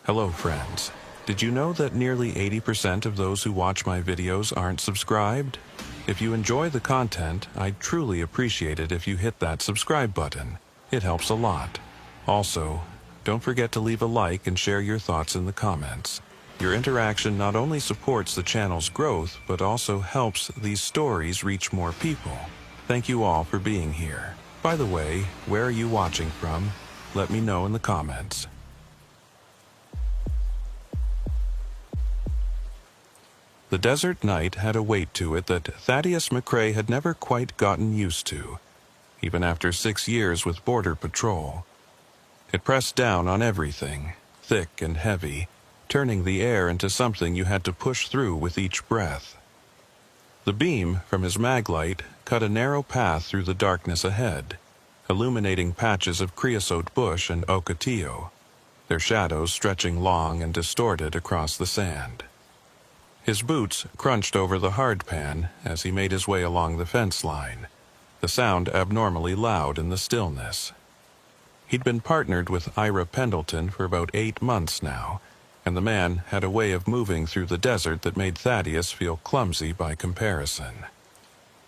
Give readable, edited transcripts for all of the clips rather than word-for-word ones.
Hello friends. Did you know that nearly 80% of those who watch my videos aren't subscribed? If you enjoy the content, I'd truly appreciate it if you hit that subscribe button. It helps a lot. Also, don't forget to leave a like and share your thoughts in the comments. Your interaction not only supports the channel's growth, but also helps these stories reach more people. Thank you all for being here. By the way, where are you watching from? Let me know in the comments. The desert night had a weight to it that Thaddeus McCrae had never quite gotten used to, even after 6 years with Border Patrol. It pressed down on everything, thick and heavy, turning the air into something you had to push through with each breath. The beam from his mag light cut a narrow path through the darkness ahead, illuminating patches of creosote bush and ocotillo, their shadows stretching long and distorted across the sand. His boots crunched over the hardpan as he made his way along the fence line, the sound abnormally loud in the stillness. He'd been partnered with Ira Pendleton for about 8 months now, and the man had a way of moving through the desert that made Thaddeus feel clumsy by comparison.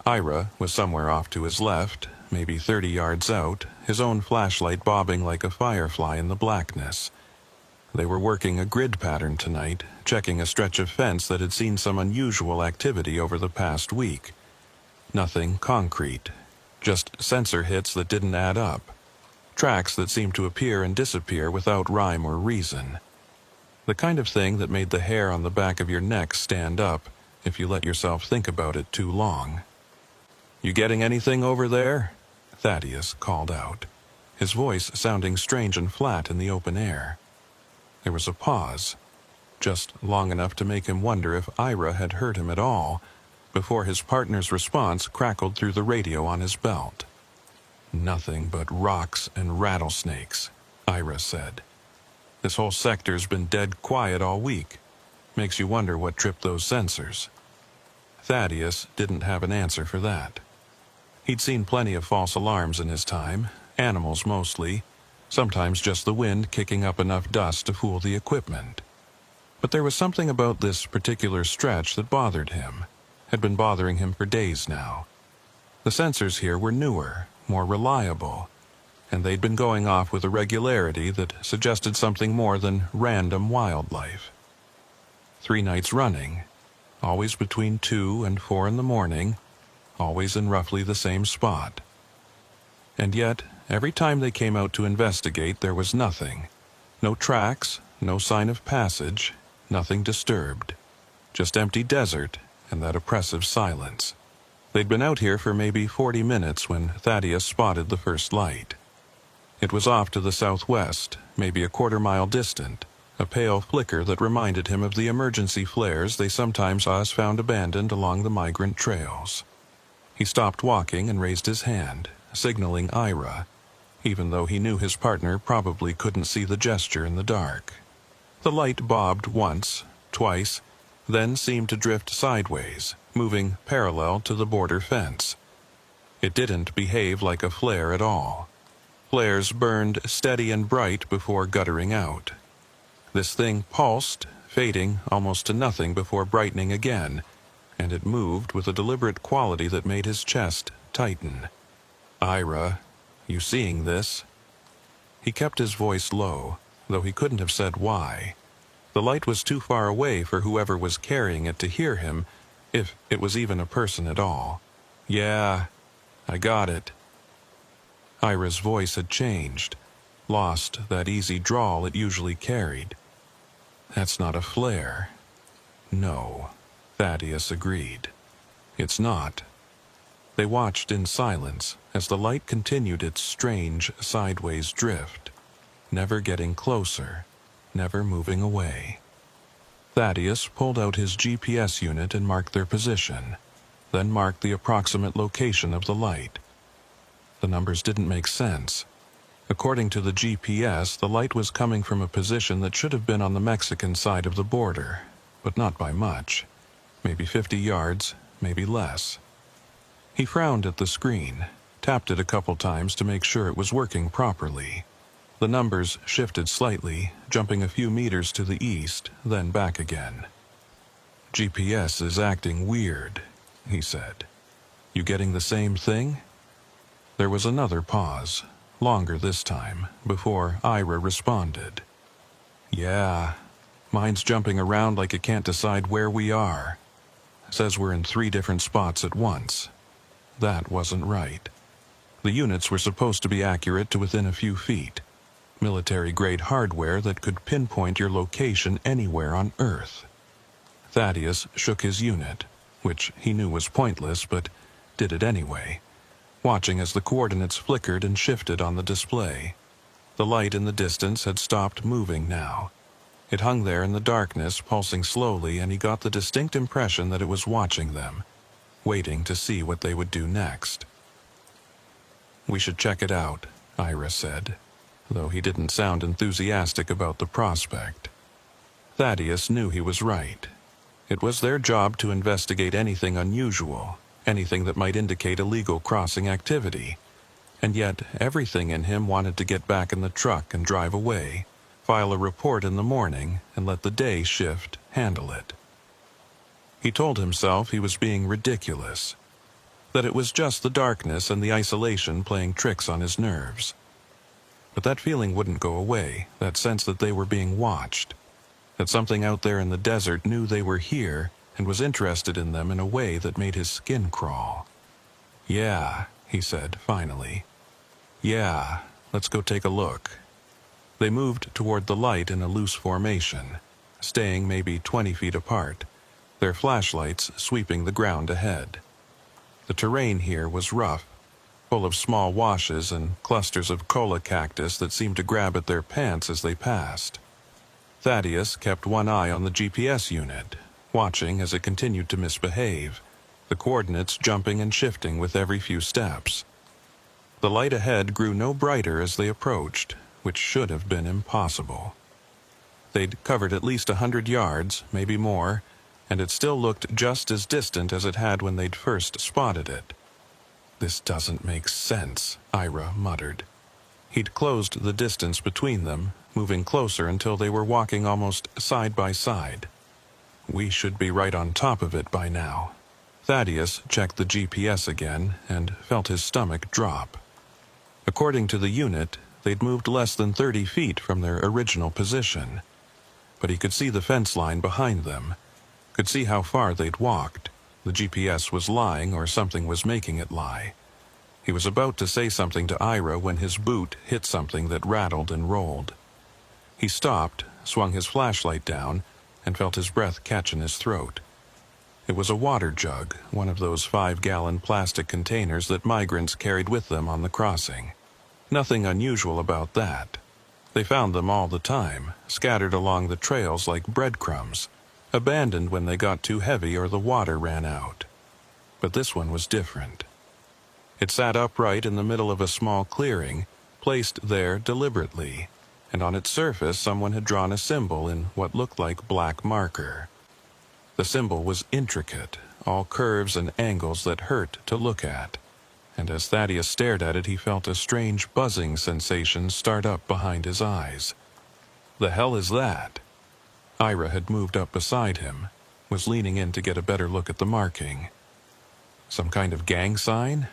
Ira was somewhere off to his left, maybe 30 yards out, his own flashlight bobbing like a firefly in the blackness. They were working a grid pattern tonight, checking a stretch of fence that had seen some unusual activity over the past week. Nothing concrete, just sensor hits that didn't add up, tracks that seemed to appear and disappear without rhyme or reason. The kind of thing that made the hair on the back of your neck stand up if you let yourself think about it too long. "You getting anything over there?" Thaddeus called out, his voice sounding strange and flat in the open air. There was a pause, just long enough to make him wonder if Ira had heard him at all, before his partner's response crackled through the radio on his belt. "Nothing but rocks and rattlesnakes," Ira said. "This whole sector's been dead quiet all week. Makes you wonder what tripped those sensors." Thaddeus didn't have an answer for that. He'd seen plenty of false alarms in his time, animals mostly, sometimes just the wind kicking up enough dust to fool the equipment. But there was something about this particular stretch that bothered him, had been bothering him for days now. The sensors here were newer, more reliable, and they'd been going off with a regularity that suggested something more than random wildlife. 3 nights running, always between 2 and 4 in the morning, always in roughly the same spot. And yet, every time they came out to investigate, there was nothing. No tracks, no sign of passage, nothing disturbed. Just empty desert and that oppressive silence. They'd been out here for maybe 40 minutes when Thaddeus spotted the first light. It was off to the southwest, maybe a quarter-mile distant, a pale flicker that reminded him of the emergency flares they sometimes saw found abandoned along the migrant trails. He stopped walking and raised his hand, signaling Ira, even though he knew his partner probably couldn't see the gesture in the dark. The light bobbed once, twice, then seemed to drift sideways, moving parallel to the border fence. It didn't behave like a flare at all. Flares burned steady and bright before guttering out. This thing pulsed, fading almost to nothing before brightening again, and it moved with a deliberate quality that made his chest tighten. "Ira, you seeing this?" He kept his voice low, though he couldn't have said why. The light was too far away for whoever was carrying it to hear him, if it was even a person at all. "Yeah, I got it." Ira's voice had changed, lost that easy drawl it usually carried. "That's not a flare." "No," Thaddeus agreed. "It's not." They watched in silence as the light continued its strange sideways drift, never getting closer, never moving away. Thaddeus pulled out his GPS unit and marked their position, then marked the approximate location of the light. The numbers didn't make sense. According to the GPS, the light was coming from a position that should have been on the Mexican side of the border, but not by much. Maybe 50 yards, maybe less. He frowned at the screen, tapped it a couple times to make sure it was working properly. The numbers shifted slightly, jumping a few meters to the east, then back again. "GPS is acting weird," he said. "You getting the same thing?" There was another pause, longer this time, before Ira responded. "Yeah, mine's jumping around like it can't decide where we are. Says we're in 3 different spots at once. That wasn't right. The units were supposed to be accurate to within a few feet. Military-grade hardware that could pinpoint your location anywhere on Earth." Thaddeus shook his unit, which he knew was pointless, but did it anyway, watching as the coordinates flickered and shifted on the display. The light in the distance had stopped moving now. It hung there in the darkness, pulsing slowly, and he got the distinct impression that it was watching them, waiting to see what they would do next. "We should check it out," Ira said, though he didn't sound enthusiastic about the prospect. Thaddeus knew he was right. It was their job to investigate anything unusual, anything that might indicate illegal crossing activity, and yet everything in him wanted to get back in the truck and drive away, file a report in the morning, and let the day shift handle it. He told himself he was being ridiculous, that it was just the darkness and the isolation playing tricks on his nerves. But that feeling wouldn't go away, that sense that they were being watched, that something out there in the desert knew they were here and was interested in them in a way that made his skin crawl. "Yeah," he said, finally. "Yeah, let's go take a look." They moved toward the light in a loose formation, staying maybe 20 feet apart, their flashlights sweeping the ground ahead. The terrain here was rough, full of small washes and clusters of cola cactus that seemed to grab at their pants as they passed. Thaddeus kept one eye on the GPS unit, watching as it continued to misbehave, the coordinates jumping and shifting with every few steps. The light ahead grew no brighter as they approached, which should have been impossible. They'd covered at least 100 yards, maybe more, and it still looked just as distant as it had when they'd first spotted it. "This doesn't make sense," Ira muttered. He'd closed the distance between them, moving closer until they were walking almost side by side. "We should be right on top of it by now." Thaddeus checked the GPS again and felt his stomach drop. According to the unit, they'd moved less than 30 feet from their original position. But he could see the fence line behind them, could see how far they'd walked. The GPS was lying, or something was making it lie. He was about to say something to Ira when his boot hit something that rattled and rolled. He stopped, swung his flashlight down, and felt his breath catch in his throat. It was a water jug, one of those 5-gallon plastic containers that migrants carried with them on the crossing. Nothing unusual about that. They found them all the time, scattered along the trails like breadcrumbs, abandoned when they got too heavy or the water ran out. But this one was different. It sat upright in the middle of a small clearing, placed there deliberately, and on its surface someone had drawn a symbol in what looked like black marker. The symbol was intricate, all curves and angles that hurt to look at, and as Thaddeus stared at it he felt a strange buzzing sensation start up behind his eyes. "The hell is that?" Ira had moved up beside him, was leaning in to get a better look at the marking. "Some kind of gang sign?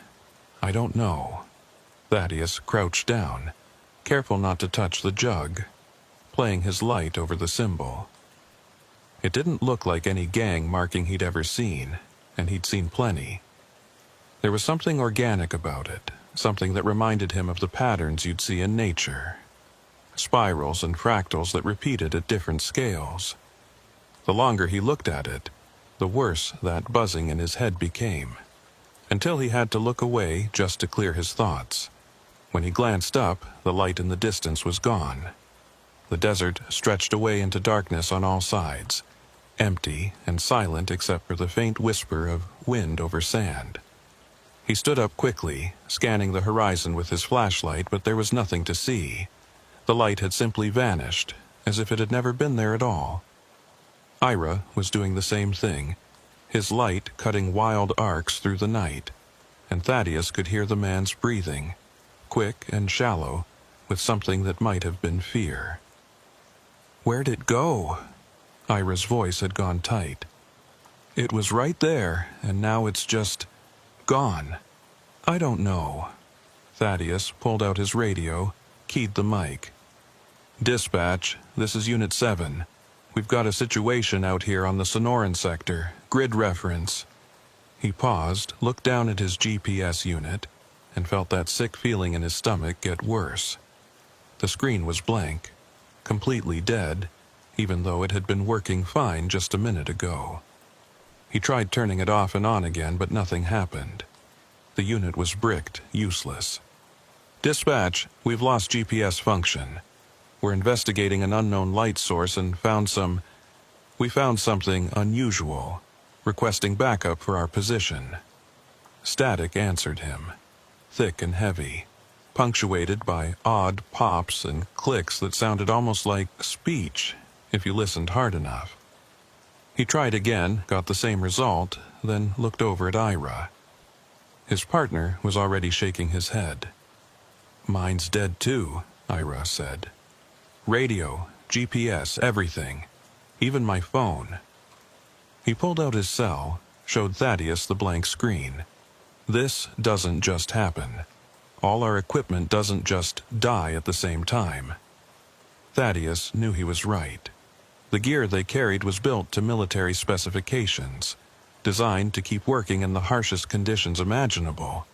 I don't know." Thaddeus crouched down, careful not to touch the jug, playing his light over the symbol. It didn't look like any gang marking he'd ever seen, and he'd seen plenty. There was something organic about it, something that reminded him of the patterns you'd see in nature. Spirals and fractals that repeated at different scales. The longer he looked at it, the worse that buzzing in his head became, until he had to look away just to clear his thoughts. When he glanced up, the light in the distance was gone. The desert stretched away into darkness on all sides, empty and silent except for the faint whisper of wind over sand. He stood up quickly, scanning the horizon with his flashlight, but there was nothing to see. The light had simply vanished, as if it had never been there at all. Ira was doing the same thing, his light cutting wild arcs through the night, and Thaddeus could hear the man's breathing, quick and shallow, with something that might have been fear. "Where'd it go?" Ira's voice had gone tight. "It was right there, and now it's just gone." "I don't know." Thaddeus pulled out his radio, keyed the mic. "Dispatch, this is Unit 7. We've got a situation out here on the Sonoran sector. Grid reference." He paused, looked down at his GPS unit, and felt that sick feeling in his stomach get worse. The screen was blank, completely dead, even though it had been working fine just a minute ago. He tried turning it off and on again, but nothing happened. The unit was bricked, useless. "Dispatch, we've lost GPS function. We're investigating an unknown light source and we found something unusual, requesting backup for our position." Static answered him, thick and heavy, punctuated by odd pops and clicks that sounded almost like speech if you listened hard enough. He tried again, got the same result, then looked over at Ira. His partner was already shaking his head. "Mine's dead too," Ira said. "Radio, GPS, everything. Even my phone." He pulled out his cell, showed Thaddeus the blank screen. "This doesn't just happen. All our equipment doesn't just die at the same time." Thaddeus knew he was right. The gear they carried was built to military specifications, designed to keep working in the harshest conditions imaginable.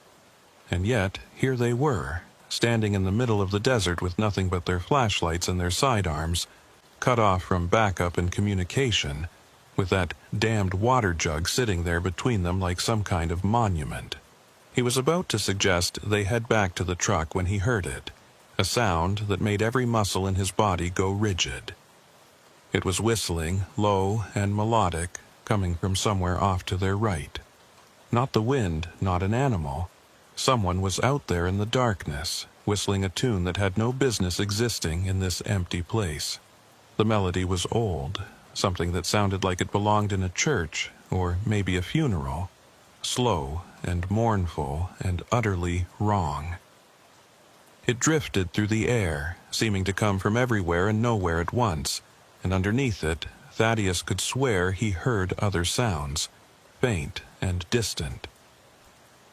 And yet, here they were, standing in the middle of the desert with nothing but their flashlights and their sidearms, cut off from backup and communication, with that damned water jug sitting there between them like some kind of monument. He was about to suggest they head back to the truck when he heard it, a sound that made every muscle in his body go rigid. It was whistling, low and melodic, coming from somewhere off to their right. Not the wind, not an animal. Someone was out there in the darkness, whistling a tune that had no business existing in this empty place. The melody was old, something that sounded like it belonged in a church, or maybe a funeral, slow and mournful and utterly wrong. It drifted through the air, seeming to come from everywhere and nowhere at once, and underneath it, Thaddeus could swear he heard other sounds, faint and distant.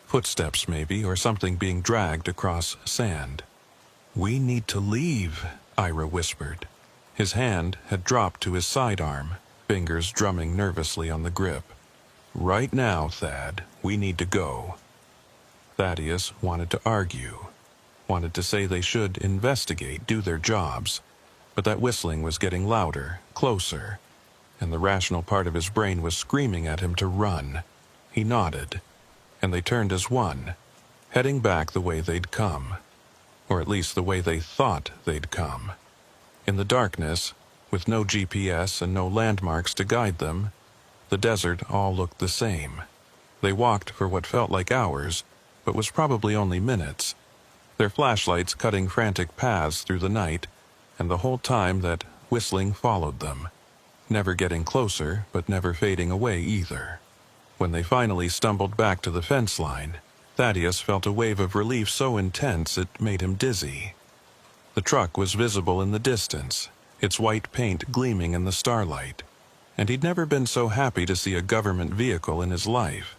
Footsteps, maybe, or something being dragged across sand. "We need to leave," Ira whispered. His hand had dropped to his sidearm, fingers drumming nervously on the grip. "Right now, Thad, we need to go." Thaddeus wanted to argue, wanted to say they should investigate, do their jobs, but that whistling was getting louder, closer, and the rational part of his brain was screaming at him to run. He nodded, and they turned as one, heading back the way they'd come, or at least the way they thought they'd come. In the darkness, with no GPS and no landmarks to guide them, the desert all looked the same. They walked for what felt like hours, but was probably only minutes, their flashlights cutting frantic paths through the night, and the whole time that whistling followed them, never getting closer but never fading away either. When they finally stumbled back to the fence line, Thaddeus felt a wave of relief so intense it made him dizzy. The truck was visible in the distance, its white paint gleaming in the starlight, and he'd never been so happy to see a government vehicle in his life.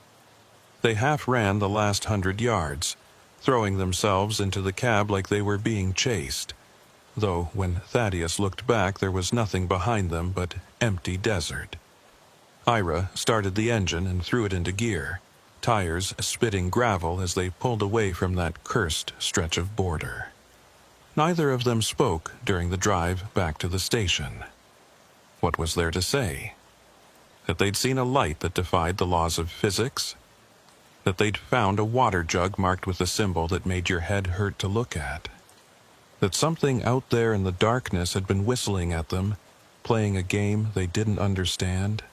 They half ran the last 100 yards, throwing themselves into the cab like they were being chased, though when Thaddeus looked back there was nothing behind them but empty desert. Ira started the engine and threw it into gear, tires spitting gravel as they pulled away from that cursed stretch of border. Neither of them spoke during the drive back to the station. What was there to say? That they'd seen a light that defied the laws of physics? That they'd found a water jug marked with a symbol that made your head hurt to look at? That something out there in the darkness had been whistling at them, playing a game they didn't understand?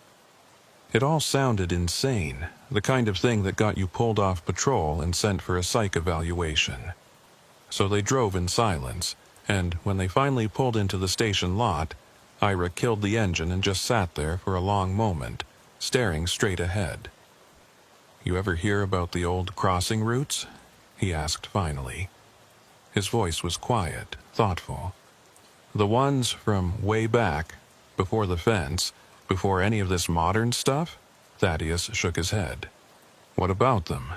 It all sounded insane, the kind of thing that got you pulled off patrol and sent for a psych evaluation. So they drove in silence, and when they finally pulled into the station lot, Ira killed the engine and just sat there for a long moment, staring straight ahead. "You ever hear about the old crossing routes?" he asked finally. His voice was quiet, thoughtful. The ones from way back, before the fence, before any of this modern stuff? Thaddeus shook his head. What about them?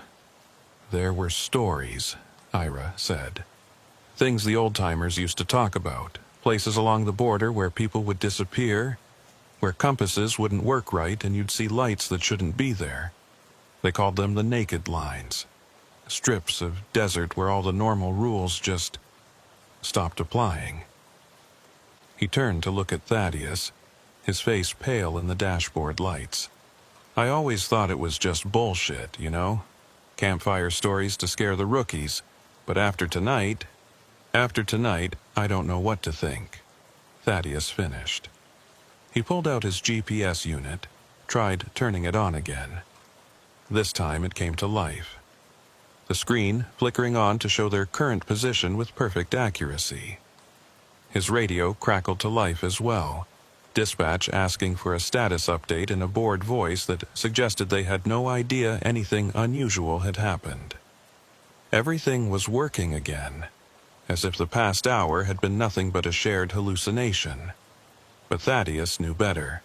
There were stories, Ira said. Things the old-timers used to talk about. Places along the border where people would disappear, where compasses wouldn't work right and you'd see lights that shouldn't be there. They called them the naked lines. Strips of desert where all the normal rules just stopped applying. He turned to look at Thaddeus, his face pale in the dashboard lights. I always thought it was just bullshit, you know? Campfire stories to scare the rookies. But after tonight, I don't know what to think. Thaddeus finished. He pulled out his GPS unit, tried turning it on again. This time it came to life. The screen flickering on to show their current position with perfect accuracy. His radio crackled to life as well, dispatch asking for a status update in a bored voice that suggested they had no idea anything unusual had happened. Everything was working again, as if the past hour had been nothing but a shared hallucination. But Thaddeus knew better.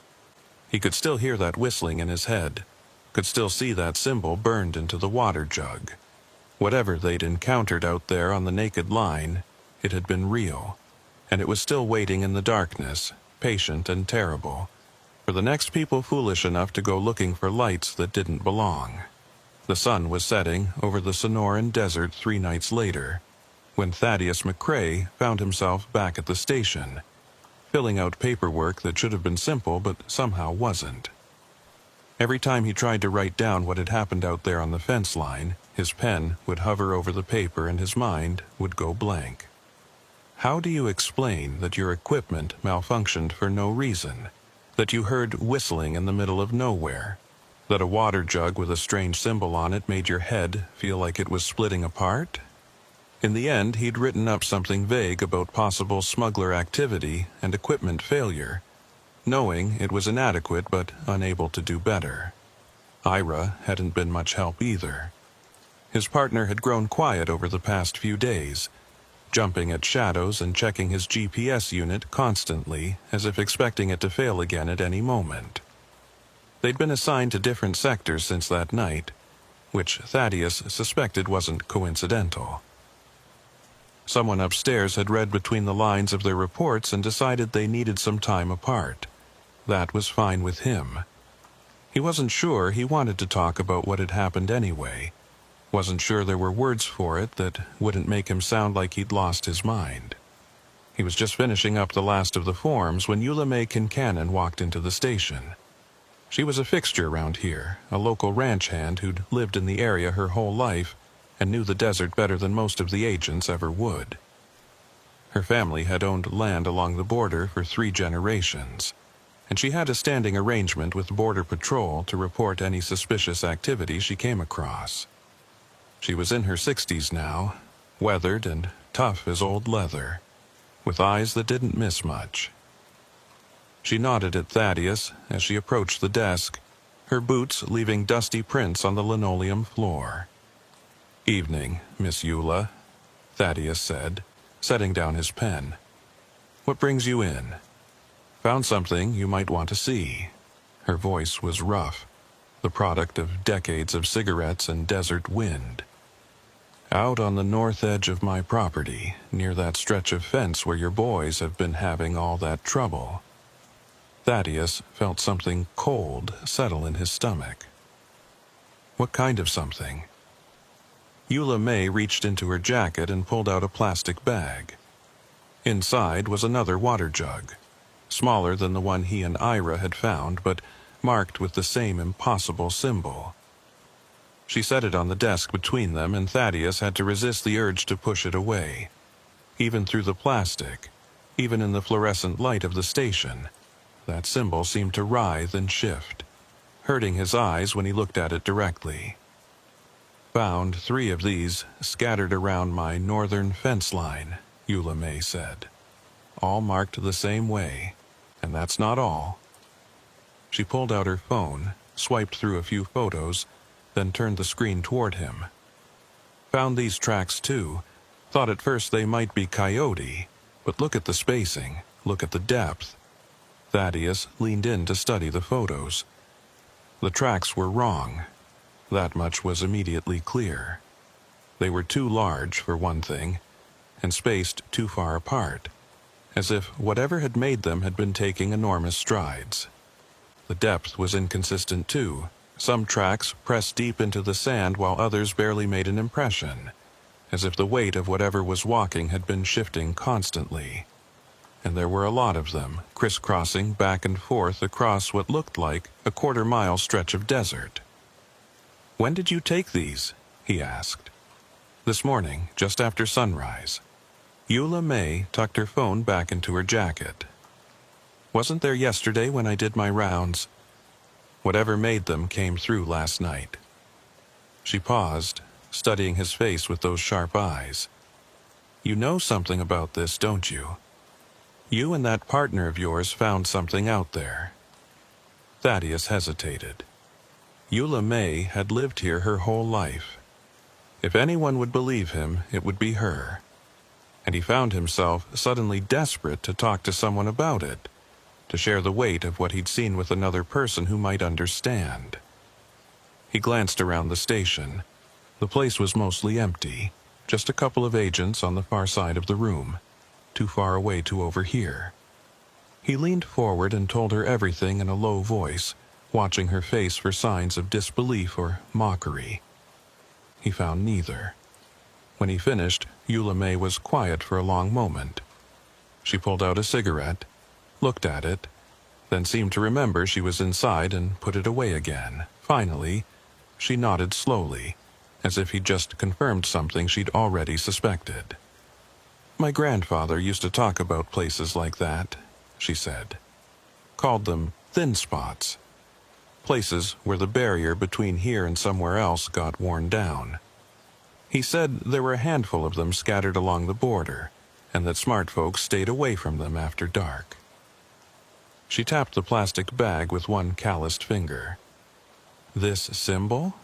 He could still hear that whistling in his head, could still see that symbol burned into the water jug. Whatever they'd encountered out there on the naked line, it had been real, and it was still waiting in the darkness, patient and terrible, for the next people foolish enough to go looking for lights that didn't belong. The sun was setting over the Sonoran Desert 3 nights later, when Thaddeus McCrae found himself back at the station, filling out paperwork that should have been simple but somehow wasn't. Every time he tried to write down what had happened out there on the fence line, his pen would hover over the paper and his mind would go blank. How do you explain that your equipment malfunctioned for no reason? That you heard whistling in the middle of nowhere? That a water jug with a strange symbol on it made your head feel like it was splitting apart? In the end, he'd written up something vague about possible smuggler activity and equipment failure, knowing it was inadequate but unable to do better. Ira hadn't been much help either. His partner had grown quiet over the past few days, jumping at shadows and checking his GPS unit constantly, as if expecting it to fail again at any moment. They'd been assigned to different sectors since that night, which Thaddeus suspected wasn't coincidental. Someone upstairs had read between the lines of their reports and decided they needed some time apart. That was fine with him. He wasn't sure he wanted to talk about what had happened anyway. Wasn't sure there were words for it that wouldn't make him sound like he'd lost his mind. He was just finishing up the last of the forms when Eula May Kincannon walked into the station. She was a fixture around here, a local ranch hand who'd lived in the area her whole life and knew the desert better than most of the agents ever would. Her family had owned land along the border for 3 generations, and she had a standing arrangement with Border Patrol to report any suspicious activity she came across. She was in her 60s now, weathered and tough as old leather, with eyes that didn't miss much. She nodded at Thaddeus as she approached the desk, her boots leaving dusty prints on the linoleum floor. "Evening, Miss Eula," Thaddeus said, setting down his pen. "What brings you in? Found something you might want to see." Her voice was rough, the product of decades of cigarettes and desert wind. "Out on the north edge of my property, near that stretch of fence where your boys have been having all that trouble." Thaddeus felt something cold settle in his stomach. "What kind of something?" Eula May reached into her jacket and pulled out a plastic bag. Inside was another water jug, smaller than the one he and Ira had found, but marked with the same impossible symbol. She set it on the desk between them, and Thaddeus had to resist the urge to push it away. Even through the plastic, even in the fluorescent light of the station, that symbol seemed to writhe and shift, hurting his eyes when he looked at it directly. "Found 3 of these scattered around my northern fence line," Eula May said. "All marked the same way, and that's not all." She pulled out her phone, swiped through a few photos, then turned the screen toward him. "Found these tracks too, Thought at first they might be coyote, but look at the spacing, look at the depth. Thaddeus leaned in to study the photos. The tracks were wrong. That much was immediately clear. They were too large, for one thing, and spaced too far apart, as if whatever had made them had been taking enormous strides. The depth was inconsistent too. Some tracks pressed deep into the sand while others barely made an impression, as if the weight of whatever was walking had been shifting constantly. And there were a lot of them, crisscrossing back and forth across what looked like a quarter-mile stretch of desert. "When did you take these?" he asked. "This morning, just after sunrise." Eula May tucked her phone back into her jacket. "Wasn't there yesterday when I did my rounds? Whatever made them came through last night." She paused, studying his face with those sharp eyes. "You know something about this, don't you? You and that partner of yours found something out there." Thaddeus hesitated. Eula May had lived here her whole life. If anyone would believe him, it would be her. And he found himself suddenly desperate to talk to someone about it, to share the weight of what he'd seen with another person who might understand. He glanced around the station. The place was mostly empty, just a couple of agents on the far side of the room, too far away to overhear. He leaned forward and told her everything in a low voice, watching her face for signs of disbelief or mockery. He found neither. When he finished, Eula May was quiet for a long moment. She pulled out a cigarette, looked at it, then seemed to remember she was inside and put it away again. Finally, she nodded slowly, as if he'd just confirmed something she'd already suspected. "My grandfather used to talk about places like that," she said. "Called them thin spots. Places where the barrier between here and somewhere else got worn down. He said there were a handful of them scattered along the border, and that smart folks stayed away from them after dark." She tapped the plastic bag with one calloused finger. "This symbol?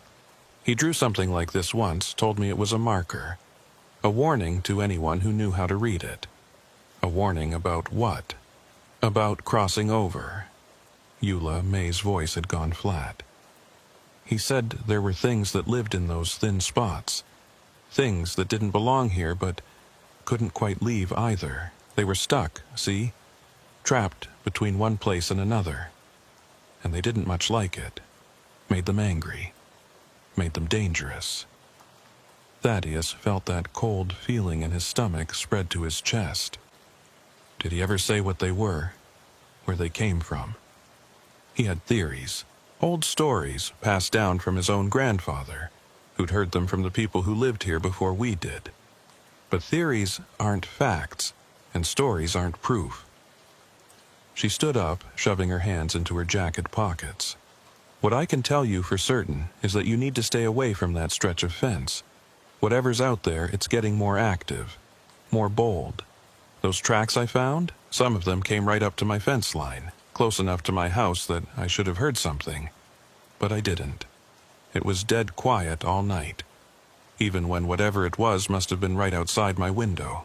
He drew something like this once, told me it was a marker. A warning to anyone who knew how to read it. A warning about what? About crossing over." Eula May's voice had gone flat. "He said there were things that lived in those thin spots. Things that didn't belong here but couldn't quite leave either. They were stuck, see? Trapped between one place and another. And they didn't much like it. Made them angry. Made them dangerous." Thaddeus felt that cold feeling in his stomach spread to his chest. Did he ever say what they were? Where they came from? He had theories, old stories passed down from his own grandfather, who'd heard them from the people who lived here before we did. But theories aren't facts, and stories aren't proof. She stood up, shoving her hands into her jacket pockets. "What I can tell you for certain is that you need to stay away from that stretch of fence. Whatever's out there, it's getting more active, more bold. Those tracks I found, some of them came right up to my fence line, close enough to my house that I should have heard something. But I didn't. It was dead quiet all night, even when whatever it was must have been right outside my window."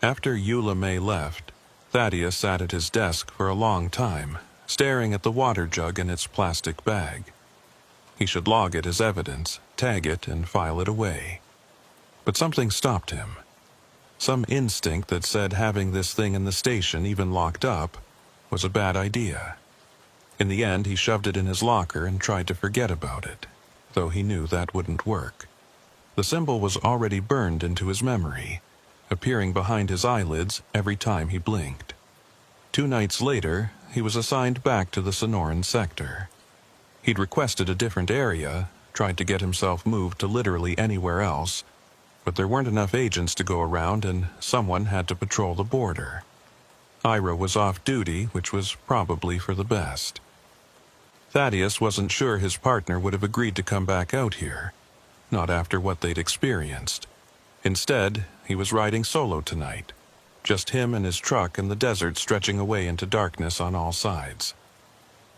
After Eula May left, Thaddeus sat at his desk for a long time, staring at the water jug in its plastic bag. He should log it as evidence, tag it, and file it away. But something stopped him. Some instinct that said having this thing in the station, even locked up, was a bad idea. In the end, he shoved it in his locker and tried to forget about it, though he knew that wouldn't work. The symbol was already burned into his memory, appearing behind his eyelids every time he blinked. 2 nights later, he was assigned back to the Sonoran sector. He'd requested a different area, tried to get himself moved to literally anywhere else, but there weren't enough agents to go around and someone had to patrol the border. Ira was off duty, which was probably for the best. Thaddeus wasn't sure his partner would have agreed to come back out here, not after what they'd experienced. Instead, he was riding solo tonight, just him and his truck in the desert stretching away into darkness on all sides.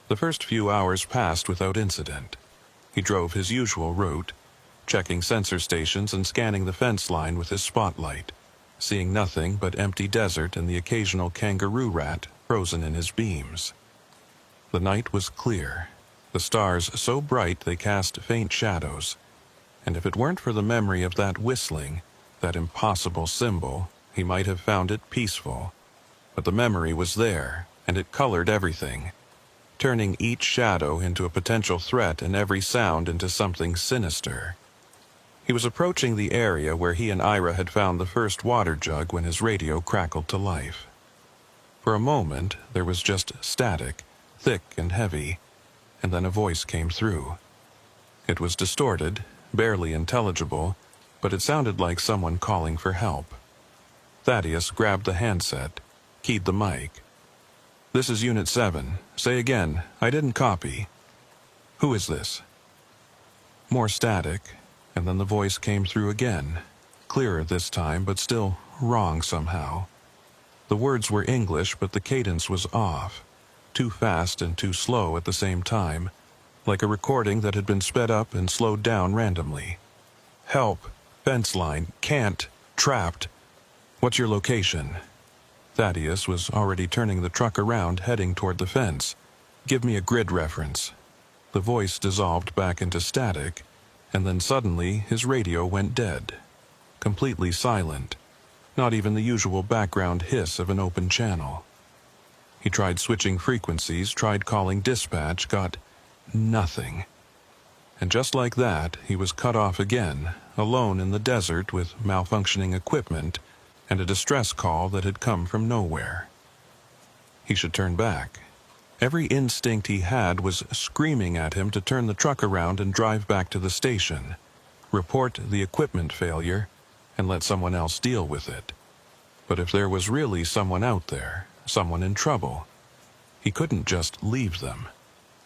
The first few hours passed without incident. He drove his usual route, checking sensor stations and scanning the fence line with his spotlight, seeing nothing but empty desert and the occasional kangaroo rat frozen in his beams. The night was clear, the stars so bright they cast faint shadows, and if it weren't for the memory of that whistling, that impossible symbol, he might have found it peaceful. But the memory was there, and it colored everything, turning each shadow into a potential threat and every sound into something sinister. He was approaching the area where he and Ira had found the first water jug when his radio crackled to life. For a moment, there was just static, thick and heavy, and then a voice came through. It was distorted, barely intelligible, but it sounded like someone calling for help. Thaddeus grabbed the handset, keyed the mic. "This is Unit 7. Say again. I didn't copy." "Who is this?" More static, and then the voice came through again, clearer this time, but still wrong somehow. The words were English, but the cadence was off, too fast and too slow at the same time, like a recording that had been sped up and slowed down randomly. "Help. Fence line. Can't. Trapped. What's your location?" Thaddeus was already turning the truck around, heading toward the fence. "Give me a grid reference." The voice dissolved back into static, and then suddenly his radio went dead. Completely silent. Not even the usual background hiss of an open channel. He tried switching frequencies, tried calling dispatch, got nothing. And just like that, he was cut off again, alone in the desert with malfunctioning equipment and a distress call that had come from nowhere. He should turn back. Every instinct he had was screaming at him to turn the truck around and drive back to the station, report the equipment failure, and let someone else deal with it. But if there was really someone out there, someone in trouble, he couldn't just leave them.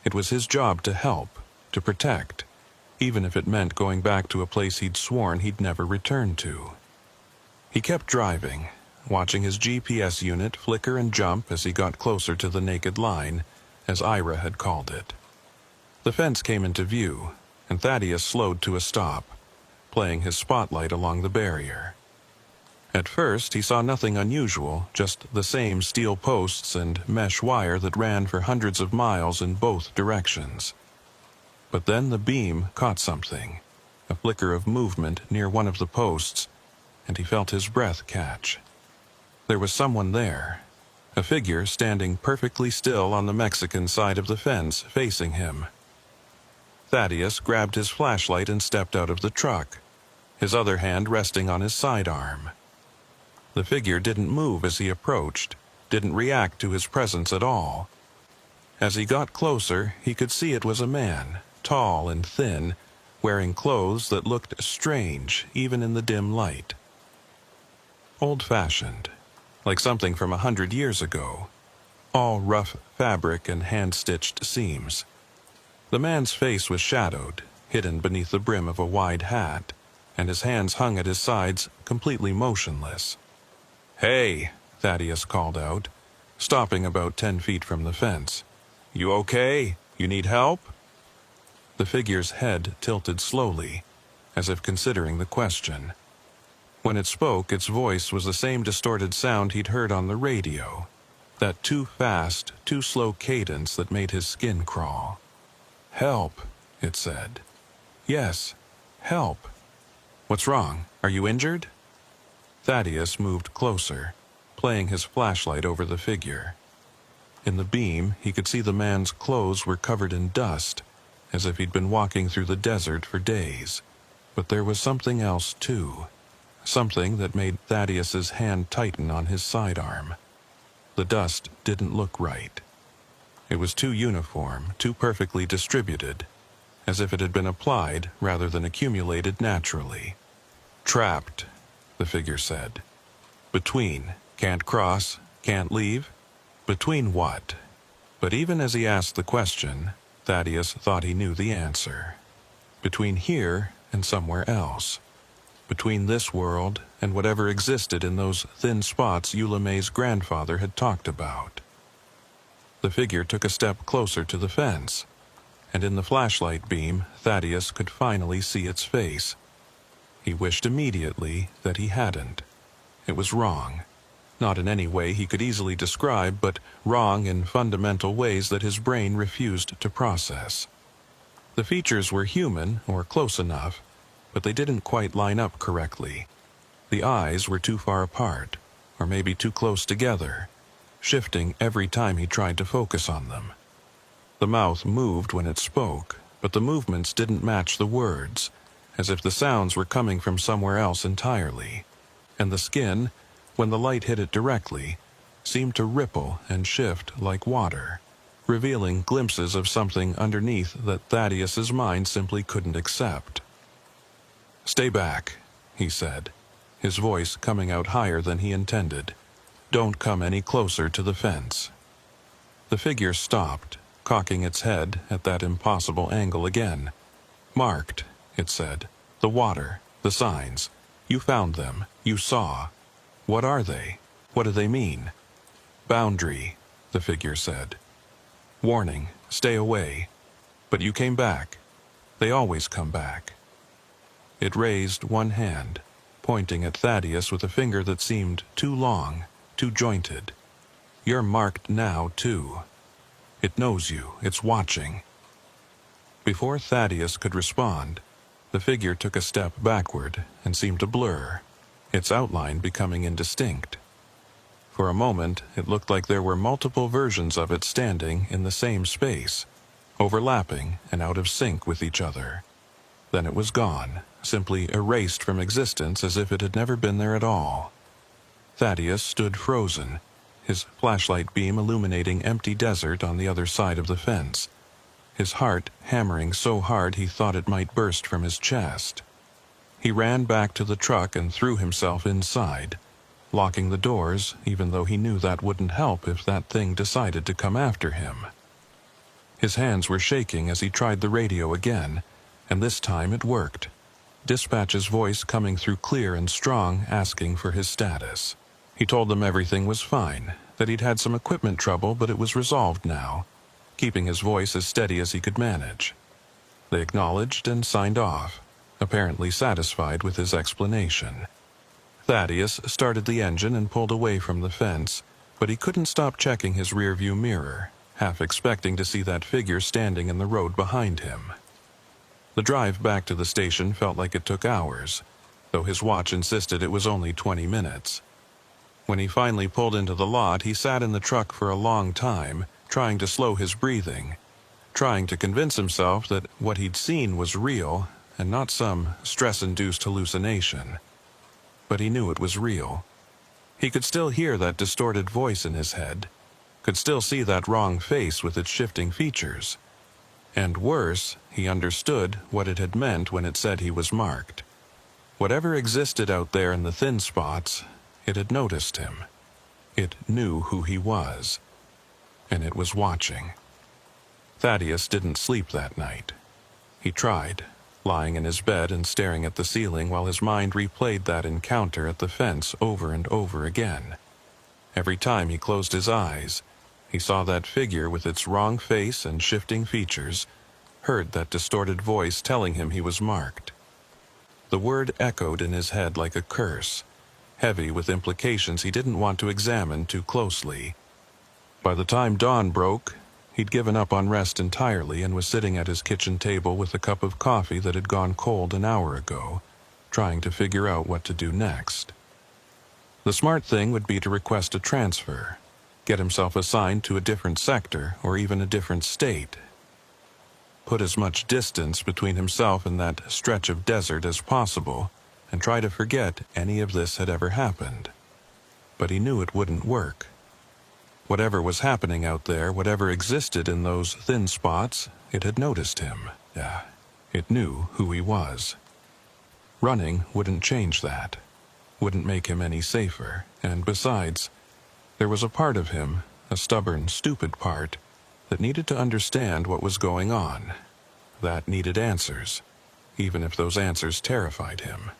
It was his job to help, to protect, even if it meant going back to a place he'd sworn he'd never return to. He kept driving, watching his GPS unit flicker and jump as he got closer to the naked line, as Ira had called it. The fence came into view, and Thaddeus slowed to a stop, playing his spotlight along the barrier. At first, he saw nothing unusual, just the same steel posts and mesh wire that ran for hundreds of miles in both directions. But then the beam caught something, a flicker of movement near one of the posts, and he felt his breath catch. There was someone there, a figure standing perfectly still on the Mexican side of the fence, facing him. Thaddeus grabbed his flashlight and stepped out of the truck, his other hand resting on his sidearm. The figure didn't move as he approached, didn't react to his presence at all. As he got closer, he could see it was a man, tall and thin, wearing clothes that looked strange even in the dim light. Old-fashioned, like something from 100 years ago, all rough fabric and hand-stitched seams. The man's face was shadowed, hidden beneath the brim of a wide hat, and his hands hung at his sides, completely motionless. "Hey," Thaddeus called out, stopping about 10 feet from the fence. "You okay? You need help?" The figure's head tilted slowly, as if considering the question. When it spoke, its voice was the same distorted sound he'd heard on the radio, that too fast, too slow cadence that made his skin crawl. "Help," it said. "Yes, help. What's wrong? Are you injured?" Thaddeus moved closer, playing his flashlight over the figure. In the beam, he could see the man's clothes were covered in dust, as if he'd been walking through the desert for days. But there was something else, too. Something that made Thaddeus's hand tighten on his sidearm. The dust didn't look right. It was too uniform, too perfectly distributed, as if it had been applied rather than accumulated naturally. "Trapped," the figure said. "Between. Can't cross, can't leave? Between what?" But even as he asked the question, Thaddeus thought he knew the answer. Between here and somewhere else. Between this world and whatever existed in those thin spots Eula May's grandfather had talked about. The figure took a step closer to the fence, and in the flashlight beam, Thaddeus could finally see its face. He wished immediately that he hadn't. It was wrong. Not in any way he could easily describe, but wrong in fundamental ways that his brain refused to process. The features were human, or close enough, but they didn't quite line up correctly. The eyes were too far apart, or maybe too close together, shifting every time he tried to focus on them. The mouth moved when it spoke, but the movements didn't match the words, as if the sounds were coming from somewhere else entirely. And the skin, when the light hit it directly, seemed to ripple and shift like water, revealing glimpses of something underneath that Thaddeus's mind simply couldn't accept. "Stay back," he said, his voice coming out higher than he intended. "Don't come any closer to the fence." The figure stopped, cocking its head at that impossible angle again. "Marked," it said. "The water, the signs. You found them. You saw. What are they? What do they mean?" "Boundary," the figure said. "Warning, stay away. But you came back. They always come back." It raised one hand, pointing at Thaddeus with a finger that seemed too long, too jointed. "You're marked now, too. It knows you. It's watching." Before Thaddeus could respond, the figure took a step backward and seemed to blur, its outline becoming indistinct. For a moment, it looked like there were multiple versions of it standing in the same space, overlapping and out of sync with each other. Then it was gone, simply erased from existence as if it had never been there at all. Thaddeus stood frozen, his flashlight beam illuminating empty desert on the other side of the fence, his heart hammering so hard he thought it might burst from his chest. He ran back to the truck and threw himself inside, locking the doors, even though he knew that wouldn't help if that thing decided to come after him. His hands were shaking as he tried the radio again, and this time it worked. Dispatch's voice coming through clear and strong, asking for his status. He told them everything was fine, that he'd had some equipment trouble, but it was resolved now, keeping his voice as steady as he could manage. They acknowledged and signed off, apparently satisfied with his explanation. Thaddeus started the engine and pulled away from the fence, but he couldn't stop checking his rearview mirror, half expecting to see that figure standing in the road behind him. The drive back to the station felt like it took hours, though his watch insisted it was only 20 minutes. When he finally pulled into the lot, he sat in the truck for a long time, trying to slow his breathing, trying to convince himself that what he'd seen was real and not some stress-induced hallucination. But he knew it was real. He could still hear that distorted voice in his head, could still see that wrong face with its shifting features. And worse, he understood what it had meant when it said he was marked. Whatever existed out there in the thin spots, it had noticed him. It knew who he was. And it was watching. Thaddeus didn't sleep that night. He tried, lying in his bed and staring at the ceiling while his mind replayed that encounter at the fence over and over again. Every time he closed his eyes, he saw that figure with its wrong face and shifting features, heard that distorted voice telling him he was marked. The word echoed in his head like a curse, heavy with implications he didn't want to examine too closely. By the time dawn broke, he'd given up on rest entirely and was sitting at his kitchen table with a cup of coffee that had gone cold an hour ago, trying to figure out what to do next. The smart thing would be to request a transfer, get himself assigned to a different sector or even a different state. Put as much distance between himself and that stretch of desert as possible and try to forget any of this had ever happened. But he knew it wouldn't work. Whatever was happening out there, whatever existed in those thin spots, it had noticed him. It knew who he was. Running wouldn't change that, wouldn't make him any safer, and besides, there was a part of him, a stubborn, stupid part, that needed to understand what was going on, that needed answers, even if those answers terrified him.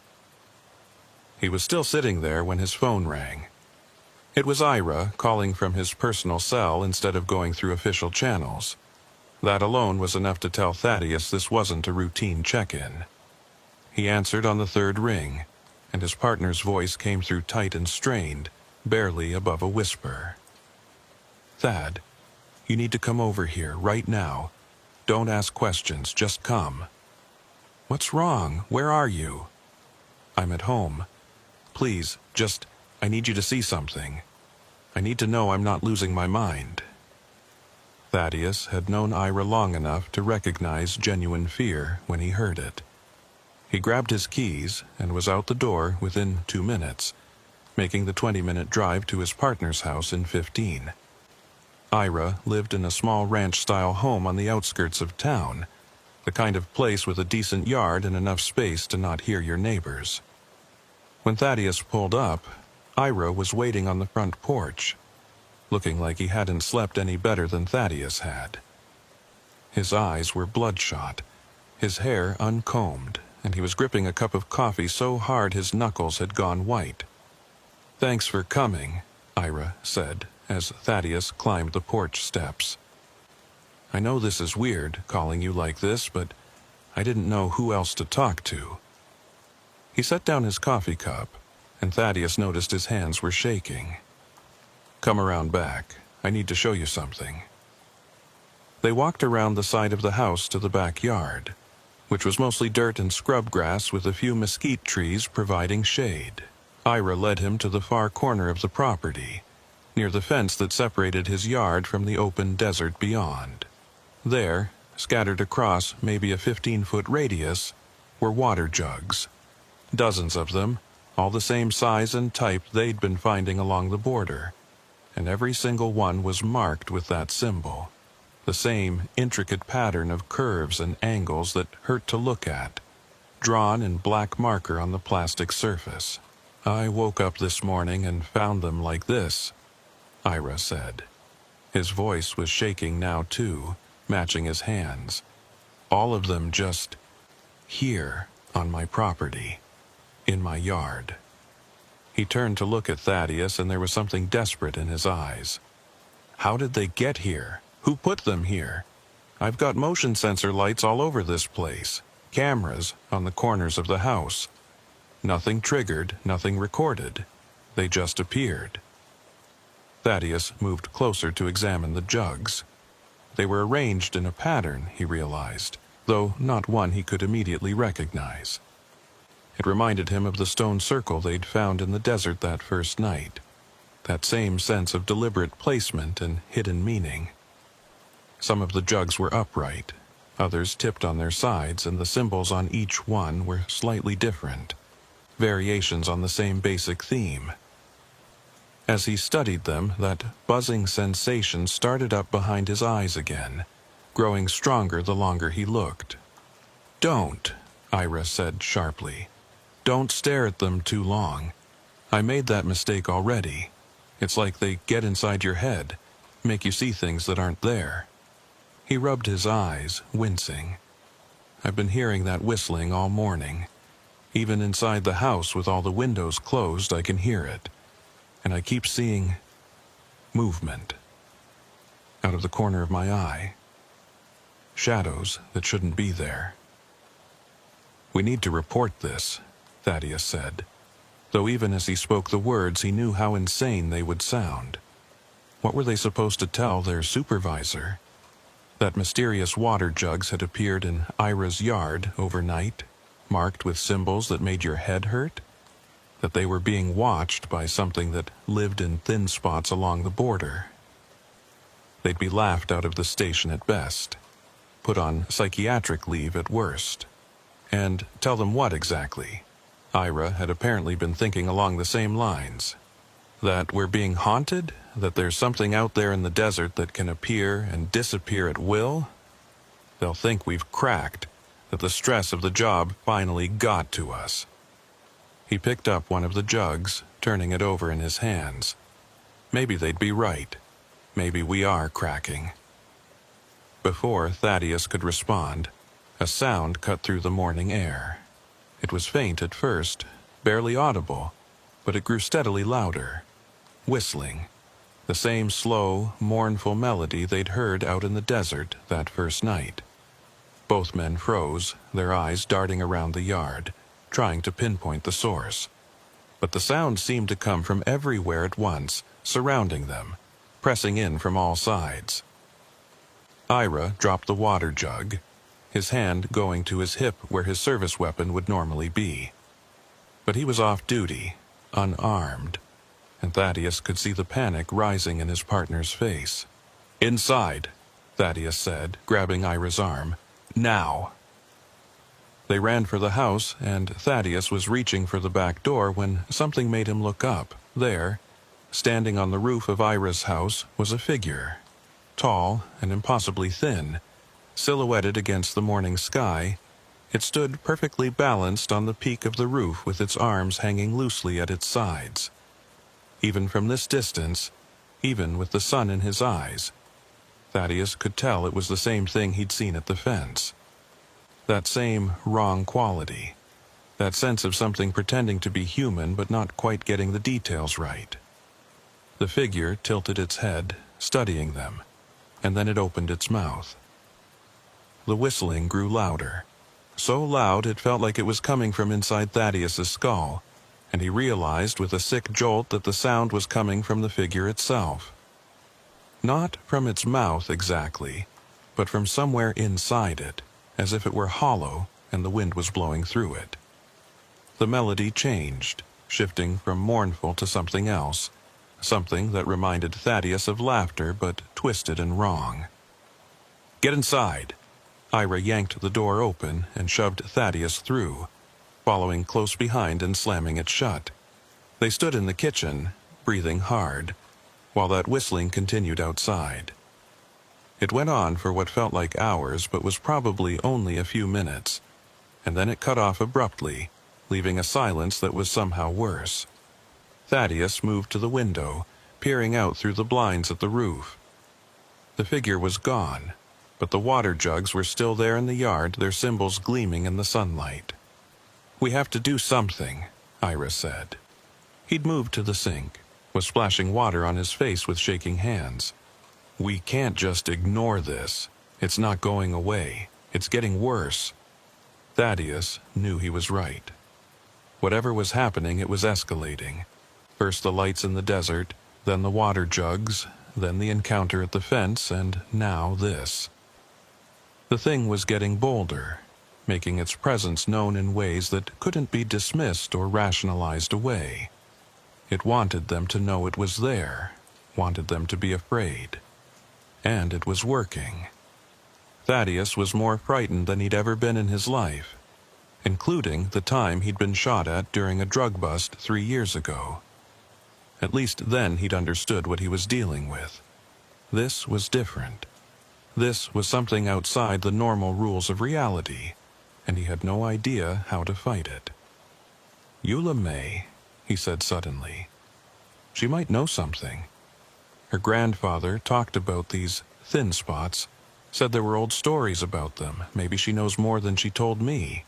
He was still sitting there when his phone rang. It was Ira calling from his personal cell instead of going through official channels. That alone was enough to tell Thaddeus this wasn't a routine check-in. He answered on the third ring, and his partner's voice came through tight and strained, barely above a whisper. "Thad, you need to come over here right now. Don't ask questions, just come." "What's wrong? Where are you?" "I'm at home. Please, I need you to see something. I need to know I'm not losing my mind." Thaddeus had known Ira long enough to recognize genuine fear when he heard it. He grabbed his keys and was out the door within 2 minutes, making the 20-minute drive to his partner's house in 15. Ira lived in a small ranch-style home on the outskirts of town, the kind of place with a decent yard and enough space to not hear your neighbors. When Thaddeus pulled up, Ira was waiting on the front porch, looking like he hadn't slept any better than Thaddeus had. His eyes were bloodshot, his hair uncombed, and he was gripping a cup of coffee so hard his knuckles had gone white. "Thanks for coming," Ira said, as Thaddeus climbed the porch steps. "I know this is weird, calling you like this, but I didn't know who else to talk to." He set down his coffee cup, and Thaddeus noticed his hands were shaking. "Come around back. I need to show you something." They walked around the side of the house to the backyard, which was mostly dirt and scrub grass with a few mesquite trees providing shade. Ira led him to the far corner of the property, near the fence that separated his yard from the open desert beyond. There, scattered across maybe a 15-foot radius, were water jugs. Dozens of them, all the same size and type they'd been finding along the border, and every single one was marked with that symbol. The same intricate pattern of curves and angles that hurt to look at, drawn in black marker on the plastic surface. "I woke up this morning and found them like this," Ira said. His voice was shaking now too, matching his hands. "All of them just here on my property, in my yard." He turned to look at Thaddeus, and there was something desperate in his eyes. "How did they get here? Who put them here? I've got motion sensor lights all over this place, cameras on the corners of the house. Nothing triggered, nothing recorded. They just appeared." Thaddeus moved closer to examine the jugs. They were arranged in a pattern, he realized, though not one he could immediately recognize. It reminded him of the stone circle they'd found in the desert that first night. That same sense of deliberate placement and hidden meaning. Some of the jugs were upright, others tipped on their sides, and the symbols on each one were slightly different, variations on the same basic theme. As he studied them, that buzzing sensation started up behind his eyes again, growing stronger the longer he looked. "Don't," Ira said sharply. "Don't stare at them too long. I made that mistake already. It's like they get inside your head, make you see things that aren't there." He rubbed his eyes, wincing. "I've been hearing that whistling all morning. Even inside the house with all the windows closed, I can hear it. And I keep seeing movement out of the corner of my eye. Shadows that shouldn't be there." "We need to report this," Thaddeus said, though even as he spoke the words he knew how insane they would sound. What were they supposed to tell their supervisor? That mysterious water jugs had appeared in Ira's yard overnight, marked with symbols that made your head hurt? That they were being watched by something that lived in thin spots along the border? They'd be laughed out of the station at best, put on psychiatric leave at worst. And tell them what exactly? Ira had apparently been thinking along the same lines. That we're being haunted? That there's something out there in the desert that can appear and disappear at will? They'll think we've cracked, that the stress of the job finally got to us. He picked up one of the jugs, turning it over in his hands. Maybe they'd be right. Maybe we are cracking. Before Thaddeus could respond, a sound cut through the morning air. It was faint at first, barely audible, but it grew steadily louder. Whistling. the same slow, mournful melody they'd heard out in the desert that first night. Both men froze, their eyes darting around the yard, trying to pinpoint the source. But the sound seemed to come from everywhere at once, surrounding them, pressing in from all sides. Ira dropped the water jug, his hand going to his hip where his service weapon would normally be. But he was off duty, unarmed, and Thaddeus could see the panic rising in his partner's face. "Inside," Thaddeus said, grabbing Ira's arm. "Now." They ran for the house, and Thaddeus was reaching for the back door when something made him look up. There, standing on the roof of Ira's house, was a figure, tall and impossibly thin. Silhouetted against the morning sky, it stood perfectly balanced on the peak of the roof with its arms hanging loosely at its sides. Even from this distance, even with the sun in his eyes, Thaddeus could tell it was the same thing he'd seen at the fence. That same wrong quality, that sense of something pretending to be human but not quite getting the details right. The figure tilted its head, studying them, and then it opened its mouth. The whistling grew louder, so loud it felt like it was coming from inside Thaddeus's skull, and he realized with a sick jolt that the sound was coming from the figure itself. Not from its mouth exactly, but from somewhere inside it, as if it were hollow and the wind was blowing through it. The melody changed, shifting from mournful to something else, something that reminded Thaddeus of laughter but twisted and wrong. "Get inside." Ira yanked the door open and shoved Thaddeus through, following close behind and slamming it shut. They stood in the kitchen, breathing hard, while that whistling continued outside. It went on for what felt like hours but was probably only a few minutes, and then it cut off abruptly, leaving a silence that was somehow worse. Thaddeus moved to the window, peering out through the blinds at the roof. The figure was gone, but the water jugs were still there in the yard, their symbols gleaming in the sunlight. "We have to do something," Ira said. He'd moved to the sink, was splashing water on his face with shaking hands. "We can't just ignore this. It's not going away. It's getting worse." Thaddeus knew he was right. Whatever was happening, it was escalating. First the lights in the desert, then the water jugs, then the encounter at the fence, and now this. The thing was getting bolder, making its presence known in ways that couldn't be dismissed or rationalized away. It wanted them to know it was there, wanted them to be afraid. And it was working. Thaddeus was more frightened than he'd ever been in his life, including the time he'd been shot at during a drug bust 3 years ago. At least then he'd understood what he was dealing with. This was different. This was something outside the normal rules of reality, and he had no idea how to fight it. "Eula May," he said suddenly. "She might know something. Her grandfather talked about these thin spots, said there were old stories about them. Maybe she knows more than she told me."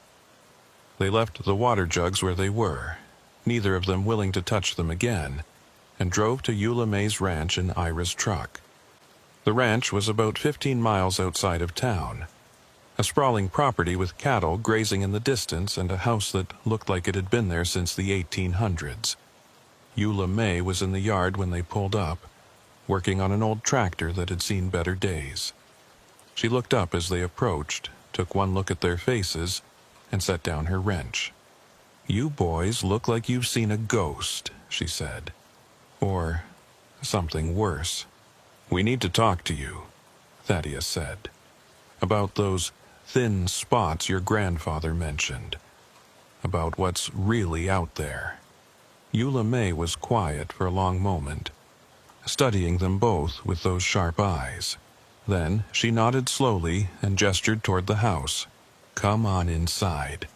They left the water jugs where they were, neither of them willing to touch them again, and drove to Eula May's ranch in Ira's truck. The ranch was about 15 miles outside of town, a sprawling property with cattle grazing in the distance and a house that looked like it had been there since the 1800s. Eula May was in the yard when they pulled up, working on an old tractor that had seen better days. She looked up as they approached, took one look at their faces, and set down her wrench. "You boys look like you've seen a ghost," she said. "Or something worse. We need to talk to you," Thaddeus said. "About those thin spots your grandfather mentioned. About what's really out there." Eula May was quiet for a long moment, studying them both with those sharp eyes. Then she nodded slowly and gestured toward the house. "Come on inside.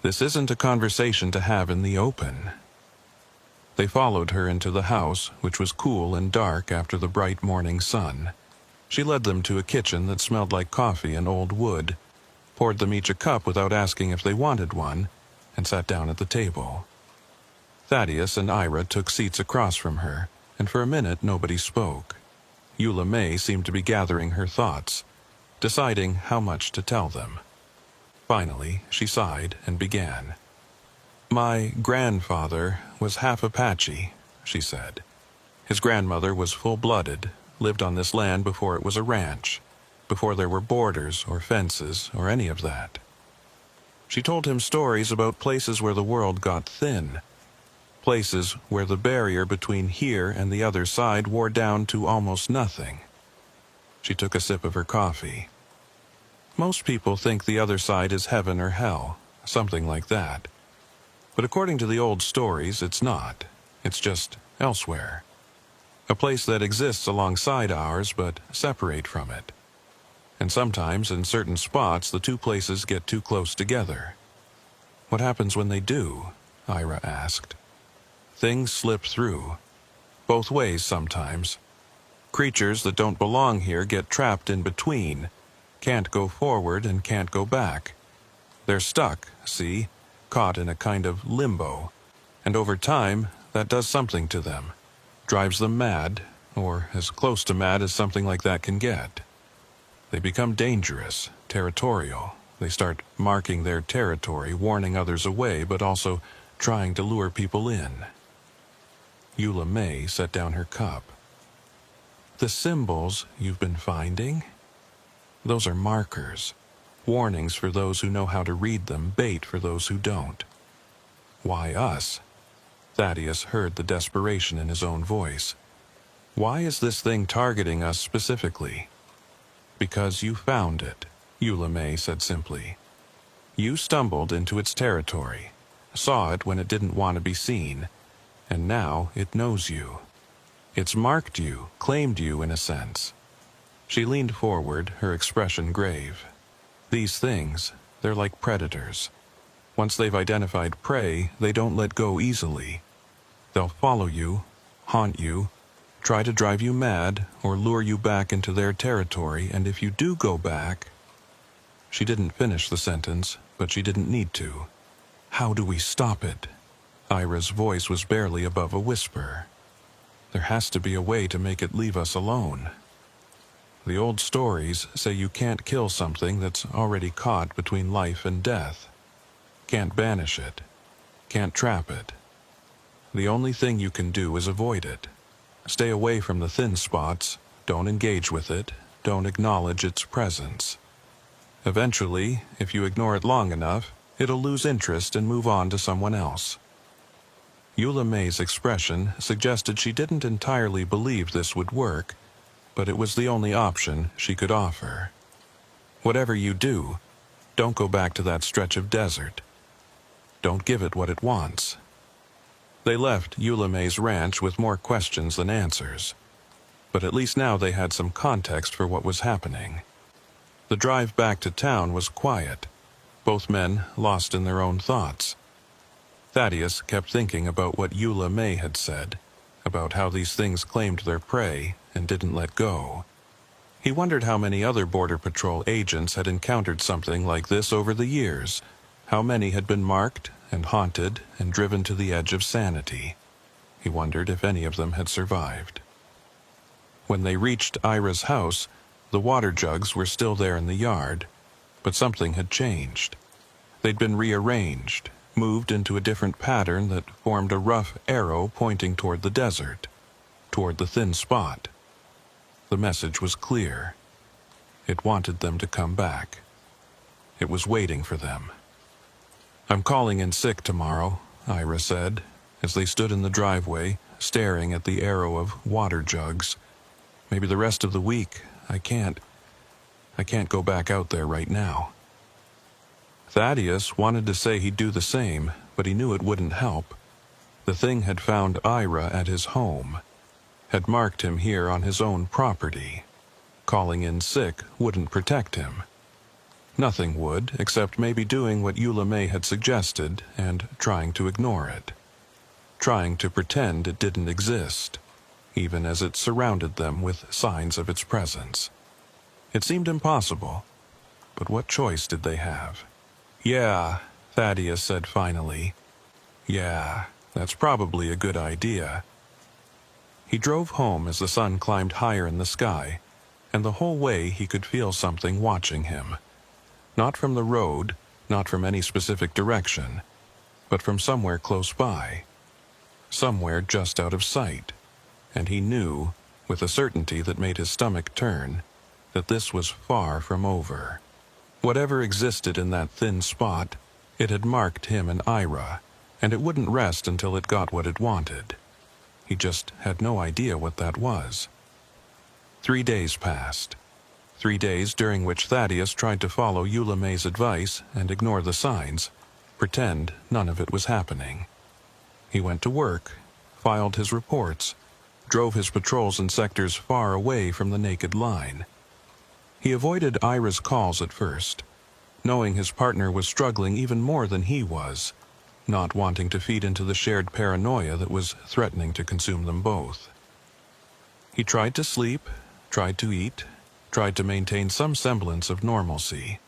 This isn't a conversation to have in the open." They followed her into the house, which was cool and dark after the bright morning sun. She led them to a kitchen that smelled like coffee and old wood, poured them each a cup without asking if they wanted one, and sat down at the table. Thaddeus and Ira took seats across from her, and for a minute nobody spoke. Eula May seemed to be gathering her thoughts, deciding how much to tell them. Finally, she sighed and began. "My grandfather was half Apache," she said. "His grandmother was full-blooded, lived on this land before it was a ranch, before there were borders or fences or any of that. She told him stories about places where the world got thin, places where the barrier between here and the other side wore down to almost nothing." She took a sip of her coffee. "Most people think the other side is heaven or hell, something like that. But according to the old stories, it's not. It's just elsewhere. A place that exists alongside ours but separate from it. And sometimes in certain spots the two places get too close together." "What happens when they do?" Ira asked. "Things slip through. Both ways sometimes. Creatures that don't belong here get trapped in between, can't go forward and can't go back. They're stuck, see, caught in a kind of limbo, and over time that does something to them, drives them mad, or as close to mad as something like that can get. They become dangerous, territorial. They start marking their territory, warning others away, but also trying to lure people in." Eula May set down her cup. "The symbols you've been finding? Those are markers, warnings for those who know how to read them, bait for those who don't." "Why us?" Thaddeus heard the desperation in his own voice. "Why is this thing targeting us specifically?" "Because you found it," Eula May said simply. "You stumbled into its territory, saw it when it didn't want to be seen, and now it knows you. It's marked you, claimed you in a sense." She leaned forward, her expression grave. "These things, they're like predators. Once they've identified prey, they don't let go easily. They'll follow you, haunt you, try to drive you mad, or lure you back into their territory, and if you do go back—" She didn't finish the sentence, but she didn't need to. "How do we stop it?" Ira's voice was barely above a whisper. "There has to be a way to make it leave us alone. The old stories say you can't kill something that's already caught between life and death. Can't banish it. Can't trap it. The only thing you can do is avoid it. Stay away from the thin spots, don't engage with it, don't acknowledge its presence. Eventually, if you ignore it long enough, it'll lose interest and move on to someone else." Eula May's expression suggested she didn't entirely believe this would work, but it was the only option she could offer. "Whatever you do, don't go back to that stretch of desert. Don't give it what it wants." They left Eula May's ranch with more questions than answers, but at least now they had some context for what was happening. The drive back to town was quiet, both men lost in their own thoughts. Thaddeus kept thinking about what Eula May had said, about how these things claimed their prey and didn't let go. He wondered how many other Border Patrol agents had encountered something like this over the years, how many had been marked and haunted and driven to the edge of sanity. He wondered if any of them had survived. When they reached Ira's house, the water jugs were still there in the yard, but something had changed. They'd been rearranged, moved into a different pattern that formed a rough arrow pointing toward the desert, toward the thin spot. The message was clear. It wanted them to come back. It was waiting for them. "I'm calling in sick tomorrow," Ira said, as they stood in the driveway, staring at the arrow of water jugs. "Maybe the rest of the week. I can't go back out there right now." Thaddeus wanted to say he'd do the same, but he knew it wouldn't help. The thing had found Ira at his home, had marked him here on his own property. Calling in sick wouldn't protect him. Nothing would, except maybe doing what Eula May had suggested and trying to ignore it. Trying to pretend it didn't exist, even as it surrounded them with signs of its presence. It seemed impossible, but what choice did they have? "Yeah," Thaddeus said finally. "Yeah, that's probably a good idea." He drove home as the sun climbed higher in the sky, and the whole way he could feel something watching him. Not from the road, not from any specific direction, but from somewhere close by. Somewhere just out of sight. And he knew, with a certainty that made his stomach turn, that this was far from over. Whatever existed in that thin spot, it had marked him and Ira, and it wouldn't rest until it got what it wanted. He just had no idea what that was. 3 days passed. 3 days during which Thaddeus tried to follow Eula May's advice and ignore the signs, pretend none of it was happening. He went to work, filed his reports, drove his patrols in sectors far away from the naked line. He avoided Ira's calls at first, knowing his partner was struggling even more than he was, not wanting to feed into the shared paranoia that was threatening to consume them both. He tried to sleep, tried to eat, tried to maintain some semblance of normalcy,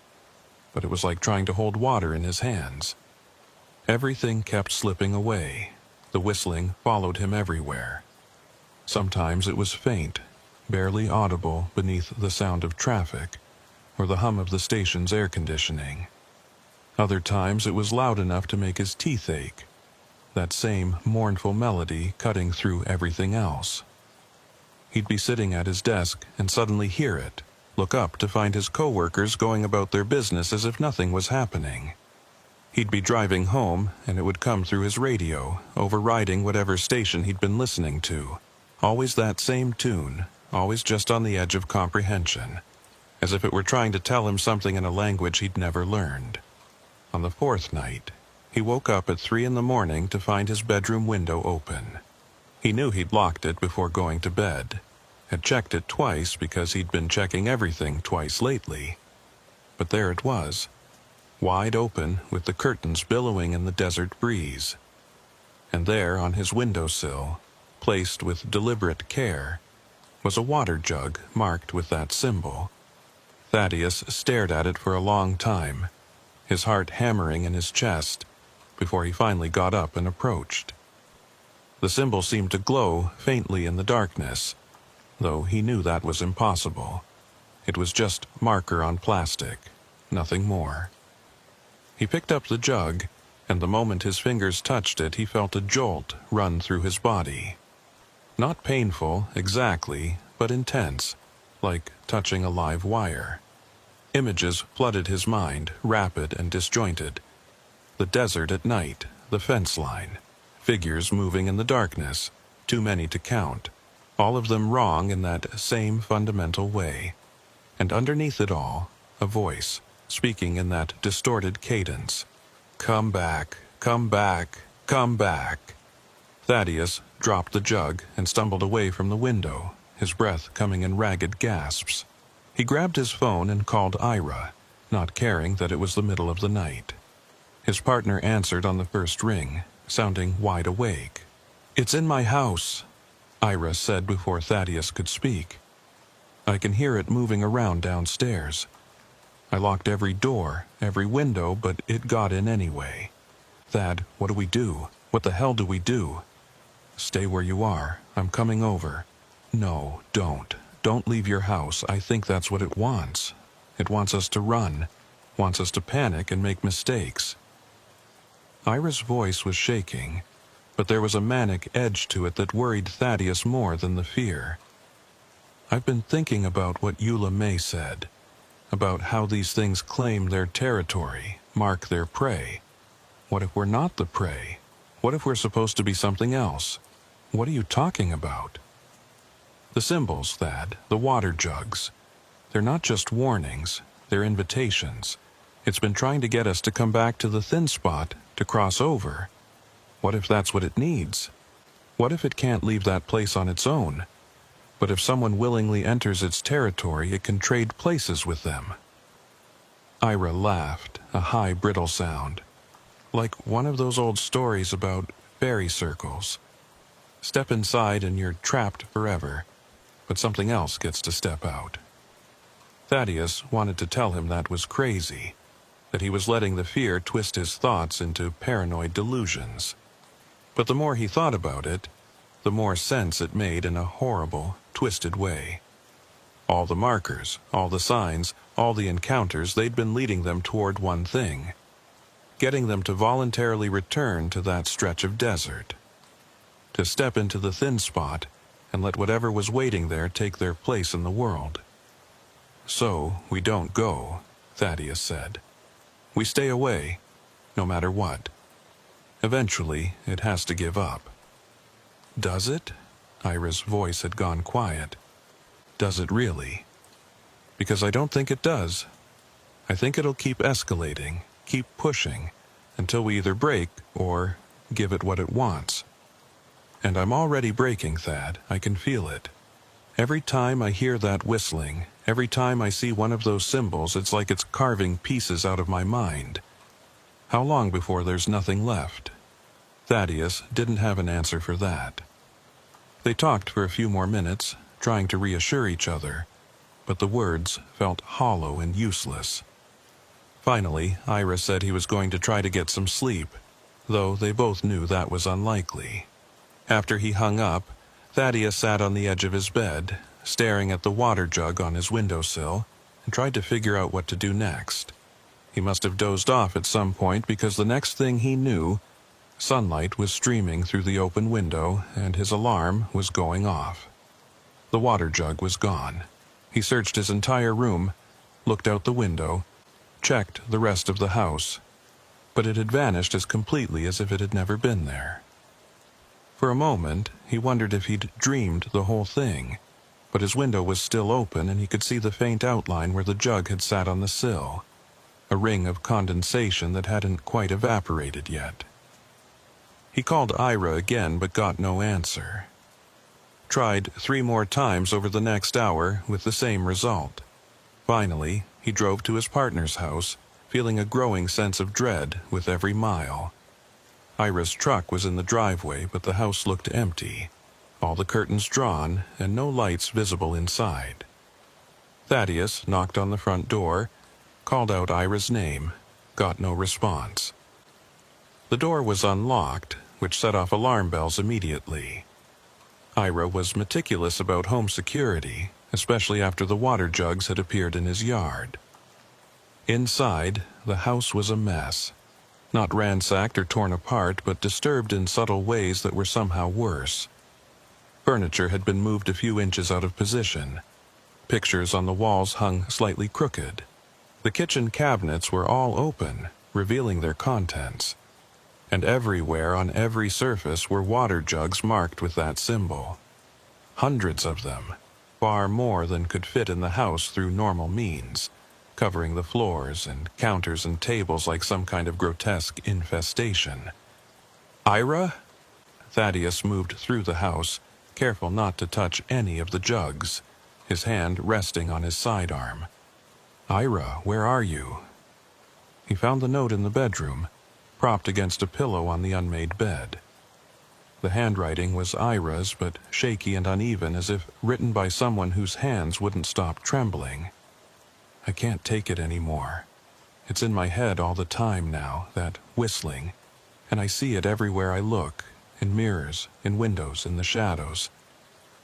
but it was like trying to hold water in his hands. Everything kept slipping away. The whistling followed him everywhere. Sometimes it was faint, barely audible beneath the sound of traffic or the hum of the station's air conditioning. Other times it was loud enough to make his teeth ache, that same mournful melody cutting through everything else. He'd be sitting at his desk and suddenly hear it, look up to find his coworkers going about their business as if nothing was happening. He'd be driving home, and it would come through his radio, overriding whatever station he'd been listening to. Always that same tune, always just on the edge of comprehension, as if it were trying to tell him something in a language he'd never learned. On the 4th night, he woke up at 3 a.m. to find his bedroom window open. He knew he'd locked it before going to bed, had checked it twice because he'd been checking everything twice lately. But there it was, wide open with the curtains billowing in the desert breeze. And there on his windowsill, placed with deliberate care, was a water jug marked with that symbol. Thaddeus stared at it for a long time, his heart hammering in his chest, before he finally got up and approached. The symbol seemed to glow faintly in the darkness, though he knew that was impossible. It was just marker on plastic, nothing more. He picked up the jug, and the moment his fingers touched it, he felt a jolt run through his body. Not painful, exactly, but intense, like touching a live wire. Images flooded his mind, rapid and disjointed. The desert at night, the fence line, figures moving in the darkness, too many to count, all of them wrong in that same fundamental way. And underneath it all, a voice, speaking in that distorted cadence. Come back, come back, come back. Thaddeus dropped the jug and stumbled away from the window, his breath coming in ragged gasps. He grabbed his phone and called Ira, not caring that it was the middle of the night. His partner answered on the first ring, sounding wide awake. "It's in my house," Ira said before Thaddeus could speak. "I can hear it moving around downstairs. I locked every door, every window, but it got in anyway. Thad, what do we do? What the hell do we do?" "Stay where you are. I'm coming over." "No, don't. Don't leave your house. I think that's what it wants. It wants us to run, wants us to panic and make mistakes." Ira's voice was shaking, but there was a manic edge to it that worried Thaddeus more than the fear. "I've been thinking about what Eula May said, about how these things claim their territory, mark their prey. What if we're not the prey? What if we're supposed to be something else? What are you talking about?" "The symbols, Thad, the water jugs. They're not just warnings, they're invitations. It's been trying to get us to come back to the thin spot, to cross over. What if that's what it needs? What if it can't leave that place on its own? But if someone willingly enters its territory, it can trade places with them." Ira laughed, a high, brittle sound, like one of those old stories about fairy circles. Step inside and you're trapped forever, but something else gets to step out. Thaddeus wanted to tell him that was crazy, that he was letting the fear twist his thoughts into paranoid delusions. But the more he thought about it, the more sense it made in a horrible, twisted way. All the markers, all the signs, all the encounters, they'd been leading them toward one thing, getting them to voluntarily return to that stretch of desert, to step into the thin spot and let whatever was waiting there take their place in the world. So we don't go, Thaddeus said. We stay away, no matter what. Eventually, it has to give up. Does it? Ira's voice had gone quiet. Does it really? Because I don't think it does. I think it'll keep escalating, keep pushing, until we either break or give it what it wants. And I'm already breaking, Thad. I can feel it. Every time I hear that whistling, every time I see one of those symbols, it's like it's carving pieces out of my mind. How long before there's nothing left? Thaddeus didn't have an answer for that. They talked for a few more minutes, trying to reassure each other, but the words felt hollow and useless. Finally, Ira said he was going to try to get some sleep, though they both knew that was unlikely. After he hung up, Thaddeus sat on the edge of his bed, staring at the water jug on his windowsill, and tried to figure out what to do next. He must have dozed off at some point, because the next thing he knew, sunlight was streaming through the open window and his alarm was going off. The water jug was gone. He searched his entire room, looked out the window, checked the rest of the house, but it had vanished as completely as if it had never been there. For a moment, he wondered if he'd dreamed the whole thing, but his window was still open and he could see the faint outline where the jug had sat on the sill, a ring of condensation that hadn't quite evaporated yet. He called Ira again but got no answer. Tried 3 more times over the next hour with the same result. Finally, he drove to his partner's house, feeling a growing sense of dread with every mile. Ira's truck was in the driveway, but the house looked empty, all the curtains drawn and no lights visible inside. Thaddeus knocked on the front door, called out Ira's name, got no response. The door was unlocked, which set off alarm bells immediately. Ira was meticulous about home security, especially after the water jugs had appeared in his yard. Inside, the house was a mess. Not ransacked or torn apart, but disturbed in subtle ways that were somehow worse. Furniture had been moved a few inches out of position. Pictures on the walls hung slightly crooked. The kitchen cabinets were all open, revealing their contents. And everywhere on every surface were water jugs marked with that symbol. Hundreds of them, far more than could fit in the house through normal means, covering the floors and counters and tables like some kind of grotesque infestation. Ira? Thaddeus moved through the house, careful not to touch any of the jugs, his hand resting on his sidearm. Ira, where are you? He found the note in the bedroom, propped against a pillow on the unmade bed. The handwriting was Ira's, but shaky and uneven, as if written by someone whose hands wouldn't stop trembling. I can't take it anymore. It's in my head all the time now, that whistling, and I see it everywhere I look, in mirrors, in windows, in the shadows.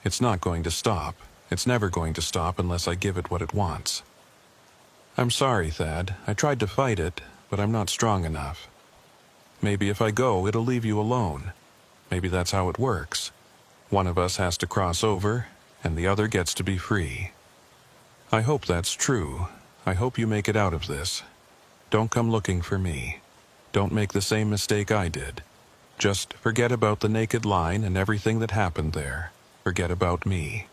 It's not going to stop. It's never going to stop unless I give it what it wants. I'm sorry, Thad. I tried to fight it, but I'm not strong enough. Maybe if I go, it'll leave you alone. Maybe that's how it works. One of us has to cross over, and the other gets to be free. I hope that's true. I hope you make it out of this. Don't come looking for me. Don't make the same mistake I did. Just forget about the naked line and everything that happened there. Forget about me.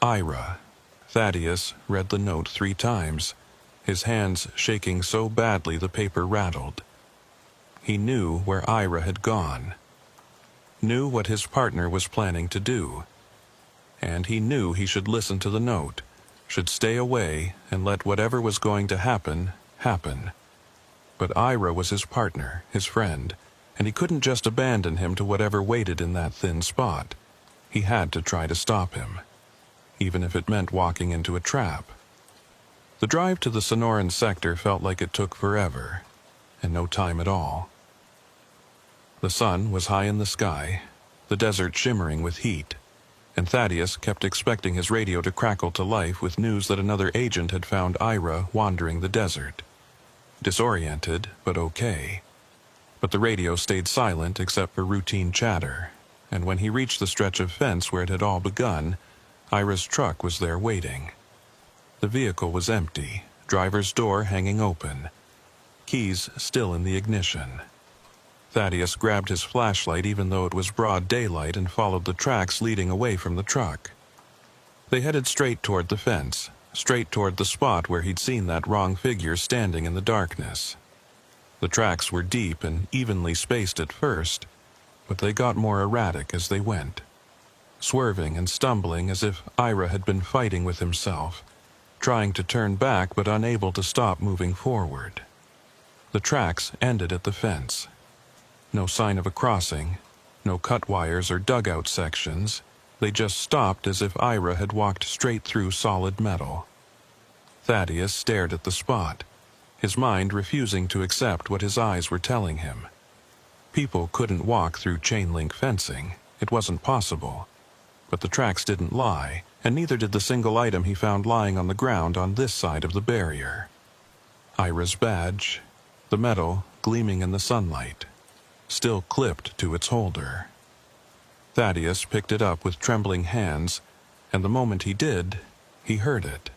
Ira. Thaddeus read the note 3 times, his hands shaking so badly the paper rattled. He knew where Ira had gone, knew what his partner was planning to do, and he knew he should listen to the note, should stay away and let whatever was going to happen, happen. But Ira was his partner, his friend, and he couldn't just abandon him to whatever waited in that thin spot. He had to try to stop him, even if it meant walking into a trap. The drive to the Sonoran sector felt like it took forever, and no time at all. The sun was high in the sky. the desert shimmering with heat, and Thaddeus kept expecting his radio to crackle to life with news that another agent had found Ira wandering the desert. Disoriented, but okay. But the radio stayed silent except for routine chatter, and when he reached the stretch of fence where it had all begun, Ira's truck was there waiting. The vehicle was empty, driver's door hanging open, keys still in the ignition. Thaddeus grabbed his flashlight even though it was broad daylight and followed the tracks leading away from the truck. They headed straight toward the fence, straight toward the spot where he'd seen that wrong figure standing in the darkness. The tracks were deep and evenly spaced at first, but they got more erratic as they went, swerving and stumbling as if Ira had been fighting with himself, trying to turn back but unable to stop moving forward. The tracks ended at the fence. No sign of a crossing, no cut wires or dugout sections. They just stopped as if Ira had walked straight through solid metal. Thaddeus stared at the spot, his mind refusing to accept what his eyes were telling him. People couldn't walk through chain-link fencing. It wasn't possible. But the tracks didn't lie, and neither did the single item he found lying on the ground on this side of the barrier. Ira's badge, the metal gleaming in the sunlight, still clipped to its holder. Thaddeus picked it up with trembling hands, and the moment he did, he heard it.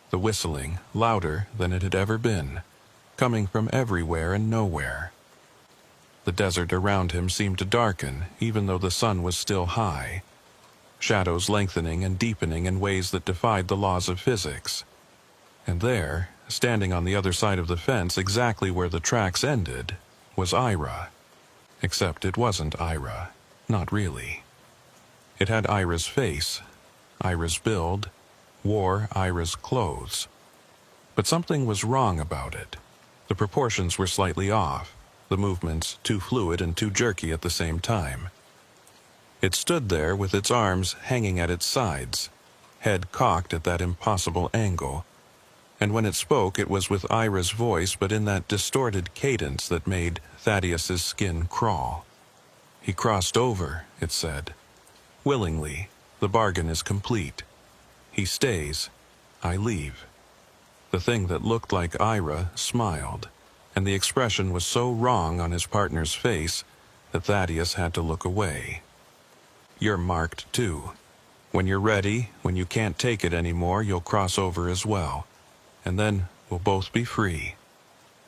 The whistling, louder than it had ever been, coming from everywhere and nowhere. The desert around him seemed to darken, even though the sun was still high, shadows lengthening and deepening in ways that defied the laws of physics. And there, standing on the other side of the fence exactly where the tracks ended, was Ira. Except it wasn't Ira. Not really. It had Ira's face, Ira's build, wore Ira's clothes. But something was wrong about it. The proportions were slightly off, the movements too fluid and too jerky at the same time. It stood there with its arms hanging at its sides, head cocked at that impossible angle, and when it spoke it was with Ira's voice but in that distorted cadence that made Thaddeus's skin crawl. He crossed over, it said. Willingly, the bargain is complete. He stays, I leave. The thing that looked like Ira smiled, and the expression was so wrong on his partner's face that Thaddeus had to look away. You're marked too. When you're ready, when you can't take it anymore, you'll cross over as well. And then we'll both be free.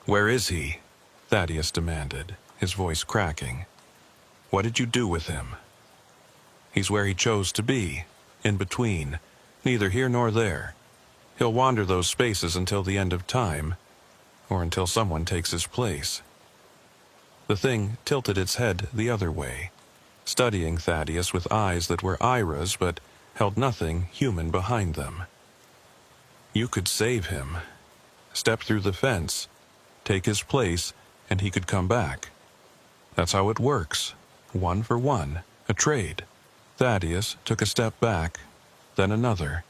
Where is he? Thaddeus demanded, his voice cracking. What did you do with him? He's where he chose to be, in between, neither here nor there. He'll wander those spaces until the end of time, or until someone takes his place. The thing tilted its head the other way, studying Thaddeus with eyes that were Ira's but held nothing human behind them. You could save him. Step through the fence, take his place, and he could come back. That's how it works. 1 for 1, a trade. Thaddeus took a step back, then another,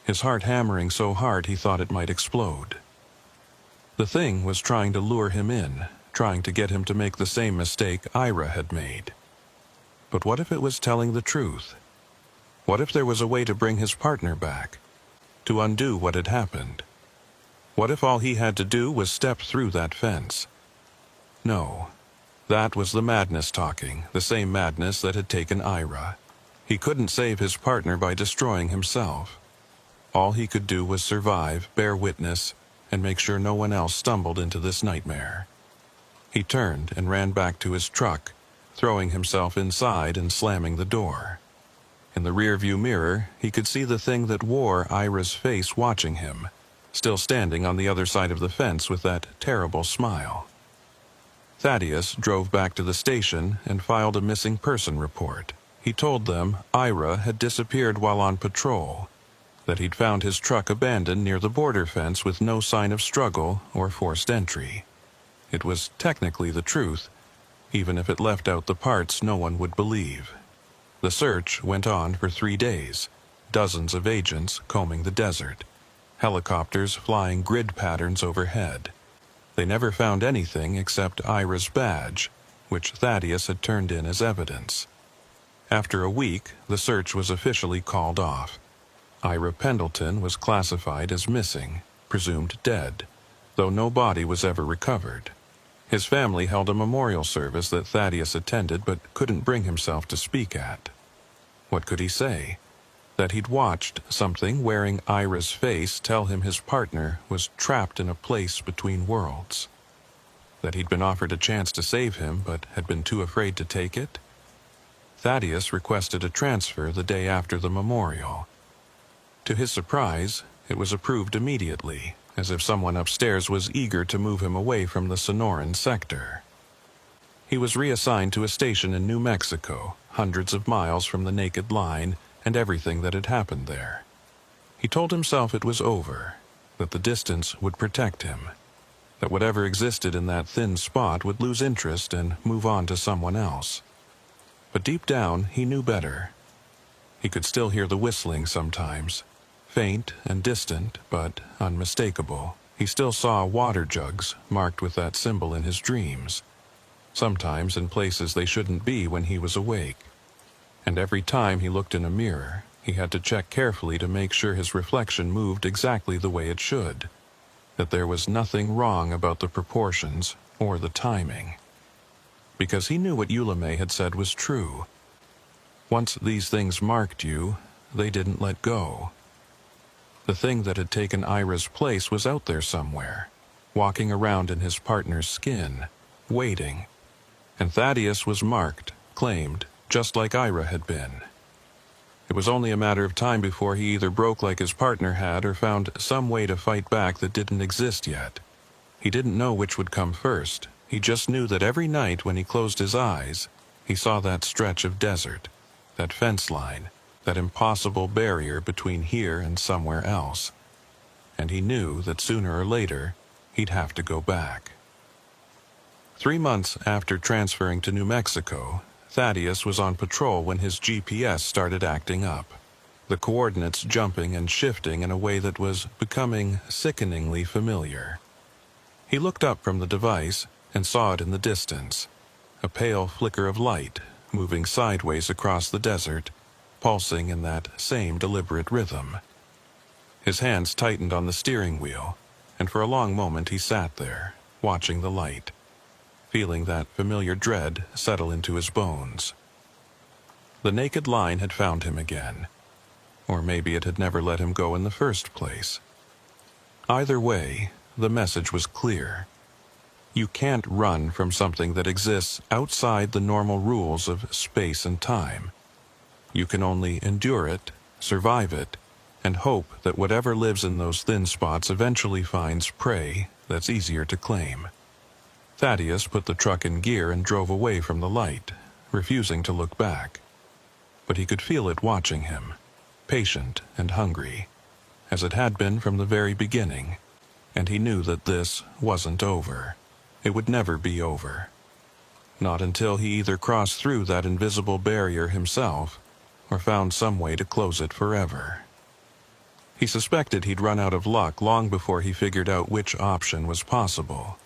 his heart hammering so hard he thought it might explode. The thing was trying to lure him in, trying to get him to make the same mistake Ira had made. But what if it was telling the truth? What if there was a way to bring his partner back, to undo what had happened? What if all he had to do was step through that fence? No, that was the madness talking, the same madness that had taken Ira. He couldn't save his partner by destroying himself. All he could do was survive, bear witness, and make sure no one else stumbled into this nightmare. He turned and ran back to his truck, throwing himself inside and slamming the door. In the rearview mirror, he could see the thing that wore Ira's face watching him, still standing on the other side of the fence with that terrible smile. Thaddeus drove back to the station and filed a missing person report. He told them Ira had disappeared while on patrol, that he'd found his truck abandoned near the border fence with no sign of struggle or forced entry. It was technically the truth, even if it left out the parts no one would believe. The search went on for 3 days, dozens of agents combing the desert, helicopters flying grid patterns overhead. They never found anything except Ira's badge, which Thaddeus had turned in as evidence. After a week, the search was officially called off. Ira Pendleton was classified as missing, presumed dead, though no body was ever recovered. His family held a memorial service that Thaddeus attended but couldn't bring himself to speak at. What could he say? That he'd watched something wearing Ira's face tell him his partner was trapped in a place between worlds. That he'd been offered a chance to save him but had been too afraid to take it? Thaddeus requested a transfer the day after the memorial. To his surprise, it was approved immediately, as if someone upstairs was eager to move him away from the Sonoran sector. He was reassigned to a station in New Mexico, hundreds of miles from the Naked Line and everything that had happened there. He told himself it was over, that the distance would protect him, that whatever existed in that thin spot would lose interest and move on to someone else. But deep down, he knew better. He could still hear the whistling sometimes, faint and distant, but unmistakable. He still saw water jugs marked with that symbol in his dreams, sometimes in places they shouldn't be when he was awake. And every time he looked in a mirror, he had to check carefully to make sure his reflection moved exactly the way it should, that there was nothing wrong about the proportions or the timing. Because he knew what Ulame had said was true. Once these things marked you, they didn't let go. The thing that had taken Ira's place was out there somewhere, walking around in his partner's skin, waiting. And Thaddeus was marked, claimed, just like Ira had been. It was only a matter of time before he either broke like his partner had or found some way to fight back that didn't exist yet. He didn't know which would come first. He just knew that every night when he closed his eyes, he saw that stretch of desert, that fence line, that impossible barrier between here and somewhere else. And he knew that sooner or later, he'd have to go back. 3 months after transferring to New Mexico, Thaddeus was on patrol when his GPS started acting up, the coordinates jumping and shifting in a way that was becoming sickeningly familiar. He looked up from the device and saw it in the distance, a pale flicker of light moving sideways across the desert, pulsing in that same deliberate rhythm. His hands tightened on the steering wheel, and for a long moment he sat there, watching the light, feeling that familiar dread settle into his bones. The Naked Line had found him again, or maybe it had never let him go in the first place. Either way, the message was clear. You can't run from something that exists outside the normal rules of space and time. You can only endure it, survive it, and hope that whatever lives in those thin spots eventually finds prey that's easier to claim. Thaddeus put the truck in gear and drove away from the light, refusing to look back. But he could feel it watching him, patient and hungry, as it had been from the very beginning, and he knew that this wasn't over. It would never be over. Not until he either crossed through that invisible barrier himself, or found some way to close it forever. He suspected he'd run out of luck long before he figured out which option was possible.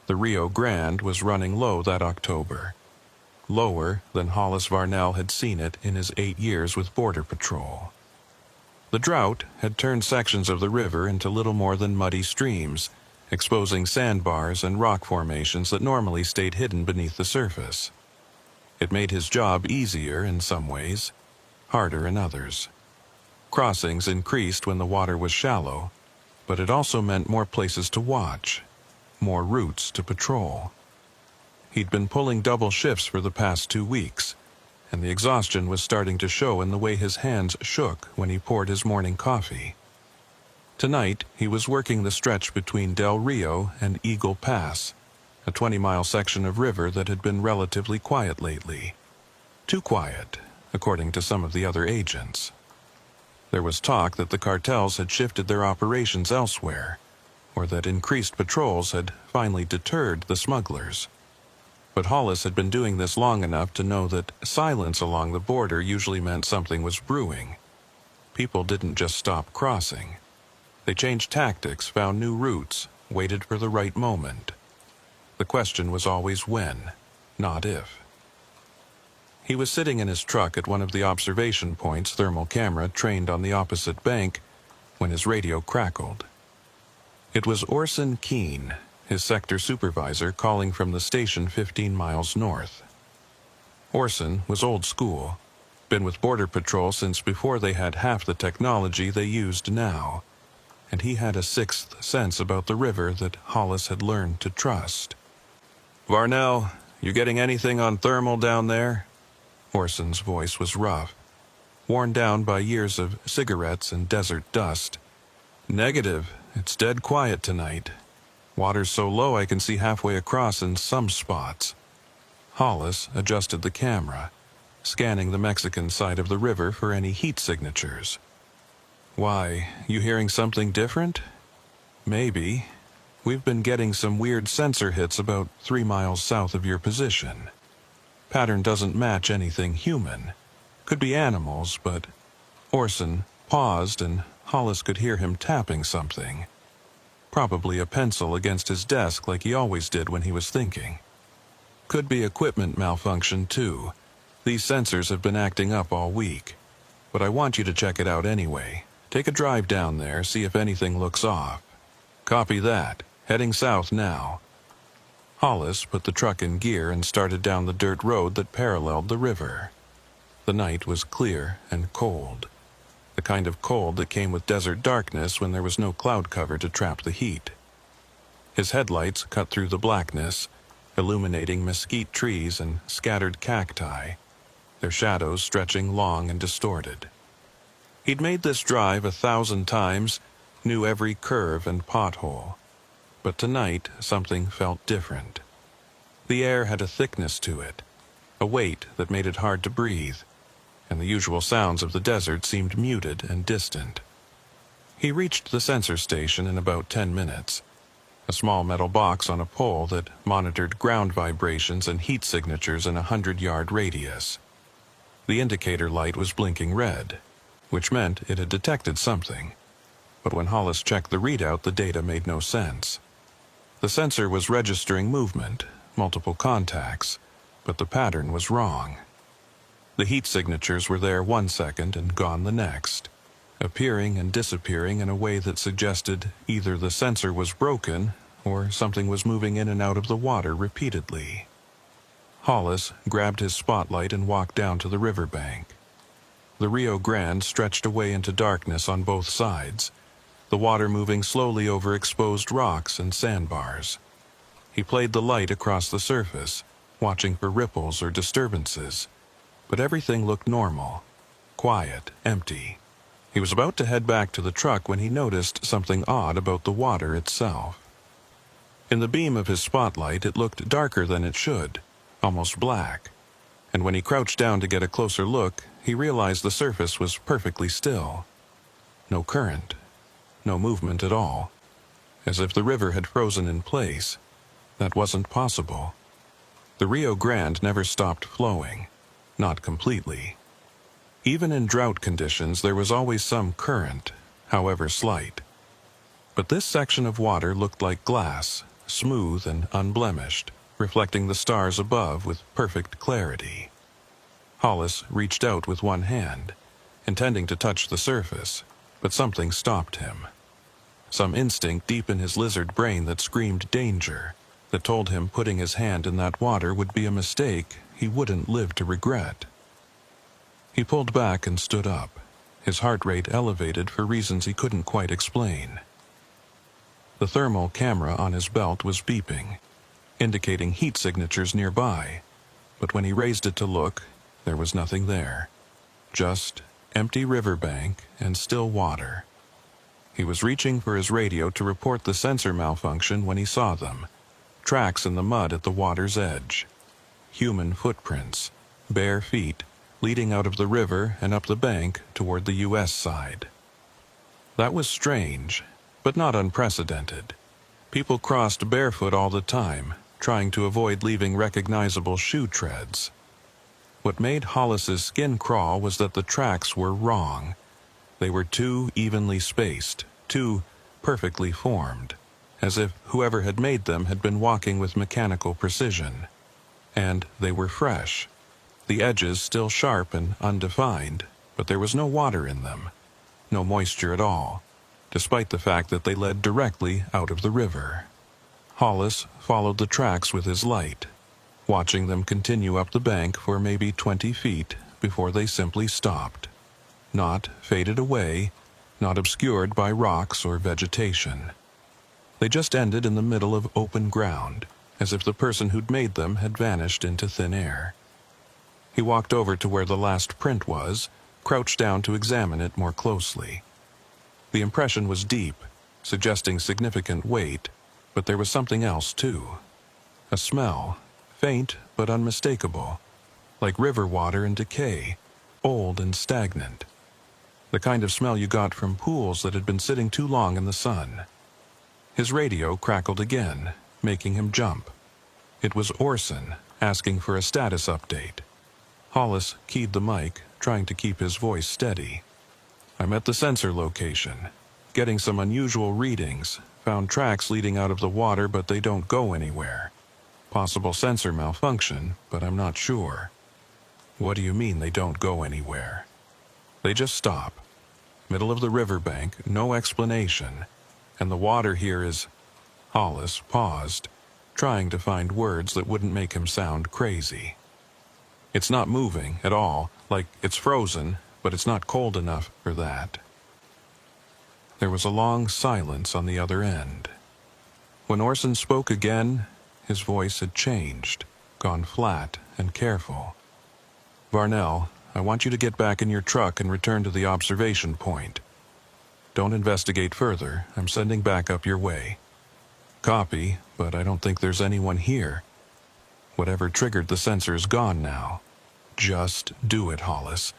The Rio Grande was running low that October, lower than Hollis Varnell had seen it in his 8 years with Border Patrol. The drought had turned sections of the river into little more than muddy streams, exposing sandbars and rock formations that normally stayed hidden beneath the surface. It made his job easier in some ways, harder in others. Crossings increased when the water was shallow, but it also meant more places to watch, more routes to patrol. He'd been pulling double shifts for the past 2 weeks, and the exhaustion was starting to show in the way his hands shook when he poured his morning coffee. Tonight, he was working the stretch between Del Rio and Eagle Pass, a 20-mile section of river that had been relatively quiet lately. Too quiet, according to some of the other agents. There was talk that the cartels had shifted their operations elsewhere, or that increased patrols had finally deterred the smugglers. But Hollis had been doing this long enough to know that silence along the border usually meant something was brewing. People didn't just stop crossing. They changed tactics, found new routes, waited for the right moment. The The question was always when, not if. He was sitting in his truck at one of the observation points thermal camera trained on the opposite bank when his radio crackled. It was Orson Keene, his sector supervisor, calling from the station 15 miles north. Orson was old school, been with Border Patrol since before they had half the technology they used now, and he had a sixth sense about the river that Hollis had learned to trust. "Varnell, you getting anything on thermal down there?" Orson's voice was rough, worn down by years of cigarettes and desert dust. "Negative. It's dead quiet tonight. Water's so low I can see halfway across in some spots." Hollis adjusted the camera, scanning the Mexican side of the river for any heat signatures. "Why, you hearing something different?" "Maybe. We've been getting some weird sensor hits about 3 miles south of your position. Pattern doesn't match anything human. Could be animals, but..." Orson paused and Hollis could hear him tapping something. Probably a pencil against his desk like he always did when he was thinking. "Could be equipment malfunction too. These sensors have been acting up all week. But I want you to check it out anyway. Take a drive down there, see if anything looks off." "Copy that. Heading south now." Hollis put the truck in gear and started down the dirt road that paralleled the river. The night was clear and cold. The kind of cold that came with desert darkness when there was no cloud cover to trap the heat. His headlights cut through the blackness, illuminating mesquite trees and scattered cacti, their shadows stretching long and distorted. He'd made this drive 1,000 times, knew every curve and pothole. But tonight, something felt different. The air had a thickness to it, a weight that made it hard to breathe, and the usual sounds of the desert seemed muted and distant. He reached the sensor station in about 10 minutes, a small metal box on a pole that monitored ground vibrations and heat signatures in a 100-yard radius. The indicator light was blinking red, which meant it had detected something. But when Hollis checked the readout, the data made no sense. The sensor was registering movement, multiple contacts, but the pattern was wrong. The heat signatures were there 1 second and gone the next, appearing and disappearing in a way that suggested either the sensor was broken or something was moving in and out of the water repeatedly. Hollis grabbed his spotlight and walked down to the riverbank. The Rio Grande stretched away into darkness on both sides, the water moving slowly over exposed rocks and sandbars. He played the light across the surface, watching for ripples or disturbances, but everything looked normal, quiet, empty. He was about to head back to the truck when he noticed something odd about the water itself. In the beam of his spotlight, it looked darker than it should, almost black, and when he crouched down to get a closer look, he realized the surface was perfectly still. No current, no movement at all, as if the river had frozen in place. That wasn't possible. The Rio Grande never stopped flowing, not completely. Even in drought conditions, there was always some current, however slight. But this section of water looked like glass, smooth and unblemished, reflecting the stars above with perfect clarity. Hollis reached out with one hand, intending to touch the surface, but something stopped him. Some instinct deep in his lizard brain that screamed danger, that told him putting his hand in that water would be a mistake he wouldn't live to regret. He pulled back and stood up, his heart rate elevated for reasons he couldn't quite explain. The thermal camera on his belt was beeping, indicating heat signatures nearby, but when he raised it to look, there was nothing there. Just empty riverbank and still water. He was reaching for his radio to report the sensor malfunction when he saw them. Tracks in the mud at the water's edge. Human footprints, bare feet, leading out of the river and up the bank toward the U.S. side. That was strange, but not unprecedented. People crossed barefoot all the time, trying to avoid leaving recognizable shoe treads. What made Hollis's skin crawl was that the tracks were wrong. They were too evenly spaced, too perfectly formed, as if whoever had made them had been walking with mechanical precision. And they were fresh, the edges still sharp and undefined, but there was no water in them, no moisture at all, despite the fact that they led directly out of the river. Hollis followed the tracks with his light, watching them continue up the bank for maybe 20 feet before they simply stopped, not faded away, not obscured by rocks or vegetation. They just ended in the middle of open ground, as if the person who'd made them had vanished into thin air. He walked over to where the last print was, crouched down to examine it more closely. The impression was deep, suggesting significant weight, but there was something else too. A smell, faint but unmistakable, like river water in decay, old and stagnant. The kind of smell you got from pools that had been sitting too long in the sun. His radio crackled again, making him jump. It was Orson, asking for a status update. Hollis keyed the mic, trying to keep his voice steady. "I'm at the sensor location, getting some unusual readings. Found tracks leading out of the water, but they don't go anywhere. Possible sensor malfunction, but I'm not sure." "What do you mean they don't go anywhere?" "They just stop. Middle of the riverbank, no explanation. And the water here is—" Hollis paused, trying to find words that wouldn't make him sound crazy. "It's not moving at all, like it's frozen, but it's not cold enough for that." There was a long silence on the other end. When Orson spoke again, his voice had changed, gone flat and careful. "Varnell, I want you to get back in your truck and return to the observation point. Don't investigate further. I'm sending backup your way." "Copy, but I don't think there's anyone here. Whatever triggered the sensor is gone now. Just do it, Hollis.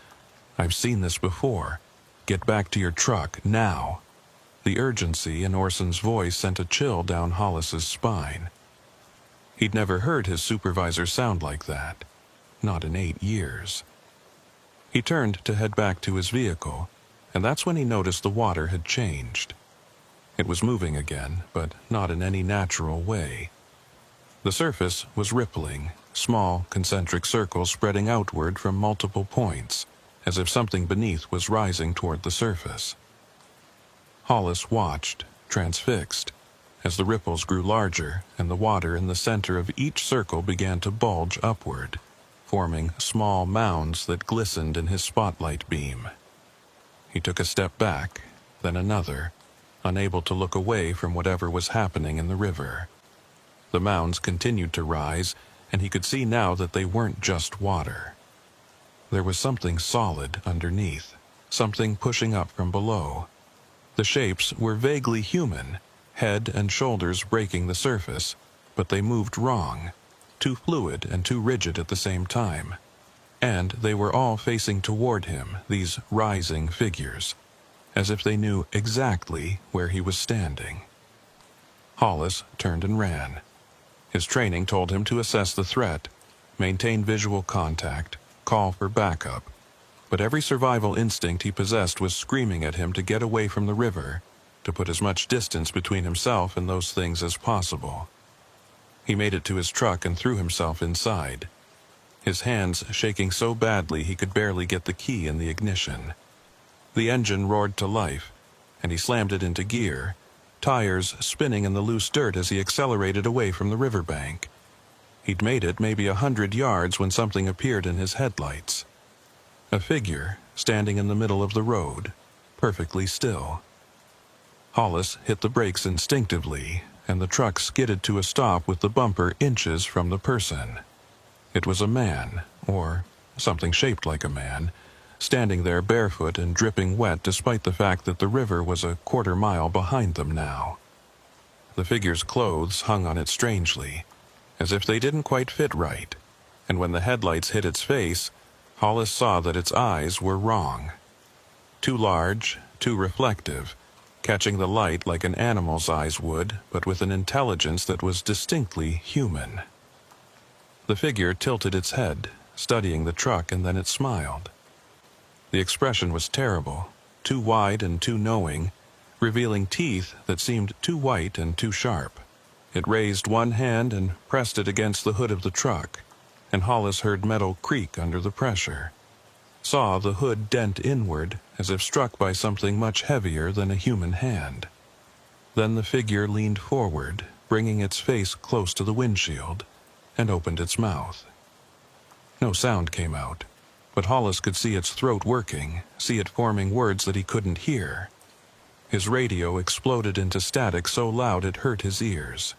I've seen this before. Get back to your truck, now." The urgency in Orson's voice sent a chill down Hollis's spine. He'd never heard his supervisor sound like that. Not in 8 years. He turned to head back to his vehicle, and that's when he noticed the water had changed. It was moving again, but not in any natural way. The surface was rippling, small concentric circles spreading outward from multiple points, as if something beneath was rising toward the surface. Hollis watched, transfixed, as the ripples grew larger and the water in the center of each circle began to bulge upward, forming small mounds that glistened in his spotlight beam. He took a step back, then another, unable to look away from whatever was happening in the river. The mounds continued to rise, and he could see now that they weren't just water. There was something solid underneath, something pushing up from below. The shapes were vaguely human, head and shoulders breaking the surface, but they moved wrong, too fluid and too rigid at the same time. And they were all facing toward him, these rising figures, as if they knew exactly where he was standing. Hollis turned and ran. His training told him to assess the threat, maintain visual contact, call for backup, but every survival instinct he possessed was screaming at him to get away from the river, to put as much distance between himself and those things as possible. He made it to his truck and threw himself inside, his hands shaking so badly he could barely get the key in the ignition. The engine roared to life, and he slammed it into gear, tires spinning in the loose dirt as he accelerated away from the riverbank. He'd made it maybe 100 yards when something appeared in his headlights. A figure standing in the middle of the road, perfectly still. Hollis hit the brakes instinctively, and the truck skidded to a stop with the bumper inches from the person. It was a man, or something shaped like a man, standing there barefoot and dripping wet despite the fact that the river was a quarter-mile behind them now. The figure's clothes hung on it strangely, as if they didn't quite fit right, and when the headlights hit its face, Hollis saw that its eyes were wrong. Too large, too reflective, catching the light like an animal's eyes would, but with an intelligence that was distinctly human. The figure tilted its head, studying the truck, and then it smiled. The expression was terrible, too wide and too knowing, revealing teeth that seemed too white and too sharp. It raised one hand and pressed it against the hood of the truck, and Hollis heard metal creak under the pressure. Saw the hood dent inward as if struck by something much heavier than a human hand. Then the figure leaned forward, bringing its face close to the windshield, and opened its mouth. No sound came out, but Hollis could see its throat working, see it forming words that he couldn't hear. His radio exploded into static so loud it hurt his ears.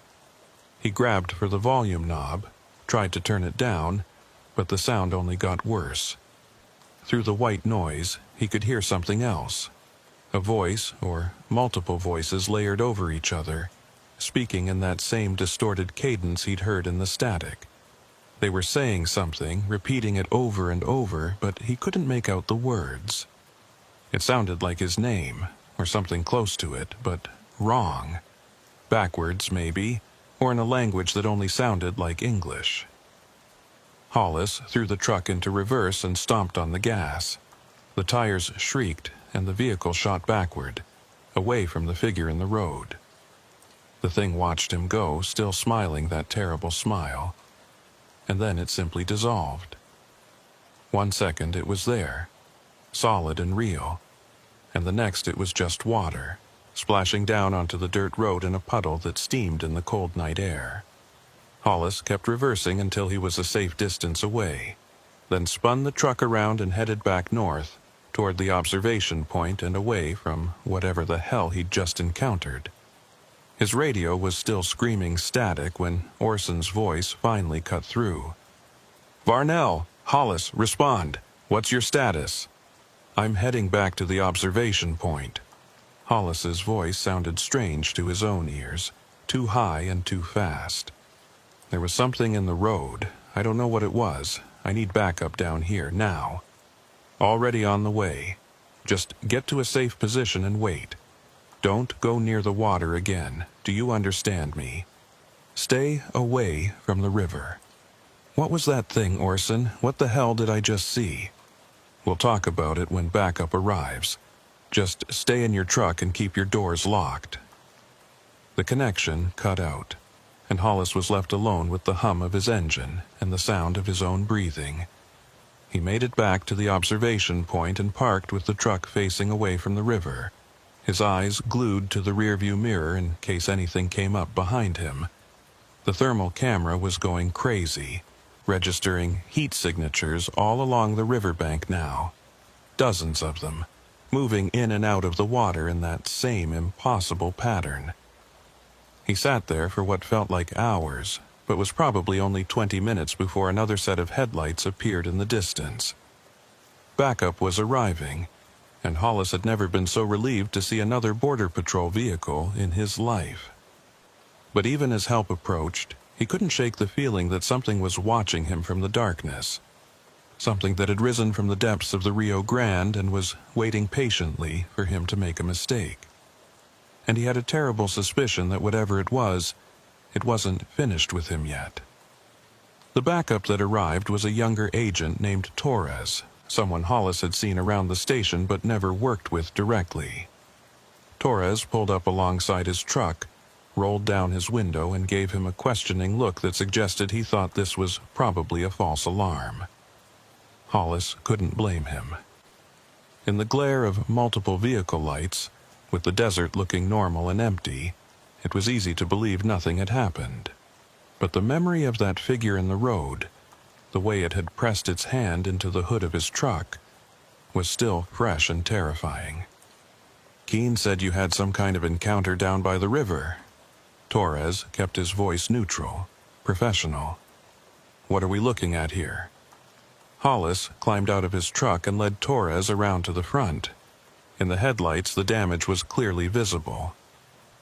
He grabbed for the volume knob, tried to turn it down, but the sound only got worse. Through the white noise, he could hear something else. A voice, or multiple voices layered over each other, speaking in that same distorted cadence he'd heard in the static. They were saying something, repeating it over and over, but he couldn't make out the words. It sounded like his name, or something close to it, but wrong. Backwards, maybe, or in a language that only sounded like English. Hollis threw the truck into reverse and stomped on the gas. The tires shrieked, and the vehicle shot backward, away from the figure in the road. The thing watched him go, still smiling that terrible smile, and then it simply dissolved. 1 second it was there, solid and real, and the next it was just water, splashing down onto the dirt road in a puddle that steamed in the cold night air. Hollis kept reversing until he was a safe distance away, then spun the truck around and headed back north, toward the observation point and away from whatever the hell he'd just encountered. His radio was still screaming static when Orson's voice finally cut through. "Varnell, Hollis, respond. What's your status?" "I'm heading back to the observation point." Hollis's voice sounded strange to his own ears, too high and too fast. "There was something in the road. I don't know what it was. I need backup down here, now." "Already on the way. Just get to a safe position and wait. Don't go near the water again. Do you understand me? Stay away from the river." "What was that thing, Orson? What the hell did I just see?" "We'll talk about it when backup arrives. Just stay in your truck and keep your doors locked." The connection cut out, and Hollis was left alone with the hum of his engine and the sound of his own breathing. He made it back to the observation point and parked with the truck facing away from the river, his eyes glued to the rearview mirror in case anything came up behind him. The thermal camera was going crazy, registering heat signatures all along the riverbank now. Dozens of them, moving in and out of the water in that same impossible pattern. He sat there for what felt like hours, but was probably only 20 minutes before another set of headlights appeared in the distance. Backup was arriving, and Hollis had never been so relieved to see another Border Patrol vehicle in his life. But even as help approached, he couldn't shake the feeling that something was watching him from the darkness. Something that had risen from the depths of the Rio Grande and was waiting patiently for him to make a mistake. And he had a terrible suspicion that whatever it wasn't finished with him yet. The backup that arrived was a younger agent named Torres, someone Hollis had seen around the station but never worked with directly. Torres pulled up alongside his truck, rolled down his window, and gave him a questioning look that suggested he thought this was probably a false alarm. Hollis couldn't blame him. In the glare of multiple vehicle lights, with the desert looking normal and empty, it was easy to believe nothing had happened. But the memory of that figure in the road, the way it had pressed its hand into the hood of his truck, was still fresh and terrifying. "Keene said you had some kind of encounter down by the river." Torres kept his voice neutral, professional. "What are we looking at here?" Hollis climbed out of his truck and led Torres around to the front. In the headlights, the damage was clearly visible.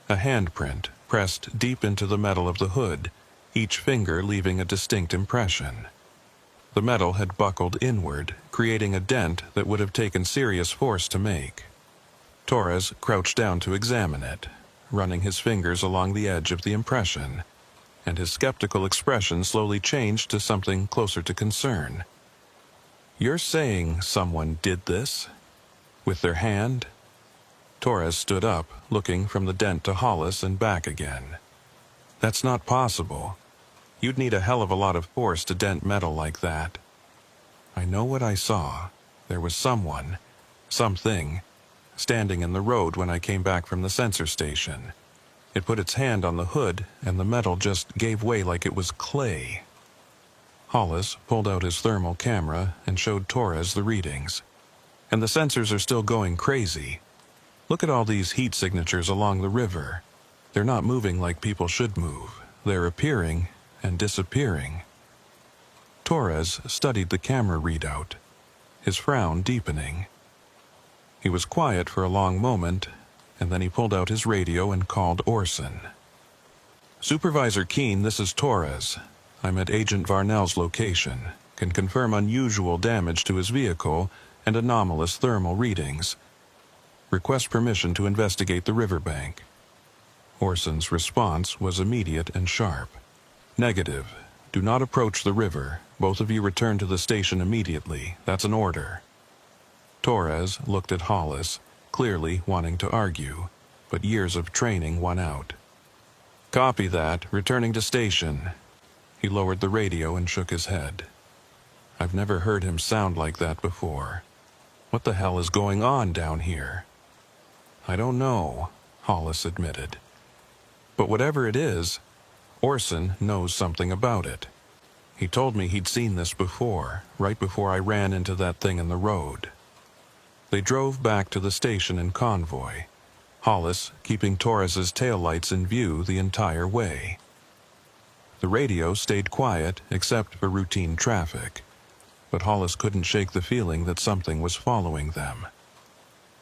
A handprint pressed deep into the metal of the hood, each finger leaving a distinct impression. The metal had buckled inward, creating a dent that would have taken serious force to make. Torres crouched down to examine it, running his fingers along the edge of the impression, and his skeptical expression slowly changed to something closer to concern. "You're saying someone did this? With their hand?" Torres stood up, looking from the dent to Hollis and back again. "That's not possible. You'd need a hell of a lot of force to dent metal like that." "I know what I saw. There was someone, something, standing in the road when I came back from the sensor station. It put its hand on the hood, and the metal just gave way like it was clay." Hollis pulled out his thermal camera and showed Torres the readings. "And the sensors are still going crazy. Look at all these heat signatures along the river. They're not moving like people should move. They're appearing and disappearing." Torres studied the camera readout, his frown deepening. He was quiet for a long moment, and then he pulled out his radio and called Orson. "Supervisor Keene, this is Torres. I'm at Agent Varnell's location. Can confirm unusual damage to his vehicle and anomalous thermal readings. Request permission to investigate the riverbank." Orson's response was immediate and sharp. "Negative. Do not approach the river. Both of you return to the station immediately. That's an order." Torres looked at Hollis, clearly wanting to argue, but years of training won out. "Copy that. Returning to station." He lowered the radio and shook his head. I've never heard him sound like that before. What the hell is going on down here? "I don't know," Hollis admitted. "But whatever it is, Orson knows something about it. He told me he'd seen this before, right before I ran into that thing in the road." They drove back to the station in convoy, Hollis keeping Torres's taillights in view the entire way. The radio stayed quiet except for routine traffic, but Hollis couldn't shake the feeling that something was following them.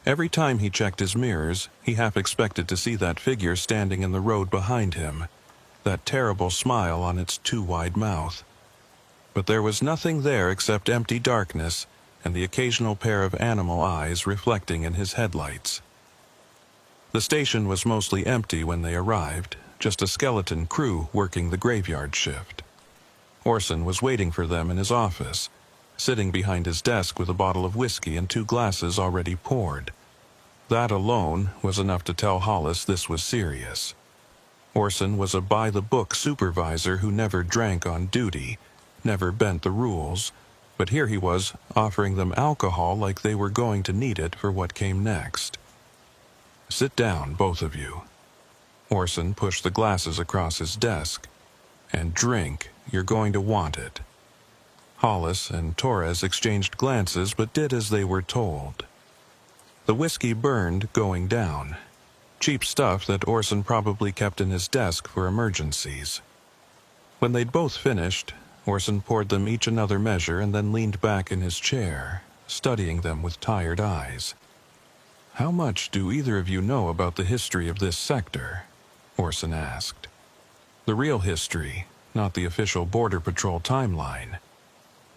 Every time he checked his mirrors, he half expected to see that figure standing in the road behind him, that terrible smile on its too wide mouth. But there was nothing there except empty darkness and the occasional pair of animal eyes reflecting in his headlights. The station was mostly empty when they arrived, just a skeleton crew working the graveyard shift. Orson was waiting for them in his office, sitting behind his desk with a bottle of whiskey and 2 glasses already poured. That alone was enough to tell Hollis this was serious. Orson was a by-the-book supervisor who never drank on duty, never bent the rules, but here he was offering them alcohol like they were going to need it for what came next. "Sit down, both of you." Orson pushed the glasses across his desk. "And drink. You're going to want it." Hollis and Torres exchanged glances but did as they were told. The whiskey burned going down. Cheap stuff that Orson probably kept in his desk for emergencies. When they'd both finished, Orson poured them each another measure and then leaned back in his chair, studying them with tired eyes. "How much do either of you know about the history of this sector?" Orson asked. "The real history, not the official Border Patrol timeline."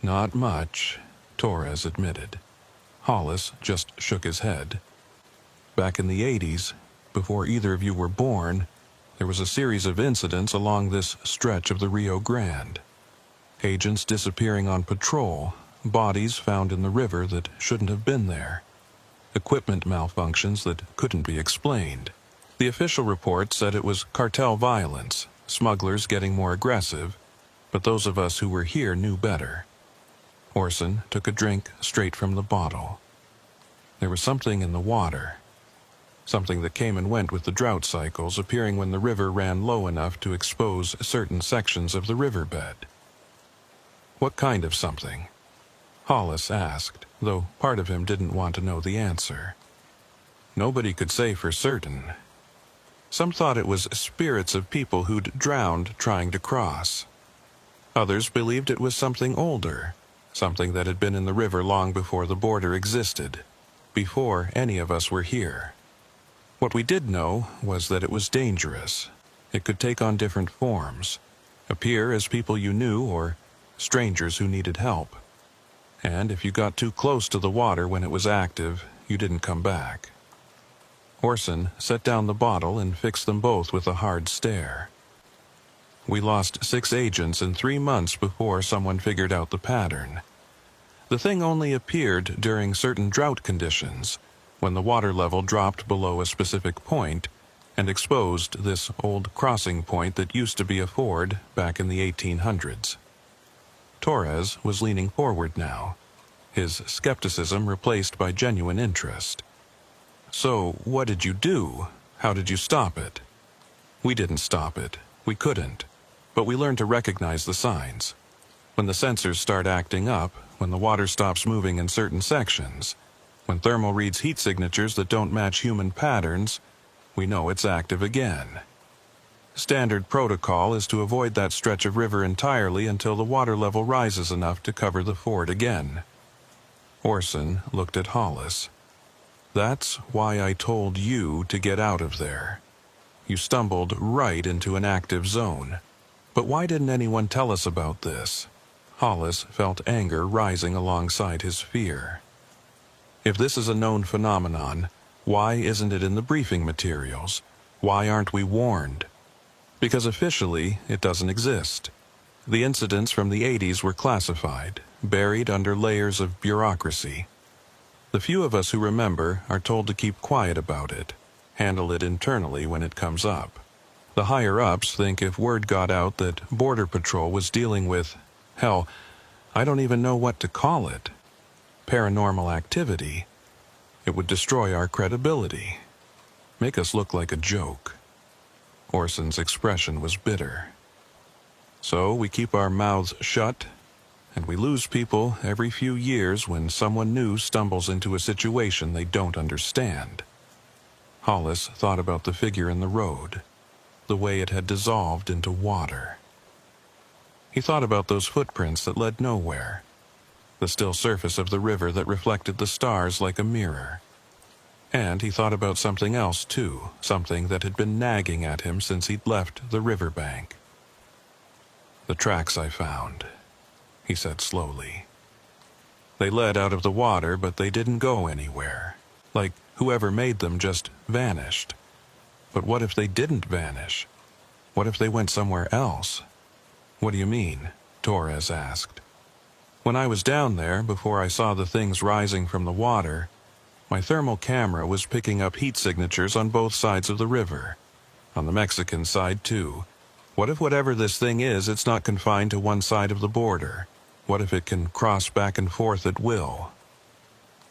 "Not much," Torres admitted. Hollis just shook his head. "Back in the 80s, before either of you were born, there was a series of incidents along this stretch of the Rio Grande. Agents disappearing on patrol, bodies found in the river that shouldn't have been there, equipment malfunctions that couldn't be explained. The official report said it was cartel violence, smugglers getting more aggressive, but those of us who were here knew better." Orson took a drink straight from the bottle. There was something in the water, something that came and went with the drought cycles, appearing when the river ran low enough to expose certain sections of the riverbed. "What kind of something?" Hollis asked, though part of him didn't want to know the answer. Nobody could say for certain. Some thought it was spirits of people who'd drowned trying to cross. Others believed it was something older, something that had been in the river long before the border existed, before any of us were here. What we did know was that it was dangerous. It could take on different forms, appear as people you knew or strangers who needed help. And if you got too close to the water when it was active, you didn't come back. Orson set down the bottle and fixed them both with a hard stare. "We lost 6 agents in 3 months before someone figured out the pattern. The thing only appeared during certain drought conditions, when the water level dropped below a specific point and exposed this old crossing point that used to be a ford back in the 1800s. Torres was leaning forward now, his skepticism replaced by genuine interest. "So, what did you do? How did you stop it?" "We didn't stop it. We couldn't. But we learned to recognize the signs. When the sensors start acting up, when the water stops moving in certain sections, when thermal reads heat signatures that don't match human patterns, we know it's active again. Standard protocol is to avoid that stretch of river entirely until the water level rises enough to cover the ford again." Orson looked at Hollis. "That's why I told you to get out of there. You stumbled right into an active zone. But why didn't anyone tell us about this?" Hollis felt anger rising alongside his fear. "If this is a known phenomenon, why isn't it in the briefing materials? Why aren't we warned?" "Because officially, it doesn't exist. The incidents from the 80s were classified, buried under layers of bureaucracy. The few of us who remember are told to keep quiet about it, handle it internally when it comes up. The higher-ups think if word got out that Border Patrol was dealing with, hell, I don't even know what to call it, paranormal activity, it would destroy our credibility, make us look like a joke." Orson's expression was bitter. "So we keep our mouths shut, and we lose people every few years when someone new stumbles into a situation they don't understand." Hollis thought about the figure in the road, the way it had dissolved into water. He thought about those footprints that led nowhere, the still surface of the river that reflected the stars like a mirror. And he thought about something else, too, something that had been nagging at him since he'd left the riverbank. "The tracks I found," he said slowly. "They led out of the water, but they didn't go anywhere. Like whoever made them just vanished. But what if they didn't vanish? What if they went somewhere else?" "What do you mean?" Torres asked. "When I was down there, before I saw the things rising from the water, my thermal camera was picking up heat signatures on both sides of the river. On the Mexican side, too. What if whatever this thing is, it's not confined to one side of the border? What if it can cross back and forth at will?"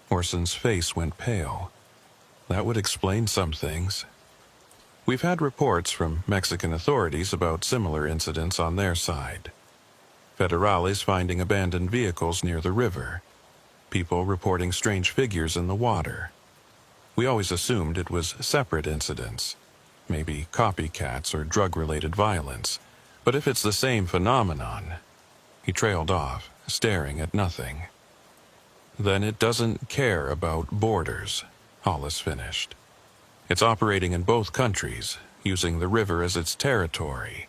Orson's face went pale. "That would explain some things. We've had reports from Mexican authorities about similar incidents on their side. Federales finding abandoned vehicles near the river. People reporting strange figures in the water. We always assumed it was separate incidents, maybe copycats or drug-related violence. But if it's the same phenomenon..." He trailed off, staring at nothing. "Then it doesn't care about borders," Hollis finished. "It's operating in both countries, using the river as its territory,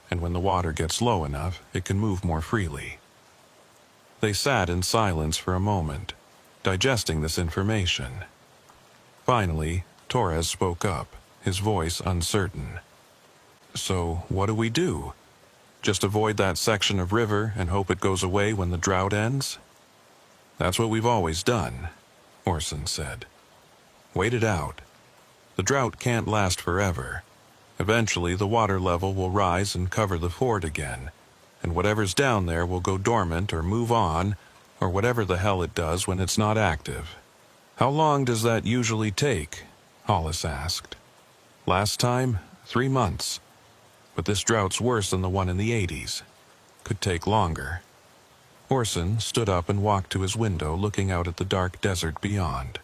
and when the water gets low enough, it can move more freely." They sat in silence for a moment, digesting this information. Finally, Torres spoke up, his voice uncertain. "So, what do we do? Just avoid that section of river and hope it goes away when the drought ends?" "That's what we've always done," Orson said. "Wait it out. The drought can't last forever. Eventually, the water level will rise and cover the ford again, and whatever's down there will go dormant or move on, or whatever the hell it does when it's not active." "How long does that usually take?" Hollis asked. "Last time, 3 months. But this drought's worse than the one in the 80s. Could take longer." Orson stood up and walked to his window, looking out at the dark desert beyond.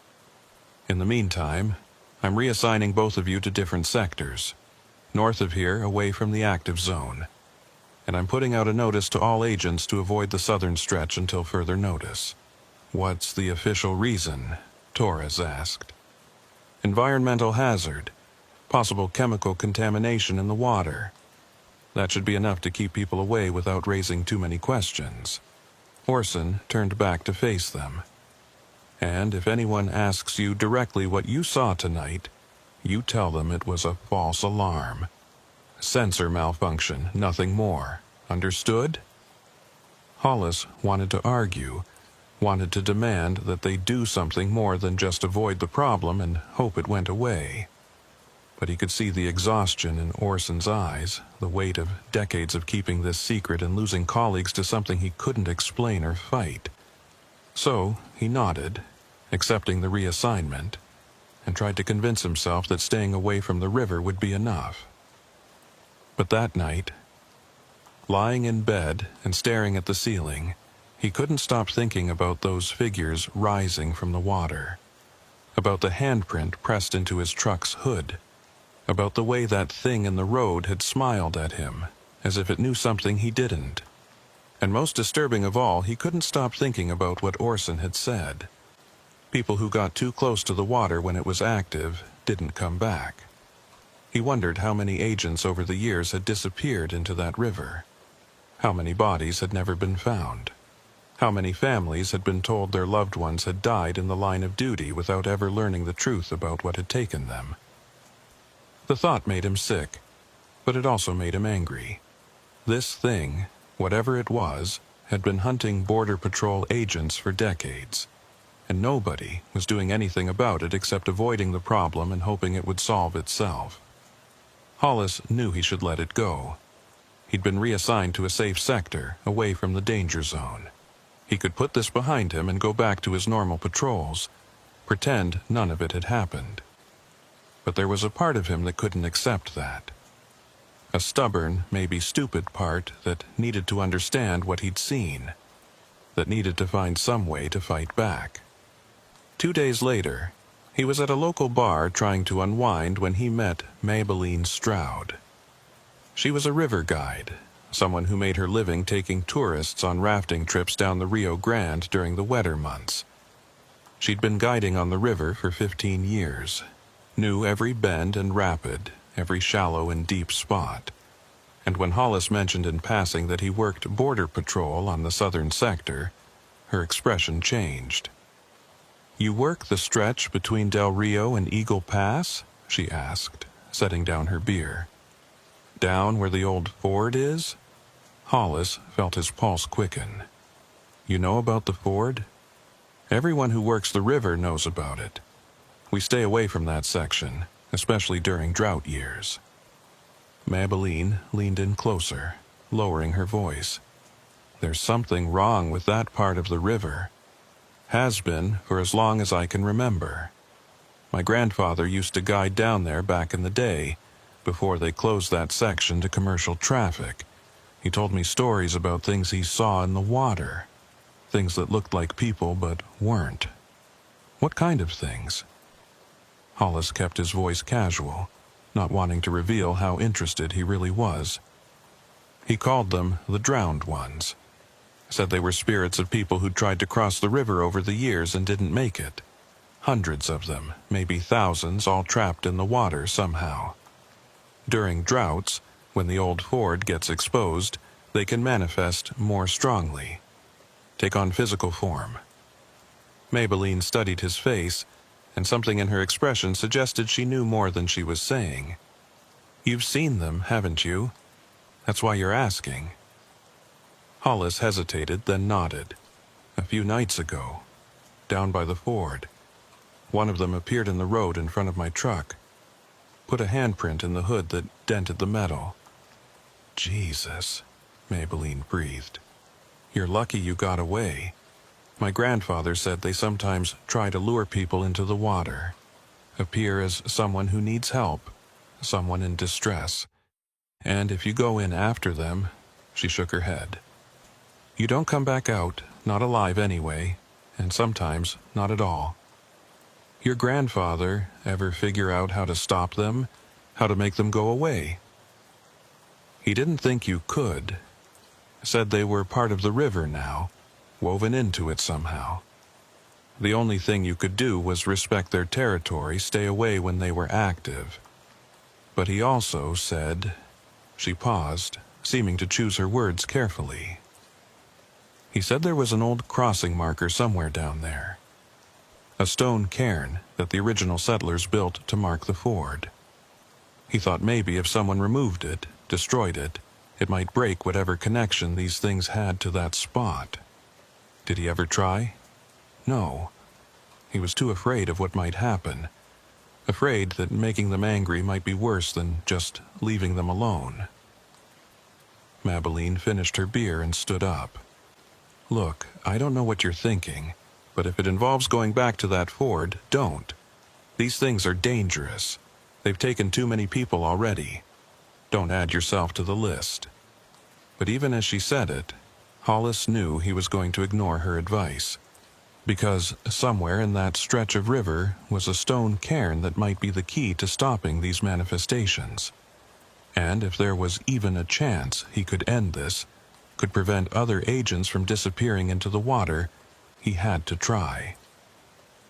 "In the meantime, I'm reassigning both of you to different sectors. North of here, away from the active zone. And I'm putting out a notice to all agents to avoid the southern stretch until further notice." "What's the official reason?" Torres asked. "Environmental hazard. Possible chemical contamination in the water. That should be enough to keep people away without raising too many questions." Orson turned back to face them. "And if anyone asks you directly what you saw tonight, you tell them it was a false alarm. Sensor malfunction, nothing more. Understood?" Hollis wanted to argue, wanted to demand that they do something more than just avoid the problem and hope it went away. But he could see the exhaustion in Orson's eyes, the weight of decades of keeping this secret and losing colleagues to something he couldn't explain or fight. So he nodded, accepting the reassignment, and tried to convince himself that staying away from the river would be enough. But that night, lying in bed and staring at the ceiling, he couldn't stop thinking about those figures rising from the water, about the handprint pressed into his truck's hood, about the way that thing in the road had smiled at him, as if it knew something he didn't. And most disturbing of all, he couldn't stop thinking about what Orson had said. People who got too close to the water when it was active didn't come back. He wondered how many agents over the years had disappeared into that river. How many bodies had never been found. How many families had been told their loved ones had died in the line of duty without ever learning the truth about what had taken them. The thought made him sick, but it also made him angry. This thing, whatever it was, had been hunting Border Patrol agents for decades, and nobody was doing anything about it except avoiding the problem and hoping it would solve itself. Hollis knew he should let it go. He'd been reassigned to a safe sector, away from the danger zone. He could put this behind him and go back to his normal patrols, pretend none of it had happened. But there was a part of him that couldn't accept that. A stubborn, maybe stupid part that needed to understand what he'd seen, that needed to find some way to fight back. 2 days later, he was at a local bar trying to unwind when he met Maybelline Stroud. She was a river guide, someone who made her living taking tourists on rafting trips down the Rio Grande during the wetter months. She'd been guiding on the river for 15 years, knew every bend and rapid, every shallow and deep spot. And when Hollis mentioned in passing that he worked Border Patrol on the southern sector, her expression changed. "You work the stretch between Del Rio and Eagle Pass?" she asked, setting down her beer. "Down where the old ford is?" Hollis felt his pulse quicken. "You know about the ford? Everyone who works the river knows about it. We stay away from that section, especially during drought years." Maybelline leaned in closer, lowering her voice. "There's something wrong with that part of the river. Has been for as long as I can remember. My grandfather used to guide down there back in the day, before they closed that section to commercial traffic. He told me stories about things he saw in the water, things that looked like people but weren't." "What kind of things?" Hollis kept his voice casual, not wanting to reveal how interested he really was. He called them the drowned ones. Said they were spirits of people who'd tried to cross the river over the years and didn't make it. Hundreds of them, maybe thousands, all trapped in the water somehow. During droughts, when the old ford gets exposed, they can manifest more strongly, take on physical form. Maybelline studied his face, and something in her expression suggested she knew more than she was saying. "You've seen them, haven't you? That's why you're asking." Hollis hesitated, then nodded. "A few nights ago, down by the ford. One of them appeared in the road in front of my truck. Put a handprint in the hood that dented the metal." "Jesus," Maybelline breathed. "You're lucky you got away. My grandfather said they sometimes try to lure people into the water, appear as someone who needs help, someone in distress. And if you go in after them," she shook her head, "you don't come back out, not alive anyway, and sometimes not at all. Your grandfather ever figure out how to stop them, how to make them go away?" "He didn't think you could. Said they were part of the river now, woven into it somehow. The only thing you could do was respect their territory, stay away when they were active. But he also said—" She paused, seeming to choose her words carefully. "He said there was an old crossing marker somewhere down there. A stone cairn that the original settlers built to mark the ford. He thought maybe if someone removed it, destroyed it, it might break whatever connection these things had to that spot. Did he ever try?" No. He was too afraid of what might happen. Afraid that making them angry might be worse than just leaving them alone. Mabeline finished her beer and stood up. Look, I don't know what you're thinking, but if it involves going back to that ford, don't. These things are dangerous. They've taken too many people already. Don't add yourself to the list. But even as she said it, Hollis knew he was going to ignore her advice, because somewhere in that stretch of river was a stone cairn that might be the key to stopping these manifestations. And if there was even a chance he could end this, could prevent other agents from disappearing into the water, he had to try.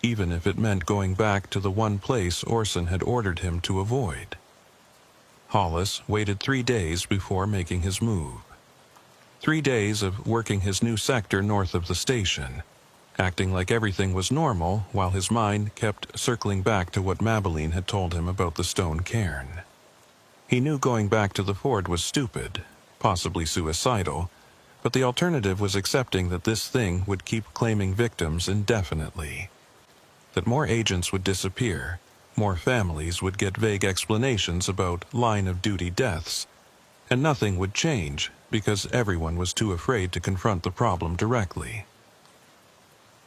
Even if it meant going back to the one place Orson had ordered him to avoid. Hollis waited 3 days before making his move. 3 days of working his new sector north of the station, acting like everything was normal while his mind kept circling back to what Mabeline had told him about the stone cairn. He knew going back to the ford was stupid, possibly suicidal, but the alternative was accepting that this thing would keep claiming victims indefinitely. That more agents would disappear, more families would get vague explanations about line-of-duty deaths, and nothing would change because everyone was too afraid to confront the problem directly.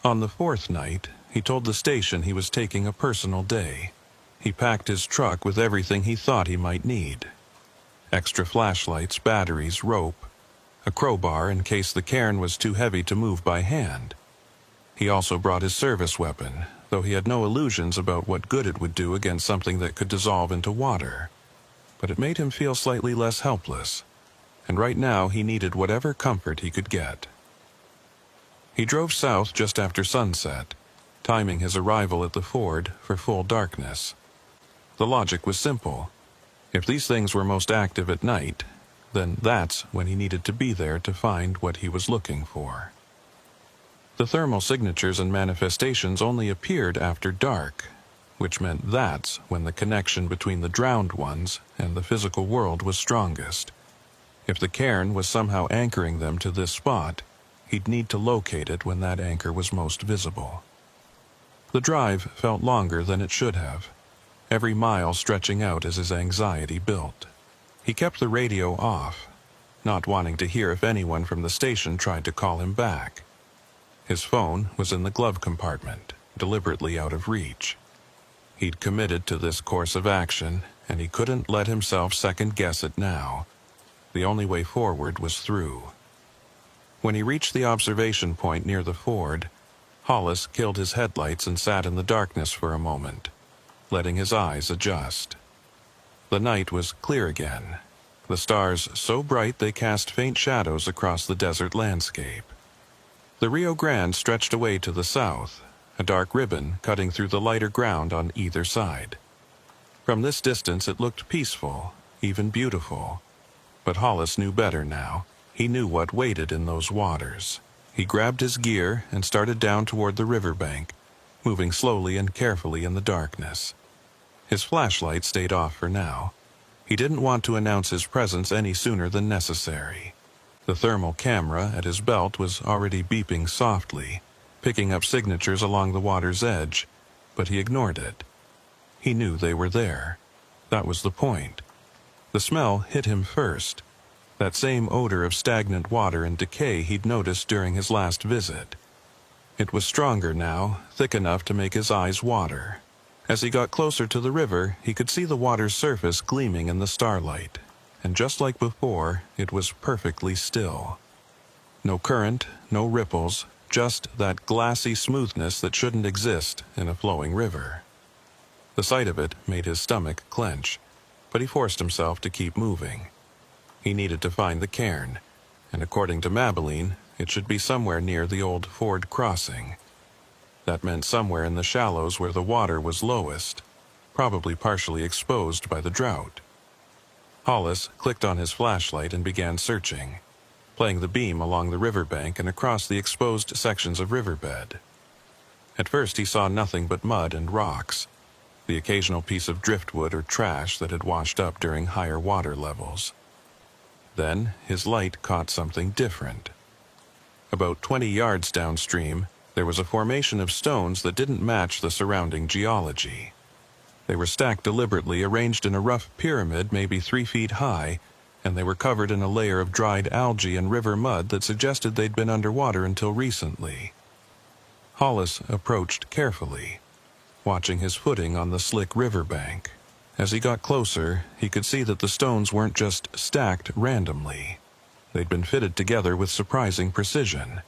On the 4th night, he told the station he was taking a personal day. He packed his truck with everything he thought he might need. Extra flashlights, batteries, rope, a crowbar in case the cairn was too heavy to move by hand. He also brought his service weapon, though he had no illusions about what good it would do against something that could dissolve into water. But it made him feel slightly less helpless, and right now he needed whatever comfort he could get. He drove south just after sunset, timing his arrival at the ford for full darkness. The logic was simple. If these things were most active at night, then that's when he needed to be there to find what he was looking for. The thermal signatures and manifestations only appeared after dark, which meant that's when the connection between the drowned ones and the physical world was strongest. If the cairn was somehow anchoring them to this spot, he'd need to locate it when that anchor was most visible. The drive felt longer than it should have, every mile stretching out as his anxiety built. He kept the radio off, not wanting to hear if anyone from the station tried to call him back. His phone was in the glove compartment, deliberately out of reach. He'd committed to this course of action, and he couldn't let himself second-guess it now. The only way forward was through. When he reached the observation point near the ford, Hollis killed his headlights and sat in the darkness for a moment, letting his eyes adjust. The night was clear again, the stars so bright they cast faint shadows across the desert landscape. The Rio Grande stretched away to the south, a dark ribbon cutting through the lighter ground on either side. From this distance it looked peaceful, even beautiful. But Hollis knew better now. He knew what waited in those waters. He grabbed his gear and started down toward the riverbank, moving slowly and carefully in the darkness. His flashlight stayed off for now. He didn't want to announce his presence any sooner than necessary. The thermal camera at his belt was already beeping softly, picking up signatures along the water's edge, but he ignored it. He knew they were there. That was the point. The smell hit him first, that same odor of stagnant water and decay he'd noticed during his last visit. It was stronger now, thick enough to make his eyes water. As he got closer to the river, he could see the water's surface gleaming in the starlight, and just like before, it was perfectly still. No current, no ripples, just that glassy smoothness that shouldn't exist in a flowing river. The sight of it made his stomach clench, but he forced himself to keep moving. He needed to find the cairn, and according to Mabeline, it should be somewhere near the old ford crossing. That meant somewhere in the shallows where the water was lowest, probably partially exposed by the drought. Hollis clicked on his flashlight and began searching, playing the beam along the riverbank and across the exposed sections of riverbed. At first he saw nothing but mud and rocks, the occasional piece of driftwood or trash that had washed up during higher water levels. Then his light caught something different. About 20 yards downstream, There was a formation of stones that didn't match the surrounding geology. They were stacked deliberately, arranged in a rough pyramid maybe 3 feet high, and they were covered in a layer of dried algae and river mud that suggested they'd been underwater until recently. Hollis approached carefully, watching his footing on the slick riverbank. As he got closer, he could see that the stones weren't just stacked randomly. They'd been fitted together with surprising precision.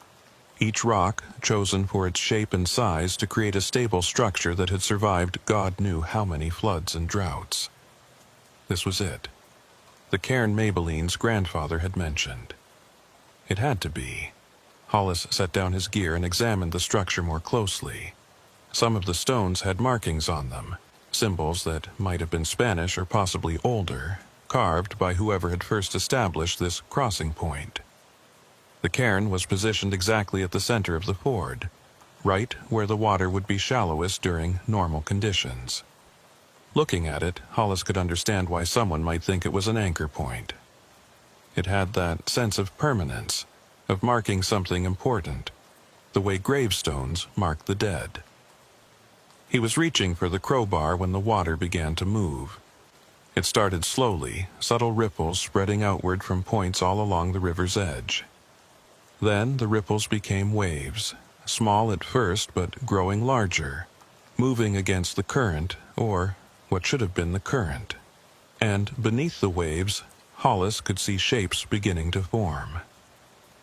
Each rock chosen for its shape and size to create a stable structure that had survived God knew how many floods and droughts. This was it. The cairn Maybelline's grandfather had mentioned. It had to be. Hollis set down his gear and examined the structure more closely. Some of the stones had markings on them, symbols that might have been Spanish or possibly older, carved by whoever had first established this crossing point. The cairn was positioned exactly at the center of the ford, right where the water would be shallowest during normal conditions. Looking at it, Hollis could understand why someone might think it was an anchor point. It had that sense of permanence, of marking something important, the way gravestones mark the dead. He was reaching for the crowbar when the water began to move. It started slowly, subtle ripples spreading outward from points all along the river's edge. Then the ripples became waves, small at first but growing larger, moving against the current, or what should have been the current. And beneath the waves, Hollis could see shapes beginning to form.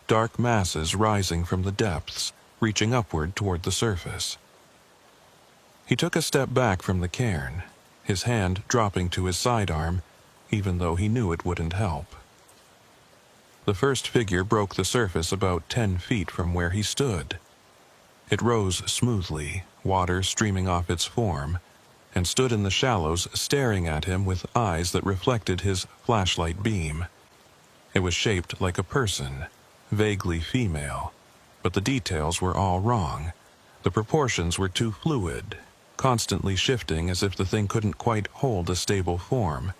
Dark masses rising from the depths, reaching upward toward the surface. He took a step back from the cairn, his hand dropping to his sidearm, even though he knew it wouldn't help. The first figure broke the surface about 10 feet from where he stood. It rose smoothly, water streaming off its form, and stood in the shallows staring at him with eyes that reflected his flashlight beam. It was shaped like a person, vaguely female, but the details were all wrong. The proportions were too fluid, constantly shifting as if the thing couldn't quite hold a stable form,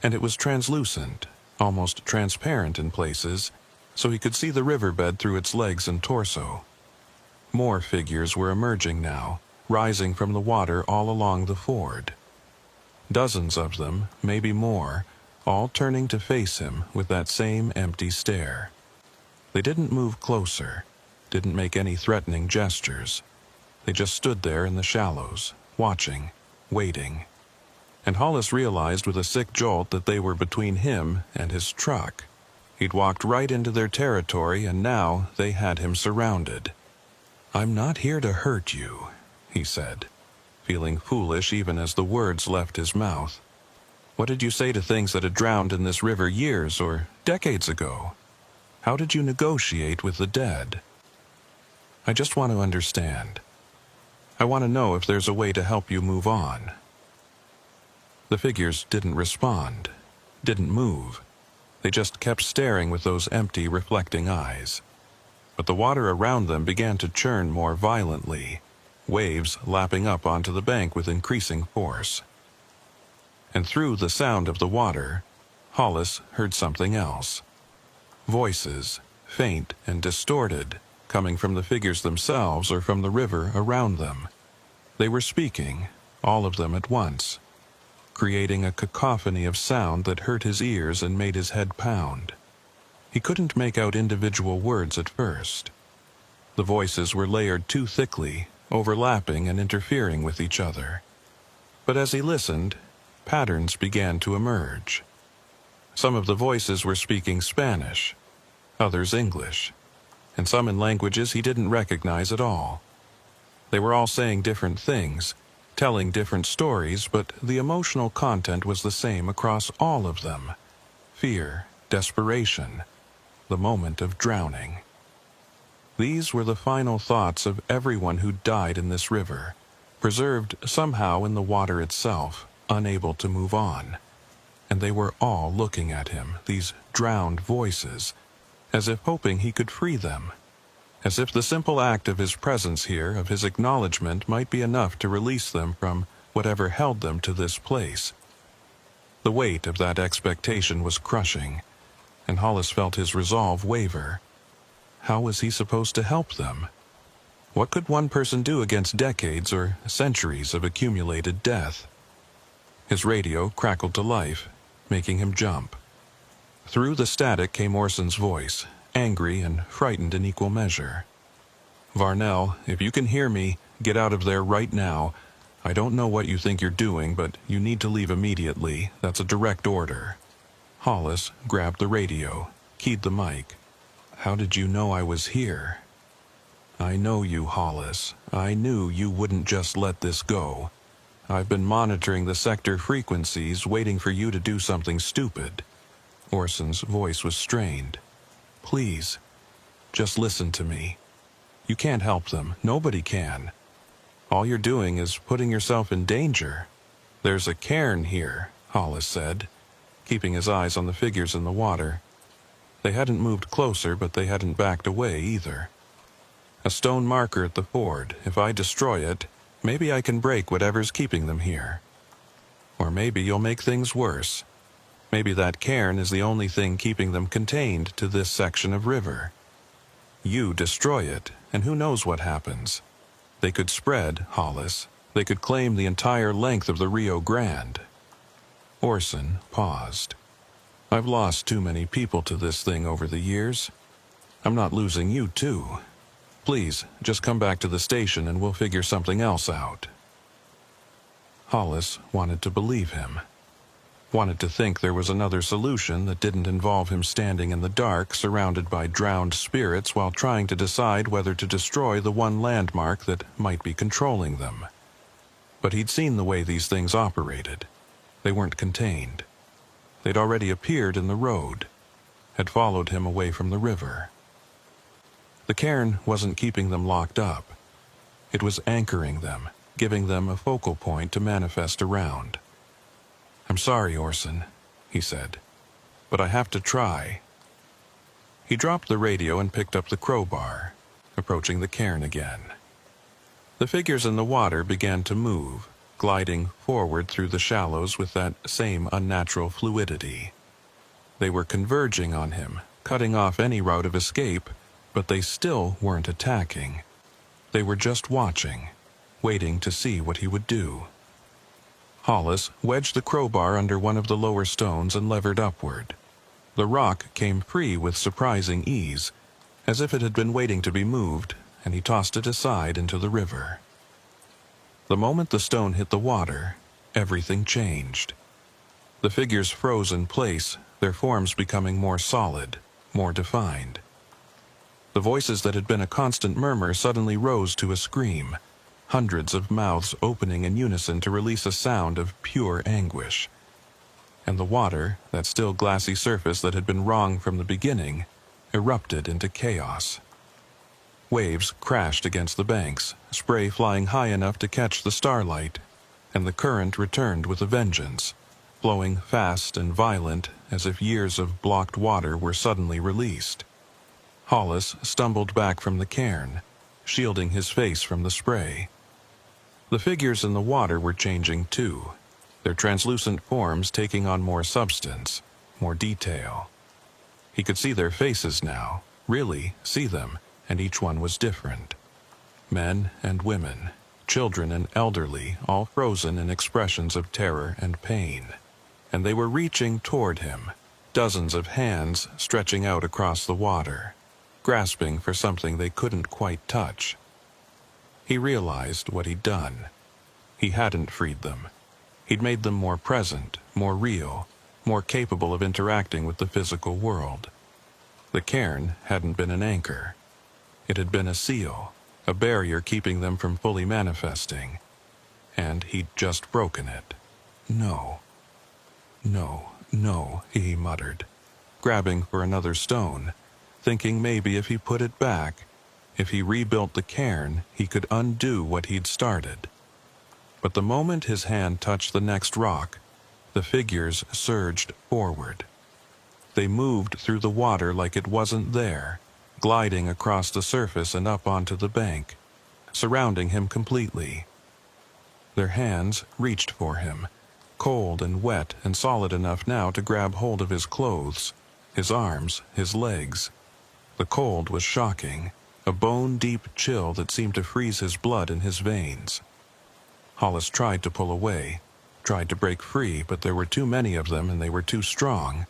and it was translucent, almost transparent in places, so he could see the riverbed through its legs and torso. More figures were emerging now, rising from the water all along the ford. Dozens of them, maybe more, all turning to face him with that same empty stare. They didn't move closer, didn't make any threatening gestures. They just stood there in the shallows, watching, waiting. And Hollis realized with a sick jolt that they were between him and his truck. He'd walked right into their territory, and now they had him surrounded. "I'm not here to hurt you," he said, feeling foolish even as the words left his mouth. "What did you say to things that had drowned in this river years or decades ago? How did you negotiate with the dead? I just want to understand. I want to know if there's a way to help you move on." The figures didn't respond, didn't move. They just kept staring with those empty, reflecting eyes. But the water around them began to churn more violently, waves lapping up onto the bank with increasing force. And through the sound of the water, Hollis heard something else. Voices, faint and distorted, coming from the figures themselves or from the river around them. They were speaking, all of them at once, creating a cacophony of sound that hurt his ears and made his head pound. He couldn't make out individual words at first. The voices were layered too thickly, overlapping and interfering with each other. But as he listened, patterns began to emerge. Some of the voices were speaking Spanish, others English, and some in languages he didn't recognize at all. They were all saying different things, telling different stories, but the emotional content was the same across all of them. Fear, desperation, the moment of drowning. These were the final thoughts of everyone who died in this river, preserved somehow in the water itself, unable to move on. And they were all looking at him, these drowned voices, as if hoping he could free them. As if the simple act of his presence here, of his acknowledgement, might be enough to release them from whatever held them to this place. The weight of that expectation was crushing, and Hollis felt his resolve waver. How was he supposed to help them? What could one person do against decades or centuries of accumulated death? His radio crackled to life, making him jump. Through the static came Orson's voice, angry and frightened in equal measure. "Varnell, if you can hear me, get out of there right now. I don't know what you think you're doing, but you need to leave immediately. That's a direct order." Hollis grabbed the radio, keyed the mic. "How did you know I was here?" "I know you, Hollis. I knew you wouldn't just let this go. I've been monitoring the sector frequencies, waiting for you to do something stupid." Orson's voice was strained. "Please, just listen to me. You can't help them. Nobody can. All you're doing is putting yourself in danger." "There's a cairn here," Hollis said, keeping his eyes on the figures in the water. They hadn't moved closer, but they hadn't backed away either. "A stone marker at the ford. If I destroy it, maybe I can break whatever's keeping them here. Or maybe you'll make things worse. Maybe that cairn is the only thing keeping them contained to this section of river. You destroy it, and who knows what happens. They could spread, Hollis. They could claim the entire length of the Rio Grande." Orson paused. "I've lost too many people to this thing over the years. I'm not losing you too. Please, just come back to the station and we'll figure something else out." Hollis wanted to believe him. Wanted to think there was another solution that didn't involve him standing in the dark, surrounded by drowned spirits while trying to decide whether to destroy the one landmark that might be controlling them. But he'd seen the way these things operated. They weren't contained. They'd already appeared in the road, had followed him away from the river. The cairn wasn't keeping them locked up. It was anchoring them, giving them a focal point to manifest around. "I'm sorry, Orson," he said, "but I have to try." He dropped the radio and picked up the crowbar, approaching the cairn again. The figures in the water began to move, gliding forward through the shallows with that same unnatural fluidity. They were converging on him, cutting off any route of escape, but they still weren't attacking. They were just watching, waiting to see what he would do. Hollis wedged the crowbar under one of the lower stones and levered upward. The rock came free with surprising ease, as if it had been waiting to be moved, and he tossed it aside into the river. The moment the stone hit the water, everything changed. The figures froze in place, their forms becoming more solid, more defined. The voices that had been a constant murmur suddenly rose to a scream, hundreds of mouths opening in unison to release a sound of pure anguish. And the water, that still glassy surface that had been wrong from the beginning, erupted into chaos. Waves crashed against the banks, spray flying high enough to catch the starlight, and the current returned with a vengeance, flowing fast and violent as if years of blocked water were suddenly released. Hollis stumbled back from the cairn, shielding his face from the spray. The figures in the water were changing too, their translucent forms taking on more substance, more detail. He could see their faces now, really see them, and each one was different. Men and women, children and elderly, all frozen in expressions of terror and pain. And they were reaching toward him, dozens of hands stretching out across the water, grasping for something they couldn't quite touch. He realized what he'd done. He hadn't freed them. He'd made them more present, more real, more capable of interacting with the physical world. The cairn hadn't been an anchor. It had been a seal, a barrier keeping them from fully manifesting. And he'd just broken it. "No. No, no," he muttered, grabbing for another stone, thinking maybe if he put it back, if he rebuilt the cairn, he could undo what he'd started. But the moment his hand touched the next rock, the figures surged forward. They moved through the water like it wasn't there, gliding across the surface and up onto the bank, surrounding him completely. Their hands reached for him, cold and wet and solid enough now to grab hold of his clothes, his arms, his legs. The cold was shocking, a bone-deep chill that seemed to freeze his blood in his veins. Hollis tried to pull away, tried to break free, but there were too many of them and they were too strong.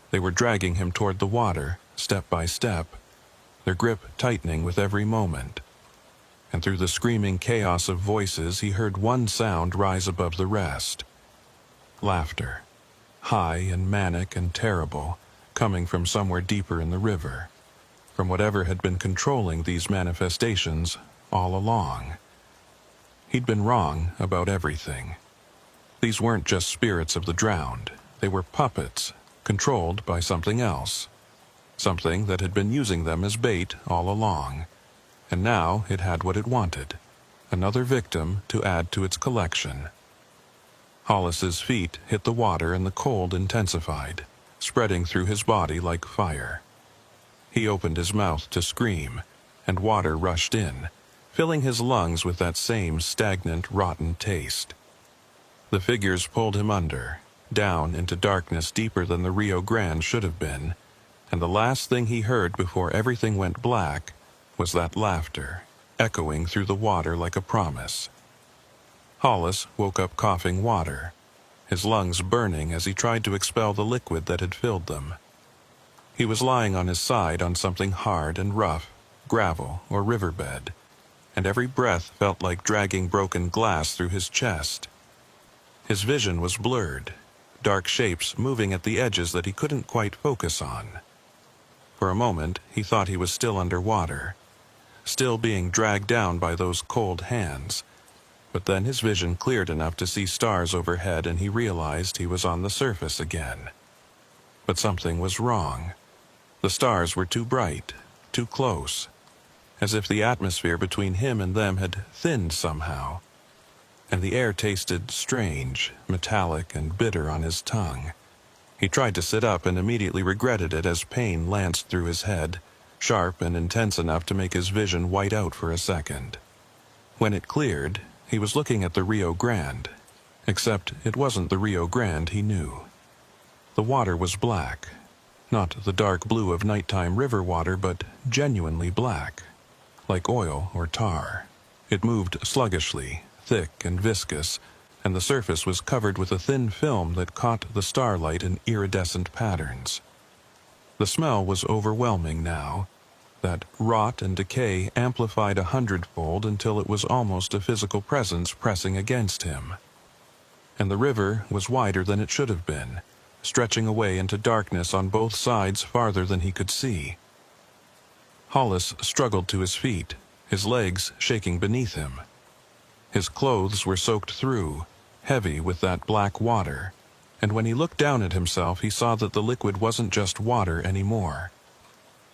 They were dragging him toward the water, step by step, their grip tightening with every moment. And through the screaming chaos of voices, he heard one sound rise above the rest. Laughter, high and manic and terrible, coming from somewhere deeper in the river, from whatever had been controlling these manifestations all along. He'd been wrong about everything. These weren't just spirits of the drowned. They were puppets, controlled by something else. Something that had been using them as bait all along. And now it had what it wanted. Another victim to add to its collection. Hollis's feet hit the water and the cold intensified, spreading through his body like fire. He opened his mouth to scream, and water rushed in, filling his lungs with that same stagnant, rotten taste. The figures pulled him under, down into darkness deeper than the Rio Grande should have been, and the last thing he heard before everything went black was that laughter, echoing through the water like a promise. Hollis woke up coughing water, his lungs burning as he tried to expel the liquid that had filled them. He was lying on his side on something hard and rough, gravel or riverbed, and every breath felt like dragging broken glass through his chest. His vision was blurred, dark shapes moving at the edges that he couldn't quite focus on. For a moment, he thought he was still underwater, still being dragged down by those cold hands. But then his vision cleared enough to see stars overhead and he realized he was on the surface again. But something was wrong. The stars were too bright, too close, as if the atmosphere between him and them had thinned somehow. And the air tasted strange, metallic, and bitter on his tongue. He tried to sit up and immediately regretted it as pain lanced through his head, sharp and intense enough to make his vision white out for a second. When it cleared, he was looking at the Rio Grande, except it wasn't the Rio Grande he knew. The water was black, not the dark blue of nighttime river water, but genuinely black, like oil or tar. It moved sluggishly, thick and viscous, and the surface was covered with a thin film that caught the starlight in iridescent patterns. The smell was overwhelming now, that rot and decay amplified 100-fold until it was almost a physical presence pressing against him. And the river was wider than it should have been, stretching away into darkness on both sides farther than he could see. Hollis struggled to his feet, his legs shaking beneath him. His clothes were soaked through, heavy with that black water, and when he looked down at himself he saw that the liquid wasn't just water anymore.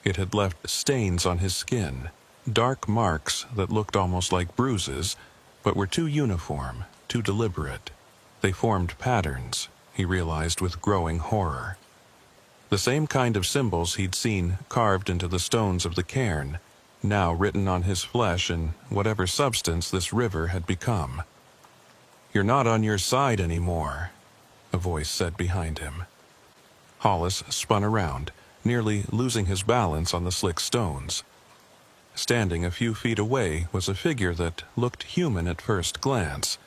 It had left stains on his skin, dark marks that looked almost like bruises, but were too uniform, too deliberate. They formed patterns, he realized with growing horror. The same kind of symbols he'd seen carved into the stones of the cairn, now written on his flesh in whatever substance this river had become. "You're not on your side anymore," a voice said behind him. Hollis spun around, nearly losing his balance on the slick stones. Standing a few feet away was a figure that looked human at first glance,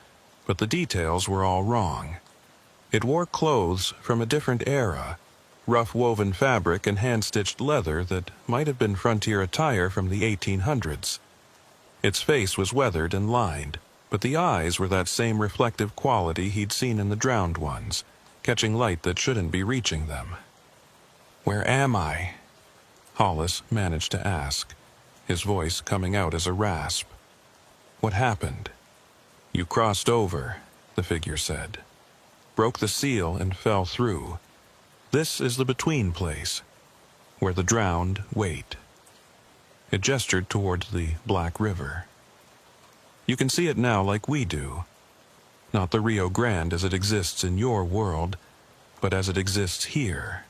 but the details were all wrong. It wore clothes from a different era, rough woven fabric and hand-stitched leather that might have been frontier attire from the 1800s. Its face was weathered and lined, but the eyes were that same reflective quality he'd seen in the drowned ones, catching light that shouldn't be reaching them. "Where am I?" Hollis managed to ask, his voice coming out as a rasp. "What happened?" "You crossed over," the figure said. "Broke the seal and fell through. This is the between place, where the drowned wait." It gestured toward the Black River. "You can see it now like we do. Not the Rio Grande as it exists in your world, but as it exists here.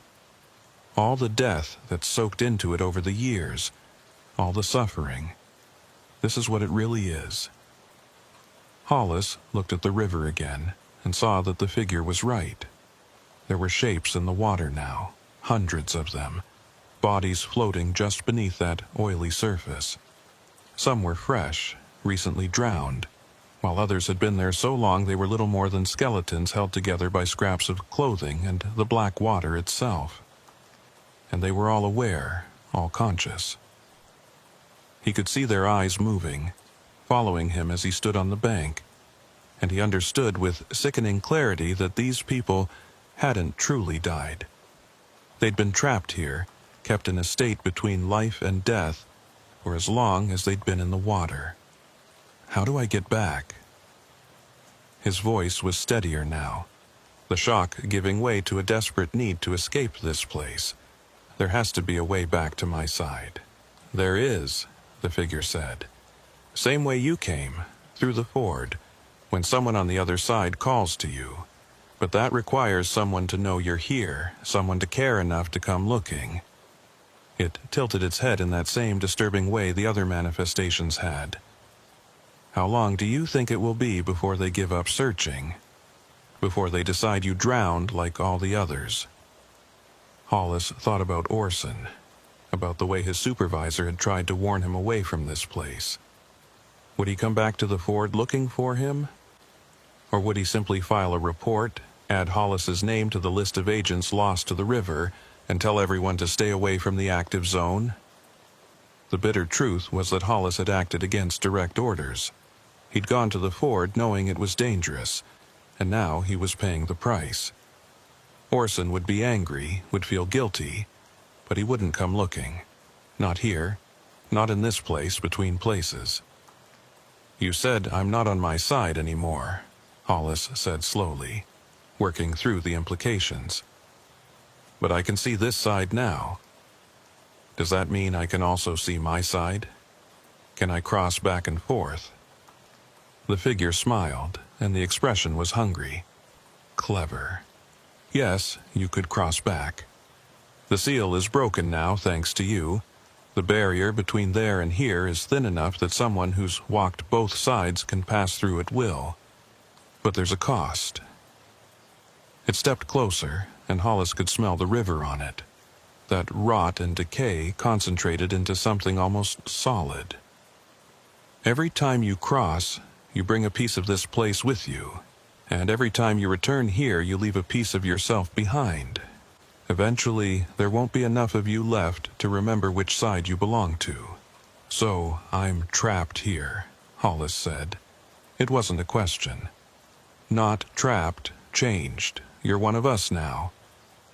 All the death that's soaked into it over the years, all the suffering. This is what it really is." Hollis looked at the river again and saw that the figure was right. There were shapes in the water now, hundreds of them, bodies floating just beneath that oily surface. Some were fresh, recently drowned, while others had been there so long they were little more than skeletons held together by scraps of clothing and the black water itself. And they were all aware, all conscious. He could see their eyes moving, following him as he stood on the bank, and he understood with sickening clarity that these people hadn't truly died. They'd been trapped here, kept in a state between life and death, for as long as they'd been in the water. How do I get back? His voice was steadier now, the shock giving way to a desperate need to escape this place. There has to be a way back to my side. There is, the figure said. Same way you came, through the ford, when someone on the other side calls to you. But that requires someone to know you're here, someone to care enough to come looking. It tilted its head in that same disturbing way the other manifestations had. How long do you think it will be before they give up searching? Before they decide you drowned like all the others? Hollis thought about Orson, about the way his supervisor had tried to warn him away from this place. Would he come back to the ford looking for him? Or would he simply file a report, add Hollis's name to the list of agents lost to the river, and tell everyone to stay away from the active zone? The bitter truth was that Hollis had acted against direct orders. He'd gone to the ford knowing it was dangerous, and now he was paying the price. Orson would be angry, would feel guilty, but he wouldn't come looking. Not here, not in this place between places. You said I'm not on my side anymore, Hollis said slowly, working through the implications. But I can see this side now. Does that mean I can also see my side? Can I cross back and forth? The figure smiled, and the expression was hungry. Clever. Yes, you could cross back. The seal is broken now, thanks to you. The barrier between there and here is thin enough that someone who's walked both sides can pass through at will. But there's a cost. It stepped closer, and Hollis could smell the river on it. That rot and decay concentrated into something almost solid. Every time you cross, you bring a piece of this place with you, and every time you return here, you leave a piece of yourself behind. Eventually, there won't be enough of you left to remember which side you belong to. So, I'm trapped here, Hollis said. It wasn't a question. Not trapped, changed. You're one of us now.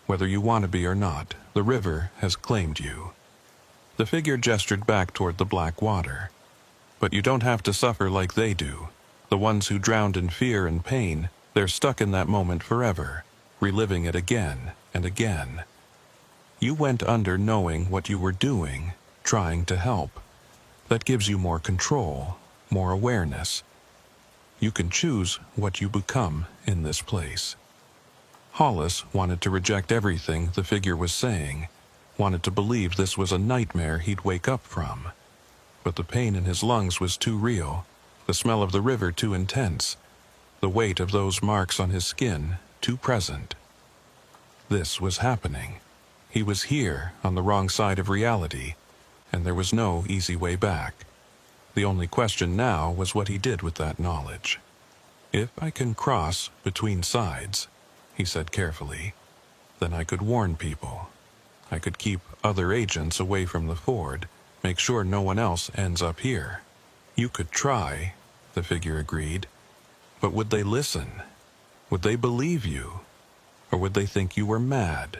Whether you want to be or not, the river has claimed you. The figure gestured back toward the black water. But you don't have to suffer like they do. The ones who drowned in fear and pain, they're stuck in that moment forever, reliving it again and again. You went under knowing what you were doing, trying to help. That gives you more control, more awareness. You can choose what you become in this place. Hollis wanted to reject everything the figure was saying, wanted to believe this was a nightmare he'd wake up from. But the pain in his lungs was too real, the smell of the river too intense, the weight of those marks on his skin too present. This was happening. He was here on the wrong side of reality, and there was no easy way back. The only question now was what he did with that knowledge. If I can cross between sides, he said carefully, then I could warn people. I could keep other agents away from the ford, make sure no one else ends up here. You could try, the figure agreed, but would they listen? Would they believe you? Or would they think you were mad,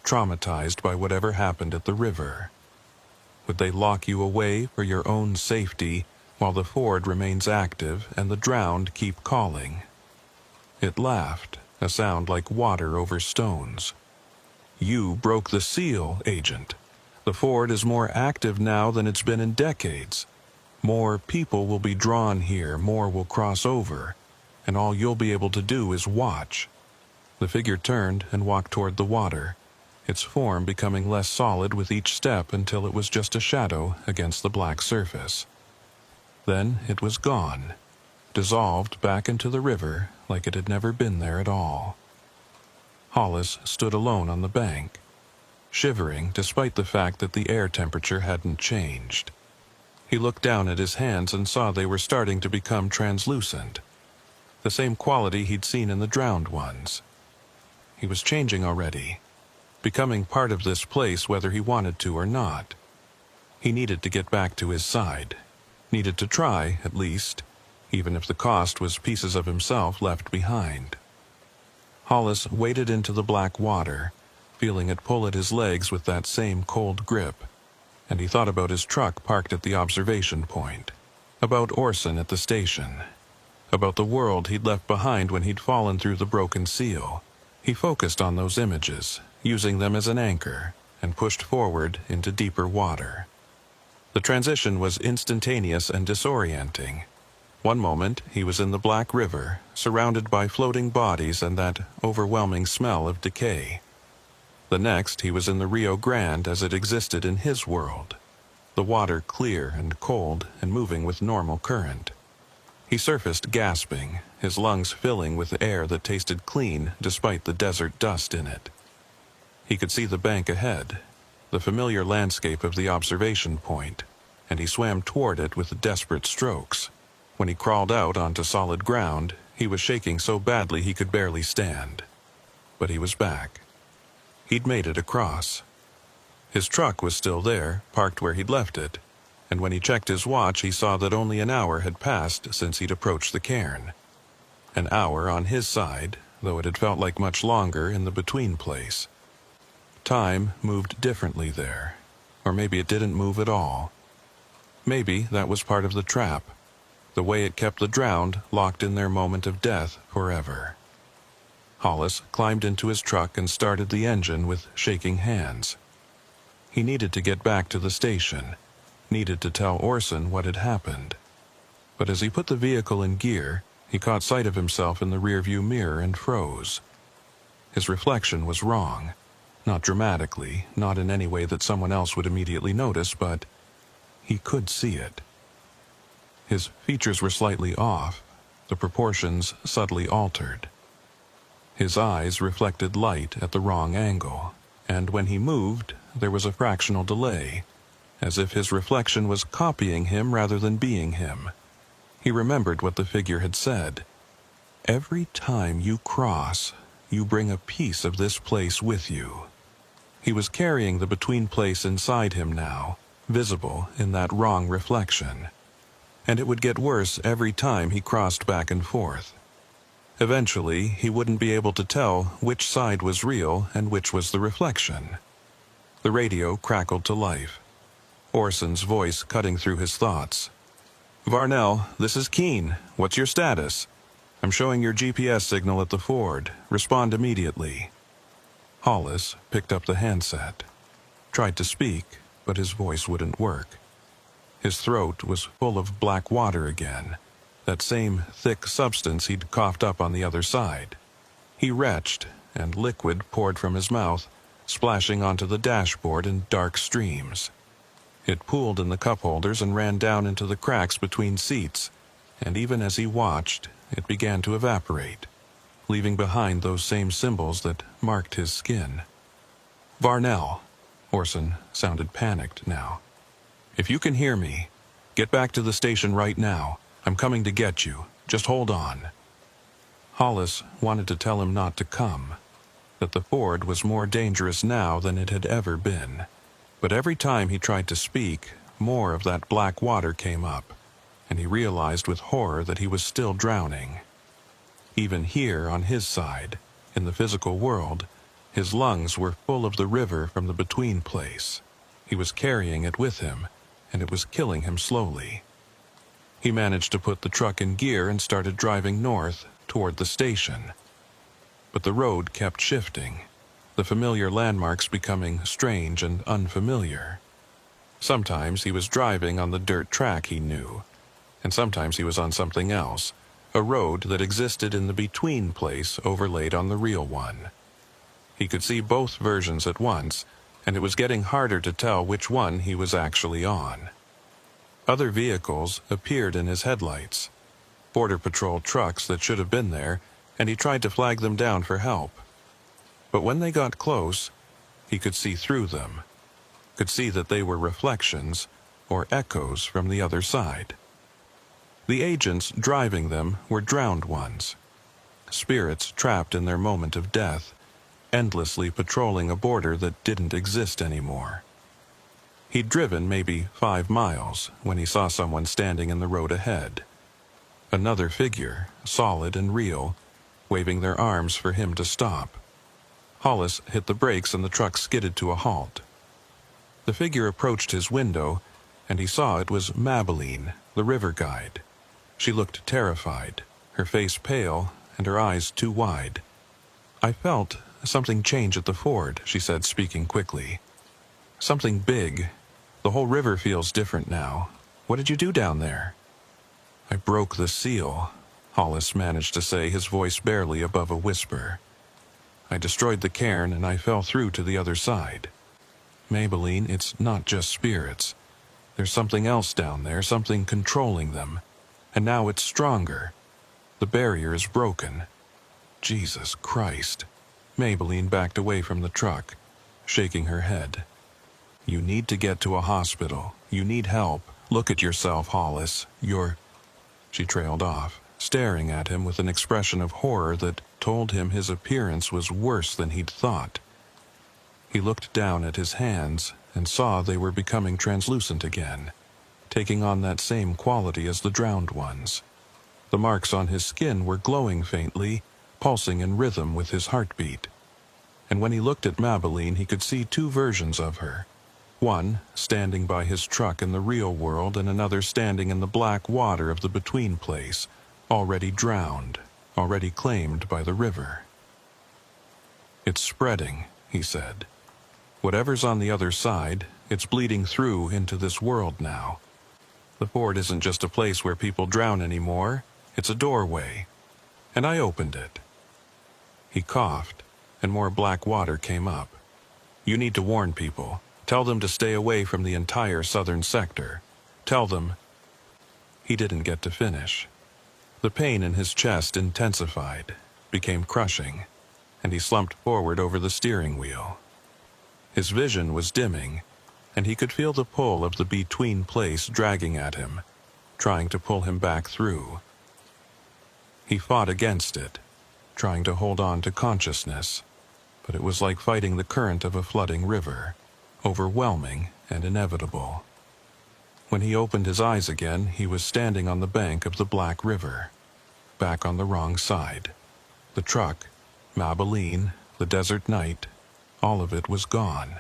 traumatized by whatever happened at the river? Would they lock you away for your own safety while the ford remains active and the drowned keep calling? It laughed, a sound like water over stones. You broke the seal, Agent. The ford is more active now than it's been in decades. More people will be drawn here, more will cross over, and all you'll be able to do is watch. The figure turned and walked toward the water, its form becoming less solid with each step until it was just a shadow against the black surface. Then it was gone, dissolved back into the river like it had never been there at all. Hollis stood alone on the bank. shivering despite the fact that the air temperature hadn't changed. He looked down at his hands and saw they were starting to become translucent, the same quality he'd seen in the drowned ones. He was changing already, becoming part of this place whether he wanted to or not. He needed to get back to his side, needed to try, at least, even if the cost was pieces of himself left behind. Hollis waded into the black water, feeling it pull at his legs with that same cold grip, and he thought about his truck parked at the observation point, about Orson at the station, about the world he'd left behind when he'd fallen through the broken seal. He focused on those images, using them as an anchor, and pushed forward into deeper water. The transition was instantaneous and disorienting. One moment, he was in the Black River, surrounded by floating bodies and that overwhelming smell of decay. The next, he was in the Rio Grande as it existed in his world, the water clear and cold and moving with normal current. He surfaced gasping, his lungs filling with air that tasted clean despite the desert dust in it. He could see the bank ahead, the familiar landscape of the observation point, and he swam toward it with desperate strokes. When he crawled out onto solid ground, he was shaking so badly he could barely stand. But he was back. He'd made it across. His truck was still there, parked where he'd left it, and when he checked his watch he saw that only an hour had passed since he'd approached the cairn. An hour on his side, though it had felt like much longer in the between place. Time moved differently there, or maybe it didn't move at all. Maybe that was part of the trap, the way it kept the drowned locked in their moment of death forever. Hollis climbed into his truck and started the engine with shaking hands. He needed to get back to the station, needed to tell Orson what had happened. But as he put the vehicle in gear, he caught sight of himself in the rearview mirror and froze. His reflection was wrong, not dramatically, not in any way that someone else would immediately notice, but he could see it. His features were slightly off, the proportions subtly altered. His eyes reflected light at the wrong angle, and when he moved, there was a fractional delay, as if his reflection was copying him rather than being him. He remembered what the figure had said. Every time you cross, you bring a piece of this place with you. He was carrying the between place inside him now, visible in that wrong reflection. And it would get worse every time he crossed back and forth. Eventually, he wouldn't be able to tell which side was real and which was the reflection. The radio crackled to life, Orson's voice cutting through his thoughts. "Varnell, this is Keene. What's your status? I'm showing your GPS signal at the ford. Respond immediately." Hollis picked up the handset, tried to speak, but his voice wouldn't work. His throat was full of black water again, that same thick substance he'd coughed up on the other side. He retched, and liquid poured from his mouth, splashing onto the dashboard in dark streams. It pooled in the cup holders and ran down into the cracks between seats, and even as he watched, it began to evaporate, leaving behind those same symbols that marked his skin. "Varnell," Orson sounded panicked now. "If you can hear me, get back to the station right now. I'm coming to get you. Just hold on." Hollis wanted to tell him not to come, that the ford was more dangerous now than it had ever been. But every time he tried to speak, more of that black water came up, and he realized with horror that he was still drowning. Even here on his side, in the physical world, his lungs were full of the river from the between place. He was carrying it with him, and it was killing him slowly. He managed to put the truck in gear and started driving north toward the station. But the road kept shifting, the familiar landmarks becoming strange and unfamiliar. Sometimes he was driving on the dirt track he knew, and sometimes he was on something else, a road that existed in the between place overlaid on the real one. He could see both versions at once, and it was getting harder to tell which one he was actually on. Other vehicles appeared in his headlights, Border Patrol trucks that should have been there, and he tried to flag them down for help. But when they got close, he could see through them, could see that they were reflections or echoes from the other side. The agents driving them were drowned ones, spirits trapped in their moment of death, endlessly patrolling a border that didn't exist anymore. He'd driven maybe 5 miles when he saw someone standing in the road ahead. Another figure, solid and real, waving their arms for him to stop. Hollis hit the brakes and the truck skidded to a halt. The figure approached his window, and he saw it was Mabeline, the river guide. She looked terrified, her face pale and her eyes too wide. "I felt something change at the ford," she said, speaking quickly. "Something big. The whole river feels different now. What did you do down there?" "I broke the seal," Hollis managed to say, his voice barely above a whisper. "I destroyed the cairn and I fell through to the other side. Mabeline, it's not just spirits. There's something else down there, something controlling them. And now it's stronger. The barrier is broken." "Jesus Christ." Mabeline backed away from the truck, shaking her head. "You need to get to a hospital. You need help. Look at yourself, Hollis. You're—" She trailed off, staring at him with an expression of horror that told him his appearance was worse than he'd thought. He looked down at his hands and saw they were becoming translucent again, taking on that same quality as the drowned ones. The marks on his skin were glowing faintly, pulsing in rhythm with his heartbeat. And when he looked at Mabeline, he could see 2 versions of her. One standing by his truck in the real world, and another standing in the black water of the between place, already drowned, already claimed by the river. "It's spreading," he said. "Whatever's on the other side, it's bleeding through into this world now. The ford isn't just a place where people drown anymore, it's a doorway. And I opened it." He coughed, and more black water came up. "You need to warn people. Tell them to stay away from the entire southern sector. Tell them—" He didn't get to finish. The pain in his chest intensified, became crushing, and he slumped forward over the steering wheel. His vision was dimming, and he could feel the pull of the between place dragging at him, trying to pull him back through. He fought against it, trying to hold on to consciousness, but it was like fighting the current of a flooding river, overwhelming and inevitable. When he opened his eyes again, he was standing on the bank of the Black River, back on the wrong side. The truck, Mabeline, the desert night, all of it was gone.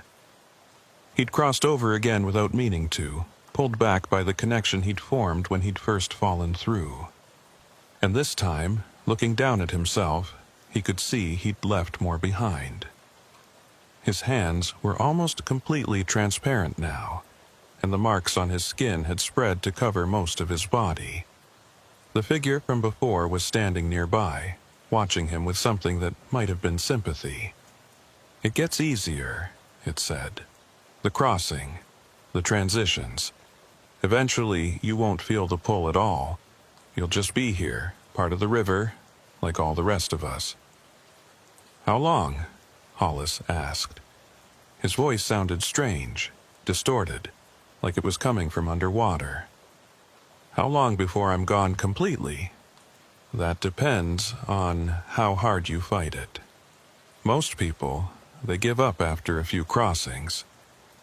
He'd crossed over again without meaning to, pulled back by the connection he'd formed when he'd first fallen through. And this time, looking down at himself, he could see he'd left more behind. His hands were almost completely transparent now, and the marks on his skin had spread to cover most of his body. The figure from before was standing nearby, watching him with something that might have been sympathy. "It gets easier," it said. "The crossing, the transitions. Eventually, you won't feel the pull at all. You'll just be here, part of the river, like all the rest of us." "How long?" Hollis asked. His voice sounded strange, distorted, like it was coming from underwater. "How long before I'm gone completely?" "That depends on how hard you fight it. Most people, they give up after a few crossings,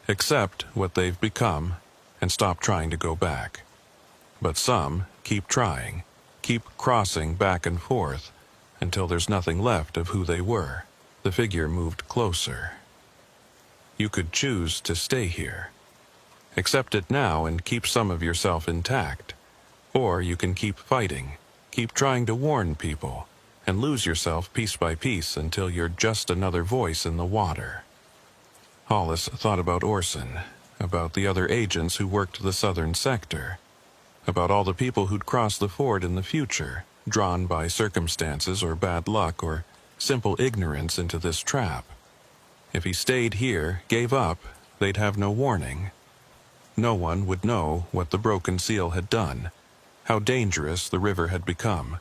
accept what they've become, and stop trying to go back. But some keep trying, keep crossing back and forth, until there's nothing left of who they were." The figure moved closer. "You could choose to stay here. Accept it now and keep some of yourself intact. Or you can keep fighting, keep trying to warn people, and lose yourself piece by piece until you're just another voice in the water." Hollis thought about Orson, about the other agents who worked the southern sector, about all the people who'd cross the ford in the future, drawn by circumstances or bad luck or simple ignorance into this trap. If he stayed here, gave up, they'd have no warning. No one would know what the broken seal had done, how dangerous the river had become.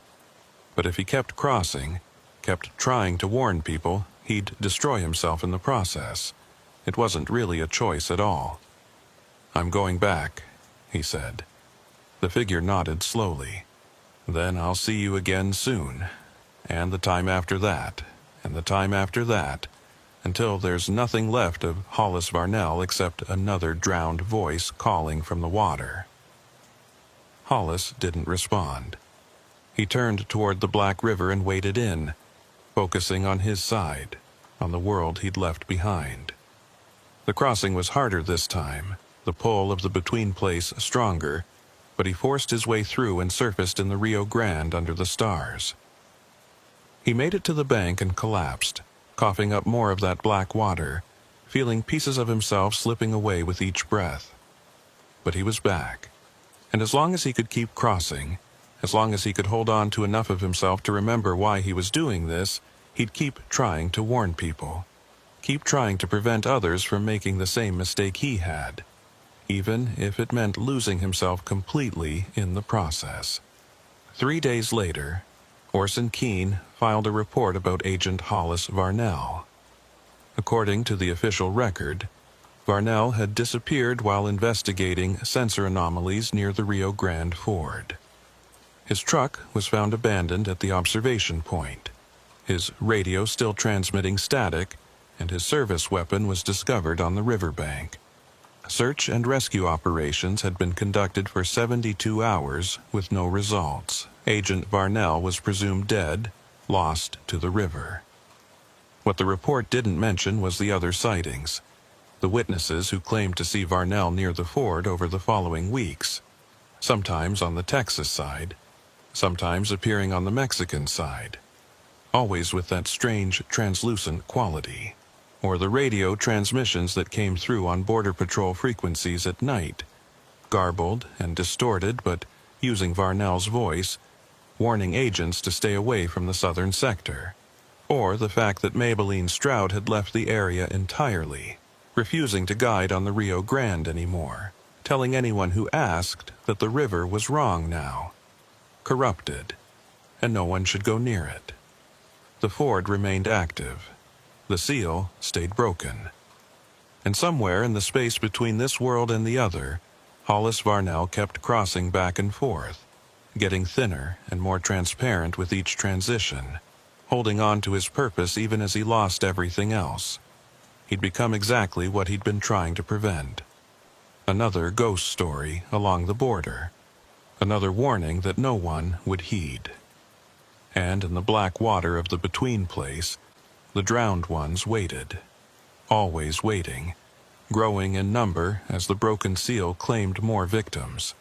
But if he kept crossing, kept trying to warn people, he'd destroy himself in the process. It wasn't really a choice at all. "I'm going back," he said. The figure nodded slowly. "Then I'll see you again soon, and the time after that, and the time after that, until there's nothing left of Hollis Varnell except another drowned voice calling from the water." Hollis didn't respond. He turned toward the Black River and waded in, focusing on his side, on the world he'd left behind. The crossing was harder this time, the pull of the between place stronger, but he forced his way through and surfaced in the Rio Grande under the stars. He made it to the bank and collapsed, coughing up more of that black water, feeling pieces of himself slipping away with each breath. But he was back, and as long as he could keep crossing, as long as he could hold on to enough of himself to remember why he was doing this, he'd keep trying to warn people, keep trying to prevent others from making the same mistake he had, even if it meant losing himself completely in the process. 3 days later, Orson Keene filed a report about Agent Hollis Varnell. According to the official record, Varnell had disappeared while investigating sensor anomalies near the Rio Grande Ford. His truck was found abandoned at the observation point, his radio still transmitting static, and his service weapon was discovered on the riverbank. Search and rescue operations had been conducted for 72 hours with no results. Agent Varnell was presumed dead, lost to the river. What the report didn't mention was the other sightings, the witnesses who claimed to see Varnell near the ford over the following weeks, sometimes on the Texas side, sometimes appearing on the Mexican side, always with that strange translucent quality, or the radio transmissions that came through on Border Patrol frequencies at night, garbled and distorted but using Varnell's voice, warning agents to stay away from the southern sector, or the fact that Maybelline Stroud had left the area entirely, refusing to guide on the Rio Grande anymore, telling anyone who asked that the river was wrong now, corrupted, and no one should go near it. The ford remained active. The seal stayed broken. And somewhere in the space between this world and the other, Hollis Varnell kept crossing back and forth, getting thinner and more transparent with each transition, holding on to his purpose even as he lost everything else. He'd become exactly what he'd been trying to prevent. Another ghost story along the border. Another warning that no one would heed. And in the black water of the between place, the drowned ones waited, always waiting, growing in number as the broken seal claimed more victims.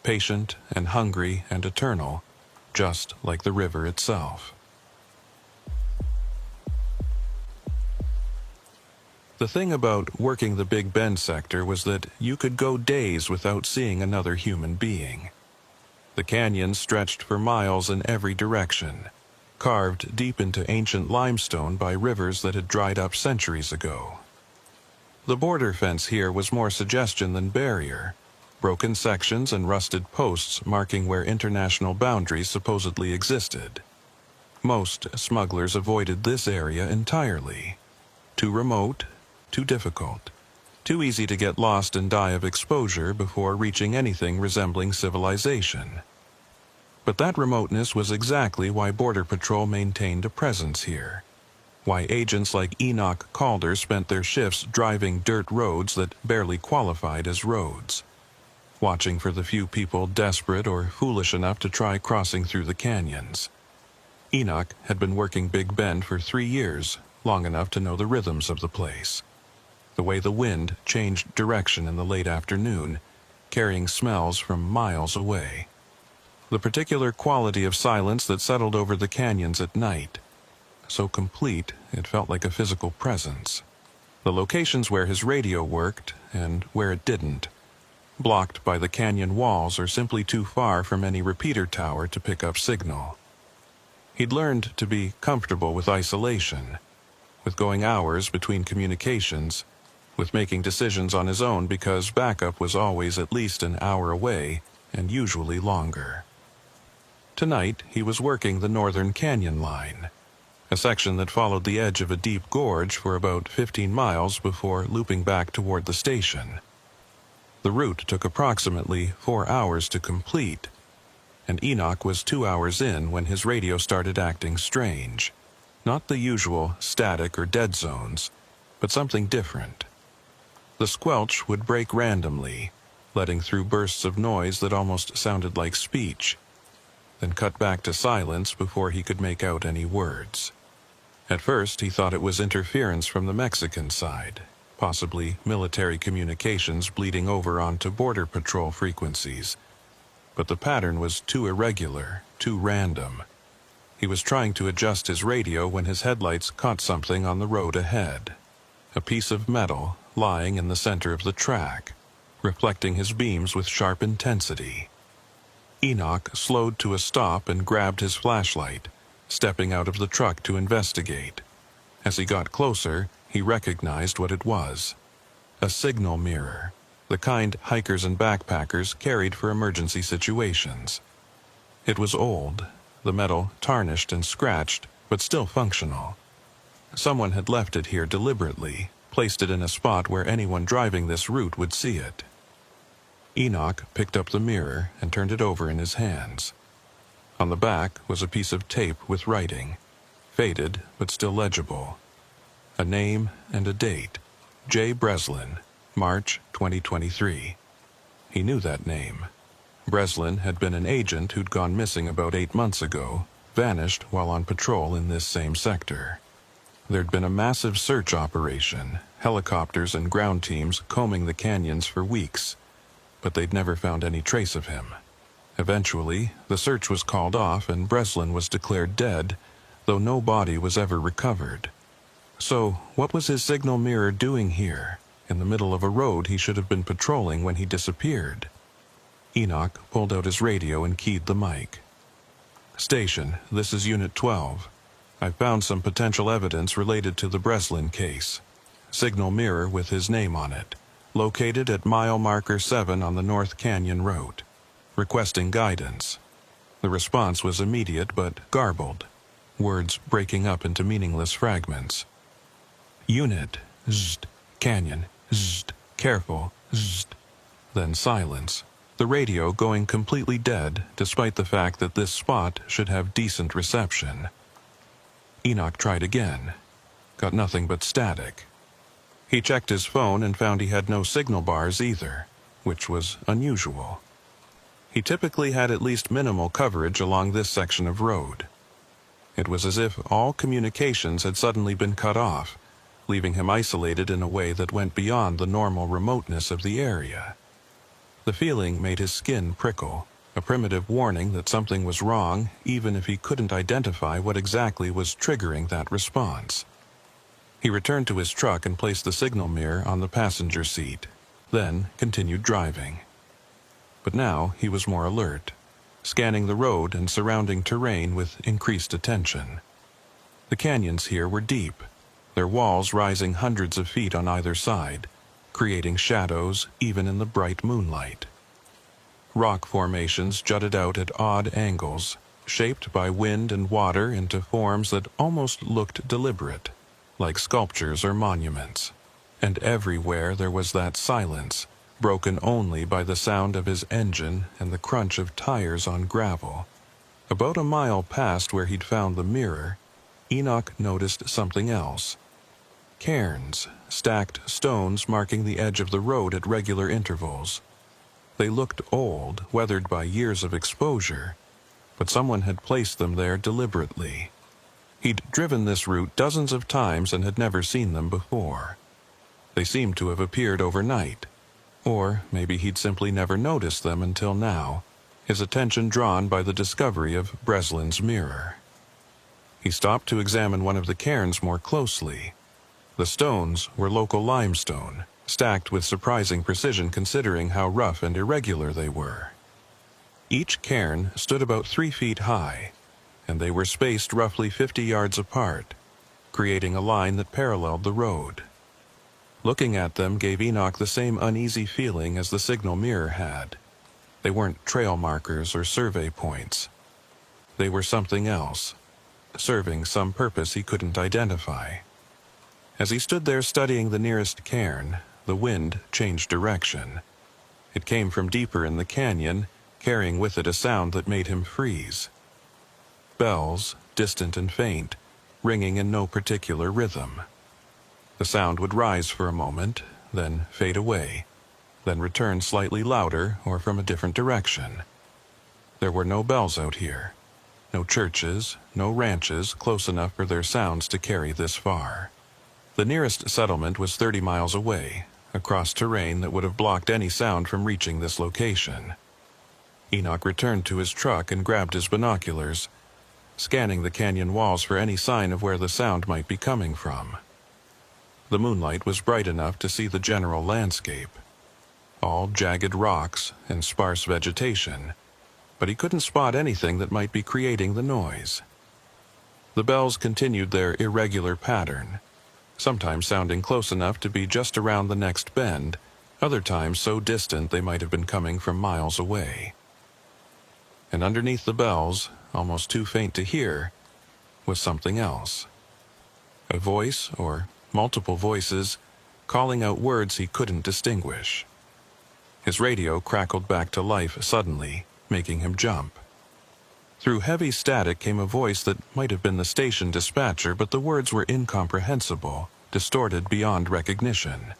Patient and hungry and eternal, just like the river itself. The thing about working the Big Bend sector was that you could go days without seeing another human being. The canyons stretched for miles in every direction, carved deep into ancient limestone by rivers that had dried up centuries ago. The border fence here was more suggestion than barrier, broken sections and rusted posts marking where international boundaries supposedly existed. Most smugglers avoided this area entirely. Too remote, too difficult, too easy to get lost and die of exposure before reaching anything resembling civilization. But that remoteness was exactly why Border Patrol maintained a presence here, why agents like Enoch Calder spent their shifts driving dirt roads that barely qualified as roads, watching for the few people desperate or foolish enough to try crossing through the canyons. Enoch had been working Big Bend for 3 years, long enough to know the rhythms of the place. The way the wind changed direction in the late afternoon, carrying smells from miles away. The particular quality of silence that settled over the canyons at night, so complete it felt like a physical presence. The locations where his radio worked and where it didn't, blocked by the canyon walls or simply too far from any repeater tower to pick up signal. He'd learned to be comfortable with isolation, with going hours between communications, with making decisions on his own because backup was always at least an hour away and usually longer. Tonight he was working the Northern Canyon line, a section that followed the edge of a deep gorge for about 15 miles before looping back toward the station. The route took approximately 4 hours to complete, and Enoch was 2 hours in when his radio started acting strange. Not the usual static or dead zones, but something different. The squelch would break randomly, letting through bursts of noise that almost sounded like speech, then cut back to silence before he could make out any words. At first, he thought it was interference from the Mexican side, possibly military communications bleeding over onto Border Patrol frequencies. But the pattern was too irregular, too random. He was trying to adjust his radio when his headlights caught something on the road ahead. A piece of metal lying in the center of the track, reflecting his beams with sharp intensity. Enoch slowed to a stop and grabbed his flashlight, stepping out of the truck to investigate. As he got closer, he recognized what it was. A signal mirror, the kind hikers and backpackers carried for emergency situations. It was old, the metal tarnished and scratched, but still functional. Someone had left it here deliberately, placed it in a spot where anyone driving this route would see it. Enoch picked up the mirror and turned it over in his hands. On the back was a piece of tape with writing, faded but still legible. A name and a date, J. Breslin, March 2023. He knew that name. Breslin had been an agent who'd gone missing about 8 months ago, vanished while on patrol in this same sector. There'd been a massive search operation, helicopters and ground teams combing the canyons for weeks, but they'd never found any trace of him. Eventually, the search was called off and Breslin was declared dead, though no body was ever recovered. So, what was his signal mirror doing here, in the middle of a road he should have been patrolling when he disappeared? Enoch pulled out his radio and keyed the mic. "Station, this is Unit 12. I've found some potential evidence related to the Breslin case. Signal mirror with his name on it, located at mile marker 7 on the North Canyon Road. Requesting guidance." The response was immediate but garbled, words breaking up into meaningless fragments. "Unit, zzzt, canyon, zzzt, careful, zzzt." Then silence, the radio going completely dead despite the fact that this spot should have decent reception. Enoch tried again. Got nothing but static. He checked his phone and found he had no signal bars either, which was unusual. He typically had at least minimal coverage along this section of road. It was as if all communications had suddenly been cut off, leaving him isolated in a way that went beyond the normal remoteness of the area. The feeling made his skin prickle, a primitive warning that something was wrong, even if he couldn't identify what exactly was triggering that response. He returned to his truck and placed the signal mirror on the passenger seat, then continued driving. But now he was more alert, scanning the road and surrounding terrain with increased attention. The canyons here were deep, their walls rising hundreds of feet on either side, creating shadows even in the bright moonlight. Rock formations jutted out at odd angles, shaped by wind and water into forms that almost looked deliberate, like sculptures or monuments. And everywhere there was that silence, broken only by the sound of his engine and the crunch of tires on gravel. About a mile past where he'd found the mirror, Enoch noticed something else. Cairns, stacked stones marking the edge of the road at regular intervals. They looked old, weathered by years of exposure, but someone had placed them there deliberately. He'd driven this route dozens of times and had never seen them before. They seemed to have appeared overnight, or maybe he'd simply never noticed them until now, his attention drawn by the discovery of Breslin's mirror. He stopped to examine one of the cairns more closely. The stones were local limestone, stacked with surprising precision considering how rough and irregular they were. Each cairn stood about 3 feet high, and they were spaced roughly 50 yards apart, creating a line that paralleled the road. Looking at them gave Enoch the same uneasy feeling as the signal mirror had. They weren't trail markers or survey points. They were something else, serving some purpose he couldn't identify. As he stood there studying the nearest cairn, the wind changed direction. It came from deeper in the canyon, carrying with it a sound that made him freeze. Bells, distant and faint, ringing in no particular rhythm. The sound would rise for a moment, then fade away, then return slightly louder or from a different direction. There were no bells out here, no churches, no ranches close enough for their sounds to carry this far. The nearest settlement was 30 miles away, across terrain that would have blocked any sound from reaching this location. Enoch returned to his truck and grabbed his binoculars, scanning the canyon walls for any sign of where the sound might be coming from. The moonlight was bright enough to see the general landscape, all jagged rocks and sparse vegetation, but he couldn't spot anything that might be creating the noise. The bells continued their irregular pattern, sometimes sounding close enough to be just around the next bend, other times so distant they might have been coming from miles away. And underneath the bells, almost too faint to hear, was something else. A voice, or multiple voices, calling out words he couldn't distinguish. His radio crackled back to life suddenly, making him jump. Through heavy static came a voice that might have been the station dispatcher, but the words were incomprehensible, distorted beyond recognition.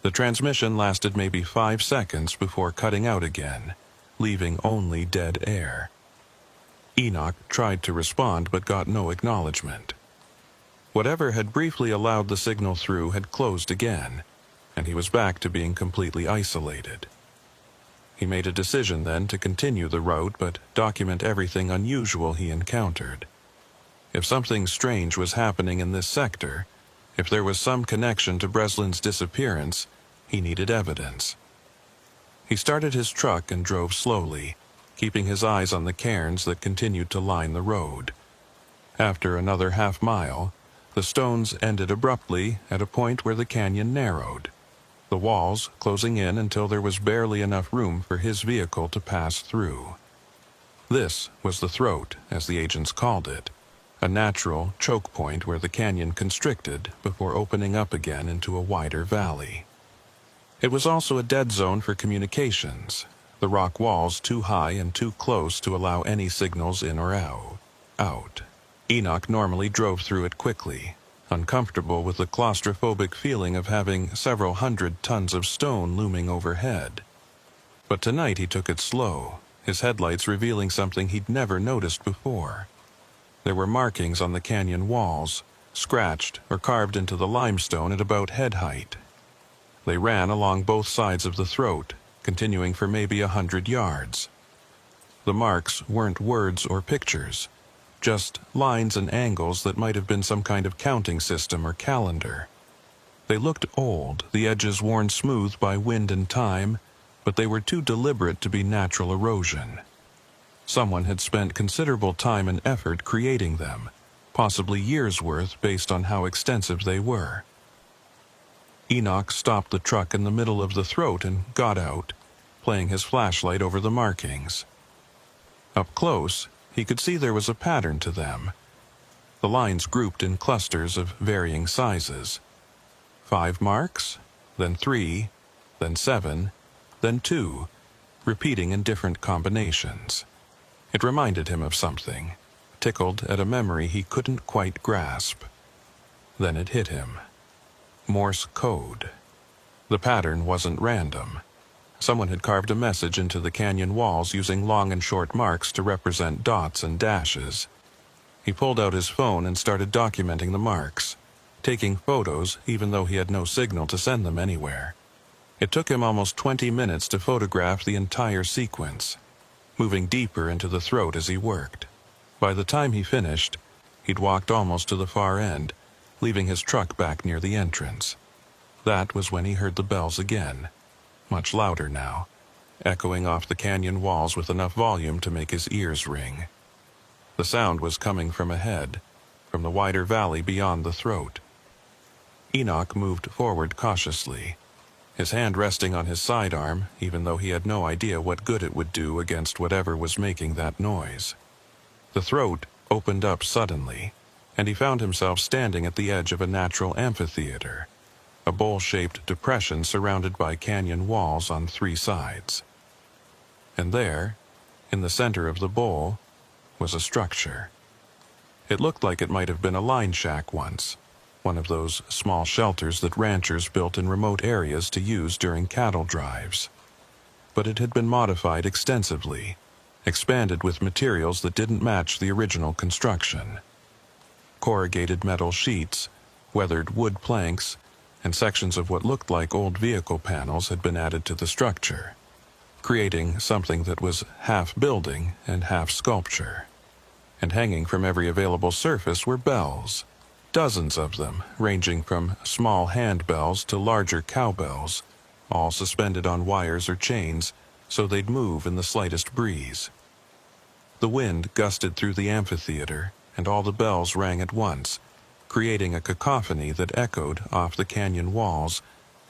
The transmission lasted maybe 5 seconds before cutting out again, leaving only dead air. Enoch tried to respond but got no acknowledgement. Whatever had briefly allowed the signal through had closed again, and he was back to being completely isolated. He made a decision then to continue the route but document everything unusual he encountered. If something strange was happening in this sector, if there was some connection to Breslin's disappearance, he needed evidence. He started his truck and drove slowly, keeping his eyes on the cairns that continued to line the road. After another half-mile, the stones ended abruptly at a point where the canyon narrowed, the walls closing in until there was barely enough room for his vehicle to pass through. This was the throat, as the agents called it, a natural choke point where the canyon constricted before opening up again into a wider valley. It was also a dead zone for communications, the rock walls too high and too close to allow any signals in or out. Enoch normally drove through it quickly, uncomfortable with the claustrophobic feeling of having several hundred tons of stone looming overhead. But tonight he took it slow, his headlights revealing something he'd never noticed before. There were markings on the canyon walls, scratched or carved into the limestone at about head height. They ran along both sides of the throat, continuing for maybe 100 yards. The marks weren't words or pictures, just lines and angles that might have been some kind of counting system or calendar. They looked old, the edges worn smooth by wind and time, but they were too deliberate to be natural erosion. Someone had spent considerable time and effort creating them, possibly years' worth based on how extensive they were. Enoch stopped the truck in the middle of the throat and got out, playing his flashlight over the markings. Up close, he could see there was a pattern to them. The lines grouped in clusters of varying sizes. 5 marks, then 3, then 7, then 2, repeating in different combinations. It reminded him of something, tickled at a memory he couldn't quite grasp. Then it hit him. Morse code. The pattern wasn't random. Someone had carved a message into the canyon walls using long and short marks to represent dots and dashes. He pulled out his phone and started documenting the marks, taking photos even though he had no signal to send them anywhere. It took him almost 20 minutes to photograph the entire sequence, moving deeper into the throat as he worked. By the time he finished, he'd walked almost to the far end, leaving his truck back near the entrance. That was when he heard the bells again, much louder now, echoing off the canyon walls with enough volume to make his ears ring. The sound was coming from ahead, from the wider valley beyond the throat. Enoch moved forward cautiously, his hand resting on his sidearm, even though he had no idea what good it would do against whatever was making that noise. The throat opened up suddenly, and he found himself standing at the edge of a natural amphitheater, a bowl-shaped depression surrounded by canyon walls on 3 sides. And there, in the center of the bowl, was a structure. It looked like it might have been a line shack once, one of those small shelters that ranchers built in remote areas to use during cattle drives. But it had been modified extensively, expanded with materials that didn't match the original construction. Corrugated metal sheets, weathered wood planks, and sections of what looked like old vehicle panels had been added to the structure, creating something that was half building and half sculpture. And hanging from every available surface were bells, dozens of them, ranging from small hand bells to larger cowbells, all suspended on wires or chains so they'd move in the slightest breeze. The wind gusted through the amphitheater, and all the bells rang at once, creating a cacophony that echoed off the canyon walls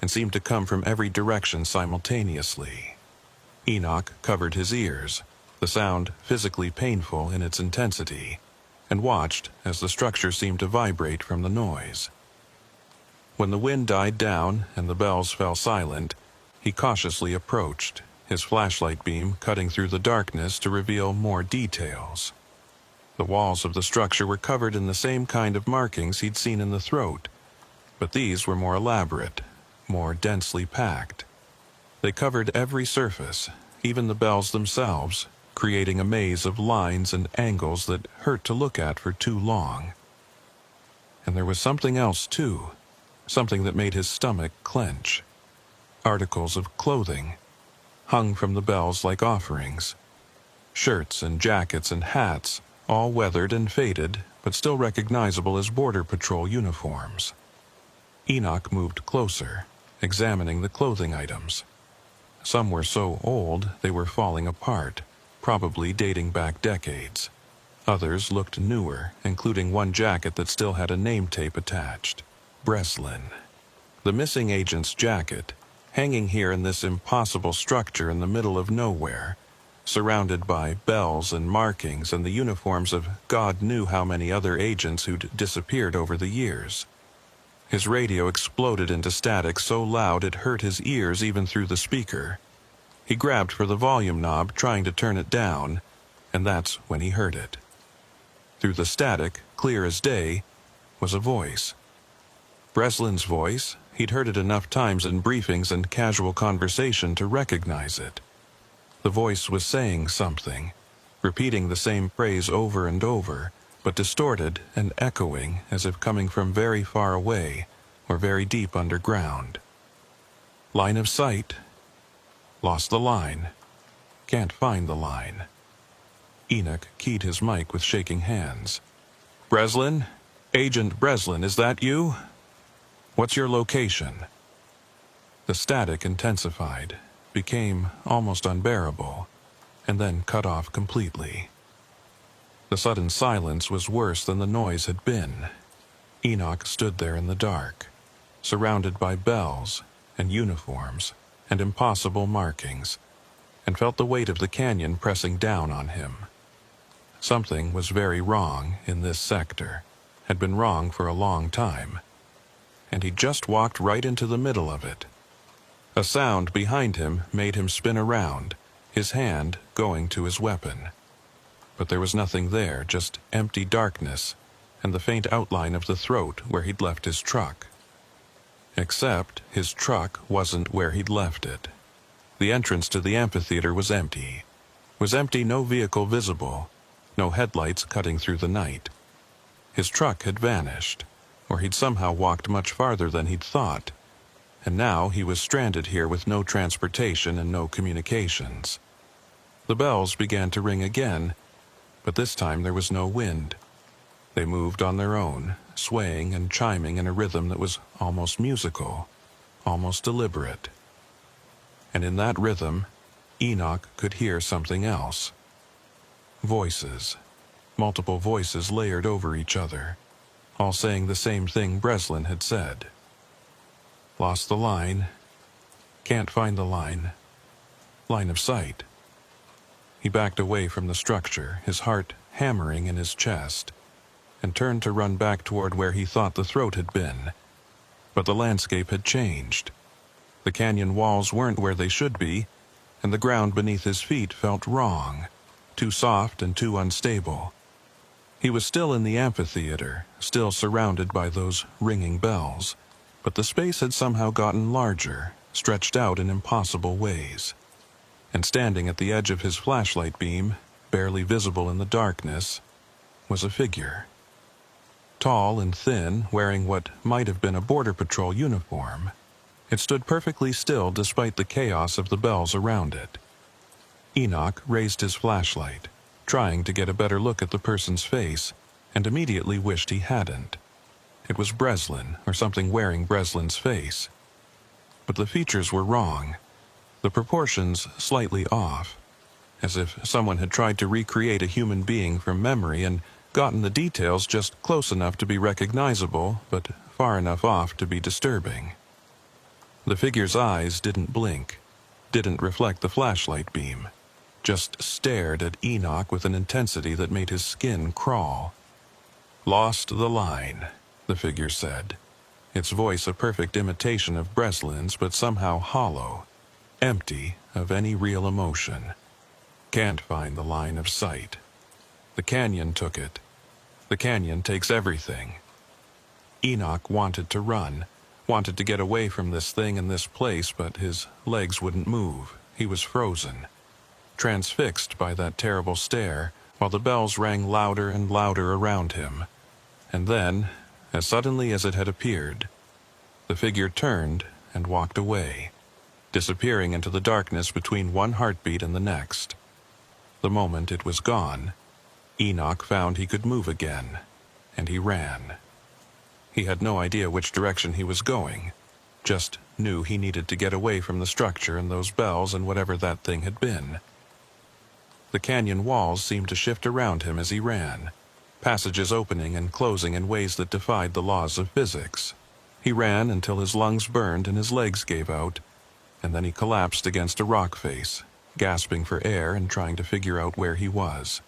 and seemed to come from every direction simultaneously. Enoch covered his ears, the sound physically painful in its intensity, and watched as the structure seemed to vibrate from the noise. When the wind died down and the bells fell silent, he cautiously approached, his flashlight beam cutting through the darkness to reveal more details. The walls of the structure were covered in the same kind of markings he'd seen in the throat, but these were more elaborate, more densely packed. They covered every surface, even the bells themselves, creating a maze of lines and angles that hurt to look at for too long. And there was something else too, something that made his stomach clench. Articles of clothing, hung from the bells like offerings. Shirts and jackets and hats, all weathered and faded, but still recognizable as Border Patrol uniforms. Enoch moved closer, examining the clothing items. Some were so old they were falling apart, probably dating back decades. Others looked newer, including one jacket that still had a name tape attached. Breslin. The missing agent's jacket, hanging here in this impossible structure in the middle of nowhere, surrounded by bells and markings and the uniforms of God knew how many other agents who'd disappeared over the years. His radio exploded into static so loud it hurt his ears even through the speaker. He grabbed for the volume knob, trying to turn it down, and that's when he heard it. Through the static, clear as day, was a voice. Breslin's voice. He'd heard it enough times in briefings and casual conversation to recognize it. The voice was saying something, repeating the same phrase over and over, but distorted and echoing as if coming from very far away or very deep underground. Line of sight. Lost the line. Can't find the line. Enoch keyed his mic with shaking hands. Breslin? Agent Breslin, is that you? What's your location? The static intensified, became almost unbearable, and then cut off completely. The sudden silence was worse than the noise had been. Enoch stood there in the dark, surrounded by bells and uniforms and impossible markings, and felt the weight of the canyon pressing down on him. Something was very wrong in this sector, had been wrong for a long time, and he just walked right into the middle of it. A sound behind him made him spin around, his hand going to his weapon. But there was nothing there, just empty darkness and the faint outline of the throat where he'd left his truck. Except his truck wasn't where he'd left it. The entrance to the amphitheater was empty. No vehicle visible, no headlights cutting through the night. His truck had vanished, or he'd somehow walked much farther than he'd thought, and now he was stranded here with no transportation and no communications. The bells began to ring again, but this time there was no wind. They moved on their own, swaying and chiming in a rhythm that was almost musical, almost deliberate. And in that rhythm, Enoch could hear something else. Voices, multiple voices layered over each other, all saying the same thing Breslin had said. Lost the line. Can't find the line. Line of sight. He backed away from the structure, his heart hammering in his chest, and turned to run back toward where he thought the throat had been. But the landscape had changed. The canyon walls weren't where they should be, and the ground beneath his feet felt wrong, too soft and too unstable. He was still in the amphitheater, still surrounded by those ringing bells, but the space had somehow gotten larger, stretched out in impossible ways. And standing at the edge of his flashlight beam, barely visible in the darkness, was a figure. Tall and thin, wearing what might have been a Border Patrol uniform, it stood perfectly still despite the chaos of the bells around it. Enoch raised his flashlight, trying to get a better look at the person's face, and immediately wished he hadn't. It was Breslin, or something wearing Breslin's face. But the features were wrong, the proportions slightly off, as if someone had tried to recreate a human being from memory and gotten the details just close enough to be recognizable, but far enough off to be disturbing. The figure's eyes didn't blink, didn't reflect the flashlight beam, just stared at Enoch with an intensity that made his skin crawl. "Lost the line," the figure said, its voice a perfect imitation of Breslin's, but somehow hollow, empty of any real emotion. "Can't find the line of sight. The canyon took it. The canyon takes everything." Enoch wanted to run, wanted to get away from this thing and this place, but his legs wouldn't move. He was frozen, transfixed by that terrible stare, while the bells rang louder and louder around him. And then, as suddenly as it had appeared, the figure turned and walked away, disappearing into the darkness between one heartbeat and the next. The moment it was gone, Enoch found he could move again, and he ran. He had no idea which direction he was going, just knew he needed to get away from the structure and those bells and whatever that thing had been. The canyon walls seemed to shift around him as he ran, passages opening and closing in ways that defied the laws of physics. He ran until his lungs burned and his legs gave out, and then he collapsed against a rock face, gasping for air and trying to figure out where he was.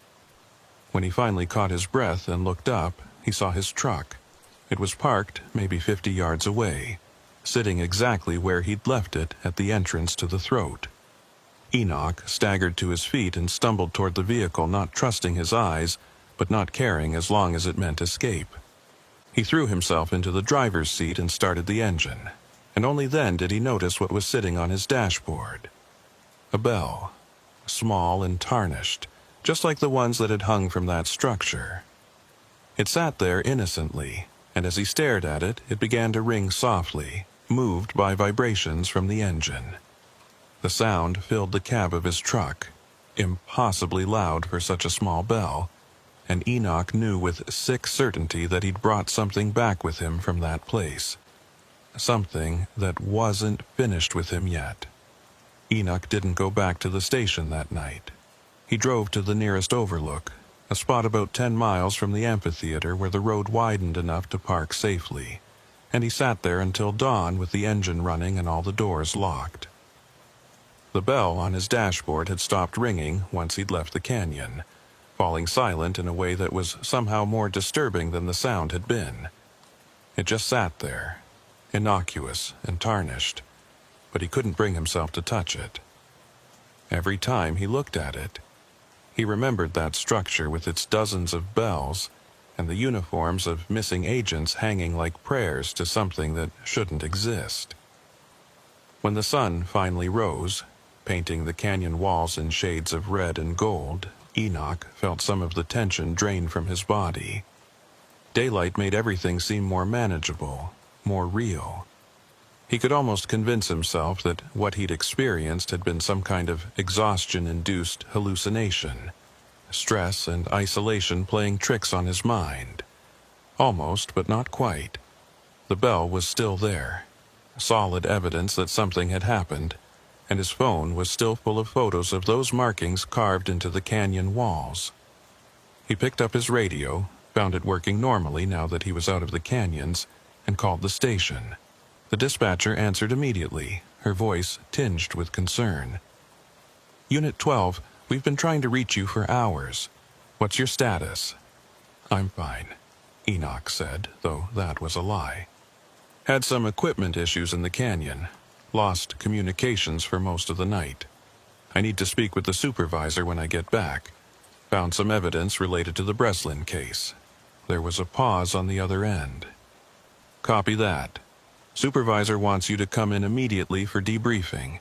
When he finally caught his breath and looked up, he saw his truck. It was parked maybe 50 yards away, sitting exactly where he'd left it at the entrance to the throat. Enoch staggered to his feet and stumbled toward the vehicle, not trusting his eyes, but not caring as long as it meant escape. He threw himself into the driver's seat and started the engine, and only then did he notice what was sitting on his dashboard. A bell, small and tarnished, just like the ones that had hung from that structure. It sat there innocently, and as he stared at it, it began to ring softly, moved by vibrations from the engine. The sound filled the cab of his truck, impossibly loud for such a small bell, and Enoch knew with sick certainty that he'd brought something back with him from that place. Something that wasn't finished with him yet. Enoch didn't go back to the station that night. He drove to the nearest overlook, a spot about 10 miles from the amphitheater where the road widened enough to park safely, and he sat there until dawn with the engine running and all the doors locked. The bell on his dashboard had stopped ringing once he'd left the canyon, falling silent in a way that was somehow more disturbing than the sound had been. It just sat there, innocuous and tarnished, but he couldn't bring himself to touch it. Every time he looked at it, he remembered that structure with its dozens of bells and the uniforms of missing agents hanging like prayers to something that shouldn't exist. When the sun finally rose, painting the canyon walls in shades of red and gold, Enoch felt some of the tension drain from his body. Daylight made everything seem more manageable, more real. He could almost convince himself that what he'd experienced had been some kind of exhaustion-induced hallucination, stress and isolation playing tricks on his mind. Almost, but not quite. The bell was still there, solid evidence that something had happened, and his phone was still full of photos of those markings carved into the canyon walls. He picked up his radio, found it working normally now that he was out of the canyons, and called the station. The dispatcher answered immediately, her voice tinged with concern. "Unit 12, we've been trying to reach you for hours. What's your status?" "I'm fine," Enoch said, though that was a lie. "Had some equipment issues in the canyon. Lost communications for most of the night. I need to speak with the supervisor when I get back. Found some evidence related to the Breslin case." There was a pause on the other end. "Copy that. Supervisor wants you to come in immediately for debriefing.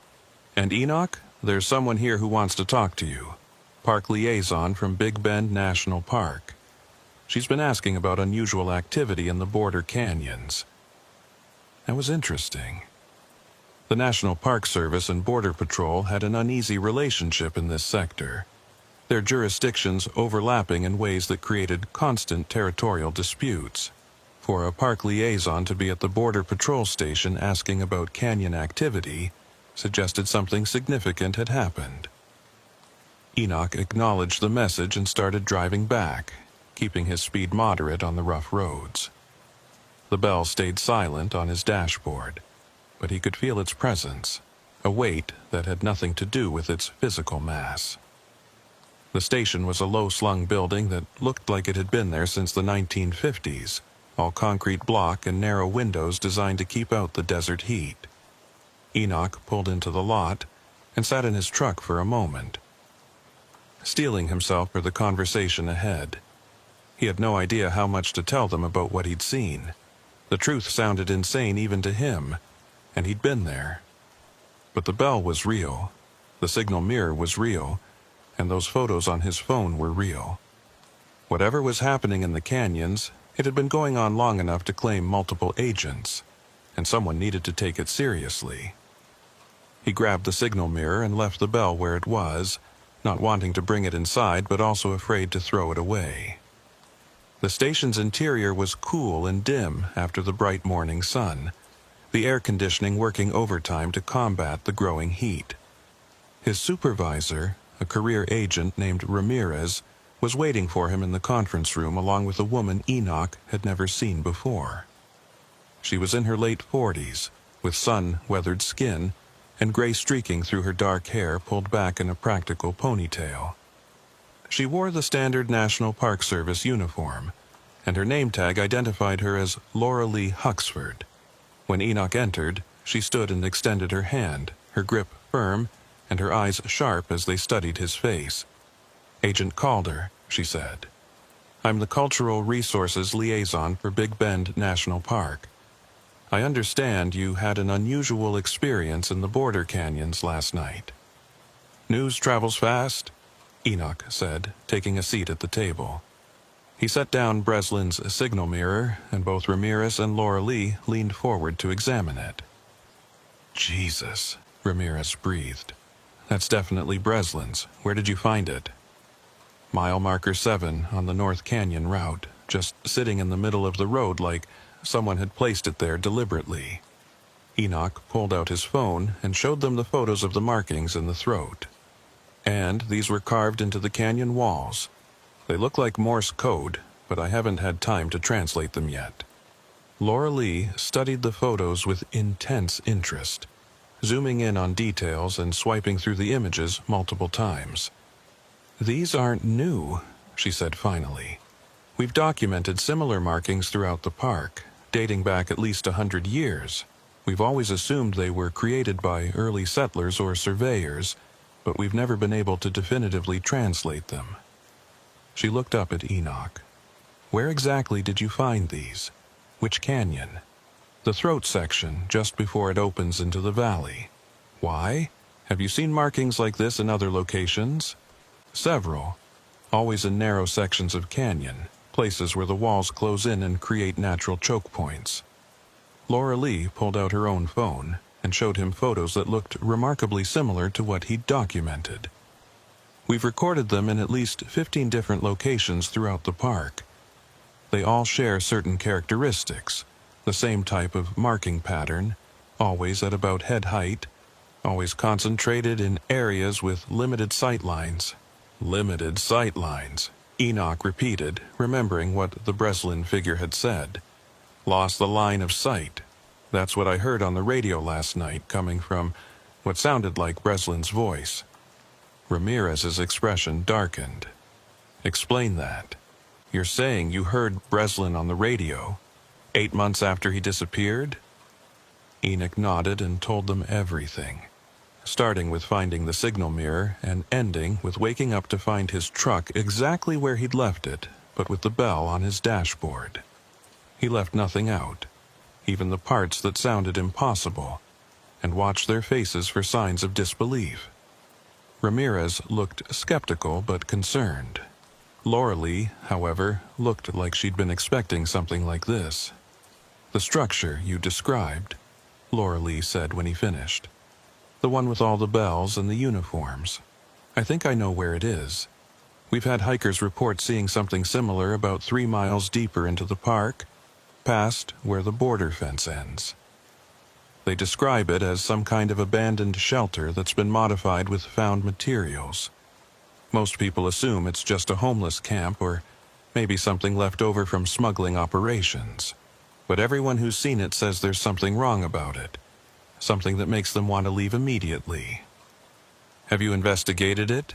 And Enoch, there's someone here who wants to talk to you. Park liaison from Big Bend National Park. She's been asking about unusual activity in the border canyons." That was interesting. The National Park Service and Border Patrol had an uneasy relationship in this sector, their jurisdictions overlapping in ways that created constant territorial disputes. For a park liaison to be at the Border Patrol station asking about canyon activity suggested something significant had happened. Enoch acknowledged the message and started driving back, keeping his speed moderate on the rough roads. The bell stayed silent on his dashboard, but he could feel its presence, a weight that had nothing to do with its physical mass. The station was a low-slung building that looked like it had been there since the 1950s, all concrete block and narrow windows designed to keep out the desert heat. Enoch pulled into the lot and sat in his truck for a moment, steeling himself for the conversation ahead. He had no idea how much to tell them about what he'd seen. The truth sounded insane even to him, and he'd been there. But the bell was real, the signal mirror was real, and those photos on his phone were real. Whatever was happening in the canyons, it had been going on long enough to claim multiple agents, and someone needed to take it seriously. He grabbed the signal mirror and left the bell where it was, not wanting to bring it inside but also afraid to throw it away. The station's interior was cool and dim after the bright morning sun, the air conditioning working overtime to combat the growing heat. His supervisor, a career agent named Ramirez, was waiting for him in the conference room along with a woman Enoch had never seen before. She was in her late 40s, with sun-weathered skin and gray streaking through her dark hair pulled back in a practical ponytail. She wore the standard National Park Service uniform, and her name tag identified her as Laura Lee Huxford. When Enoch entered, she stood and extended her hand, her grip firm and her eyes sharp as they studied his face. "Agent Calder," she said. "I'm the Cultural Resources Liaison for Big Bend National Park. I understand you had an unusual experience in the border canyons last night." "News travels fast," Enoch said, taking a seat at the table. He set down Breslin's signal mirror, and both Ramirez and Laura Lee leaned forward to examine it. "Jesus," Ramirez breathed. "That's definitely Breslin's. Where did you find it?" "Mile marker 7 on the North Canyon route, just sitting in the middle of the road like someone had placed it there deliberately." Enoch pulled out his phone and showed them the photos of the markings in the throat. "And these were carved into the canyon walls. They look like Morse code, but I haven't had time to translate them yet." Laura Lee studied the photos with intense interest, zooming in on details and swiping through the images multiple times. "These aren't new," she said finally. "We've documented similar markings throughout the park, dating back at least 100 years. We've always assumed they were created by early settlers or surveyors, but we've never been able to definitively translate them." She looked up at Enoch. "Where exactly did you find these? Which canyon?" "The throat section, just before it opens into the valley." "Why? Have you seen markings like this in other locations?" "Several. Always in narrow sections of canyon, places where the walls close in and create natural choke points." Laura Lee pulled out her own phone and showed him photos that looked remarkably similar to what he'd documented. "We've recorded them in at least 15 different locations throughout the park. They all share certain characteristics, the same type of marking pattern, always at about head height, always concentrated in areas with limited sight lines." "Limited sight lines," Enoch repeated, remembering what the Breslin figure had said. "Lost the line of sight. That's what I heard on the radio last night, coming from what sounded like Breslin's voice." Ramirez's expression darkened. Explain that. You're saying you heard Breslin on the radio 8 months after he disappeared? Enoch nodded and told them everything, starting with finding the signal mirror and ending with waking up to find his truck exactly where he'd left it, but with the bell on his dashboard. He left nothing out, even the parts that sounded impossible, and watched their faces for signs of disbelief. Ramirez looked skeptical but concerned. Laura Lee, however, looked like she'd been expecting something like this. "The structure you described," Laura Lee said when he finished. "The one with all the bells and the uniforms. I think I know where it is. We've had hikers report seeing something similar about 3 miles deeper into the park, past where the border fence ends. They describe it as some kind of abandoned shelter that's been modified with found materials. Most people assume it's just a homeless camp or maybe something left over from smuggling operations. But everyone who's seen it says there's something wrong about it, something that makes them want to leave immediately." "Have you investigated it?"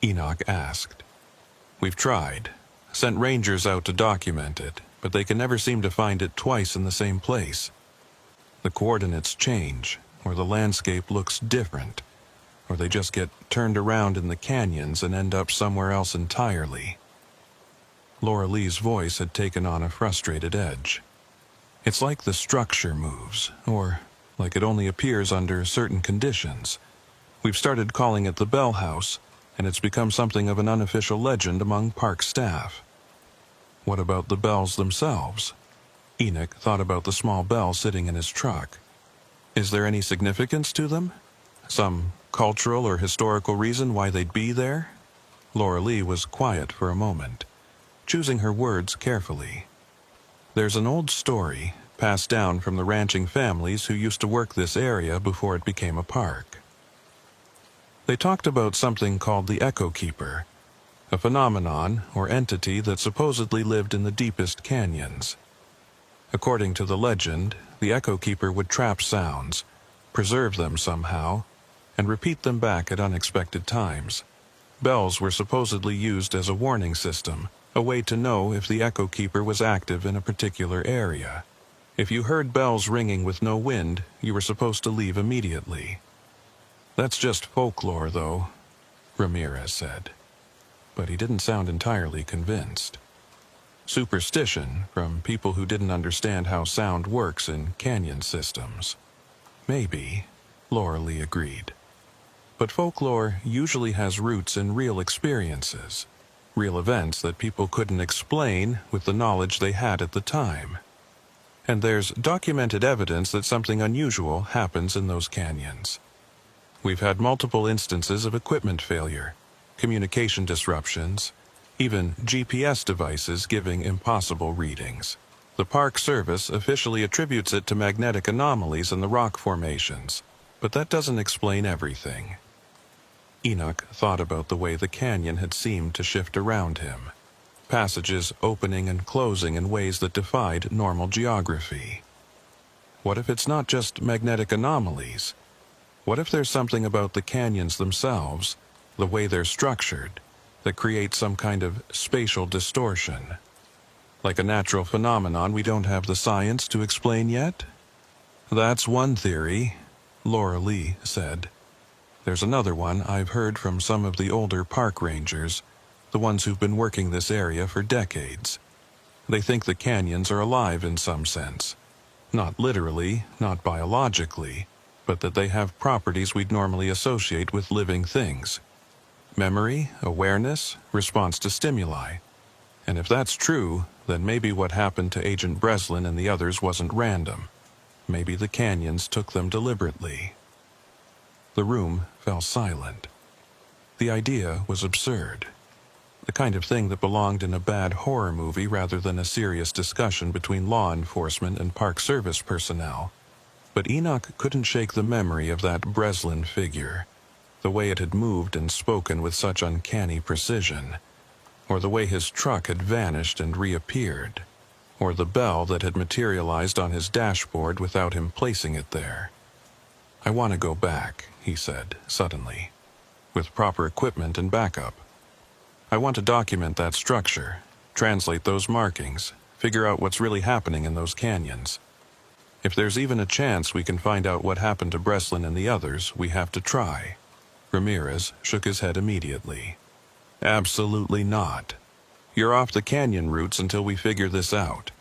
Enoch asked. "We've tried. Sent rangers out to document it, but they can never seem to find it twice in the same place. The coordinates change, or the landscape looks different, or they just get turned around in the canyons and end up somewhere else entirely." Laura Lee's voice had taken on a frustrated edge. "It's like the structure moves, or like it only appears under certain conditions. We've started calling it the Bell House, and it's become something of an unofficial legend among park staff." "What about the bells themselves?" Enoch thought about the small bell sitting in his truck. "Is there any significance to them? Some cultural or historical reason why they'd be there?" Laura Lee was quiet for a moment, choosing her words carefully. "There's an old story passed down from the ranching families who used to work this area before it became a park. They talked about something called the Echo Keeper, a phenomenon or entity that supposedly lived in the deepest canyons. According to the legend, the Echo Keeper would trap sounds, preserve them somehow, and repeat them back at unexpected times. Bells were supposedly used as a warning system, a way to know if the Echo Keeper was active in a particular area. If you heard bells ringing with no wind, you were supposed to leave immediately. That's just folklore, though," Ramirez said. But he didn't sound entirely convinced. "Superstition from people who didn't understand how sound works in canyon systems." "Maybe," Laura Lee agreed. "But folklore usually has roots in real experiences, real events that people couldn't explain with the knowledge they had at the time. And there's documented evidence that something unusual happens in those canyons. We've had multiple instances of equipment failure, communication disruptions, even GPS devices giving impossible readings. The Park Service officially attributes it to magnetic anomalies in the rock formations, but that doesn't explain everything." Enoch thought about the way the canyon had seemed to shift around him, passages opening and closing in ways that defied normal geography. What if it's not just magnetic anomalies? What if there's something about the canyons themselves, the way they're structured, that creates some kind of spatial distortion? Like a natural phenomenon we don't have the science to explain yet? "That's one theory," Laura Lee said. "There's another one I've heard from some of the older park rangers, the ones who've been working this area for decades. They think the canyons are alive in some sense. Not literally, not biologically, but that they have properties we'd normally associate with living things. Memory, awareness, response to stimuli. And if that's true, then maybe what happened to Agent Breslin and the others wasn't random. Maybe the canyons took them deliberately." The room fell silent. The idea was absurd. The kind of thing that belonged in a bad horror movie rather than a serious discussion between law enforcement and Park Service personnel. But Enoch couldn't shake the memory of that Breslin figure, the way it had moved and spoken with such uncanny precision, or the way his truck had vanished and reappeared, or the bell that had materialized on his dashboard without him placing it there. "I want to go back," he said, suddenly, "with proper equipment and backup." I want to document that structure, translate those markings, figure out what's really happening in those canyons. If there's even a chance we can find out what happened to Breslin and the others, we have to try." Ramirez shook his head immediately. "Absolutely not. You're off the canyon routes until we figure this out.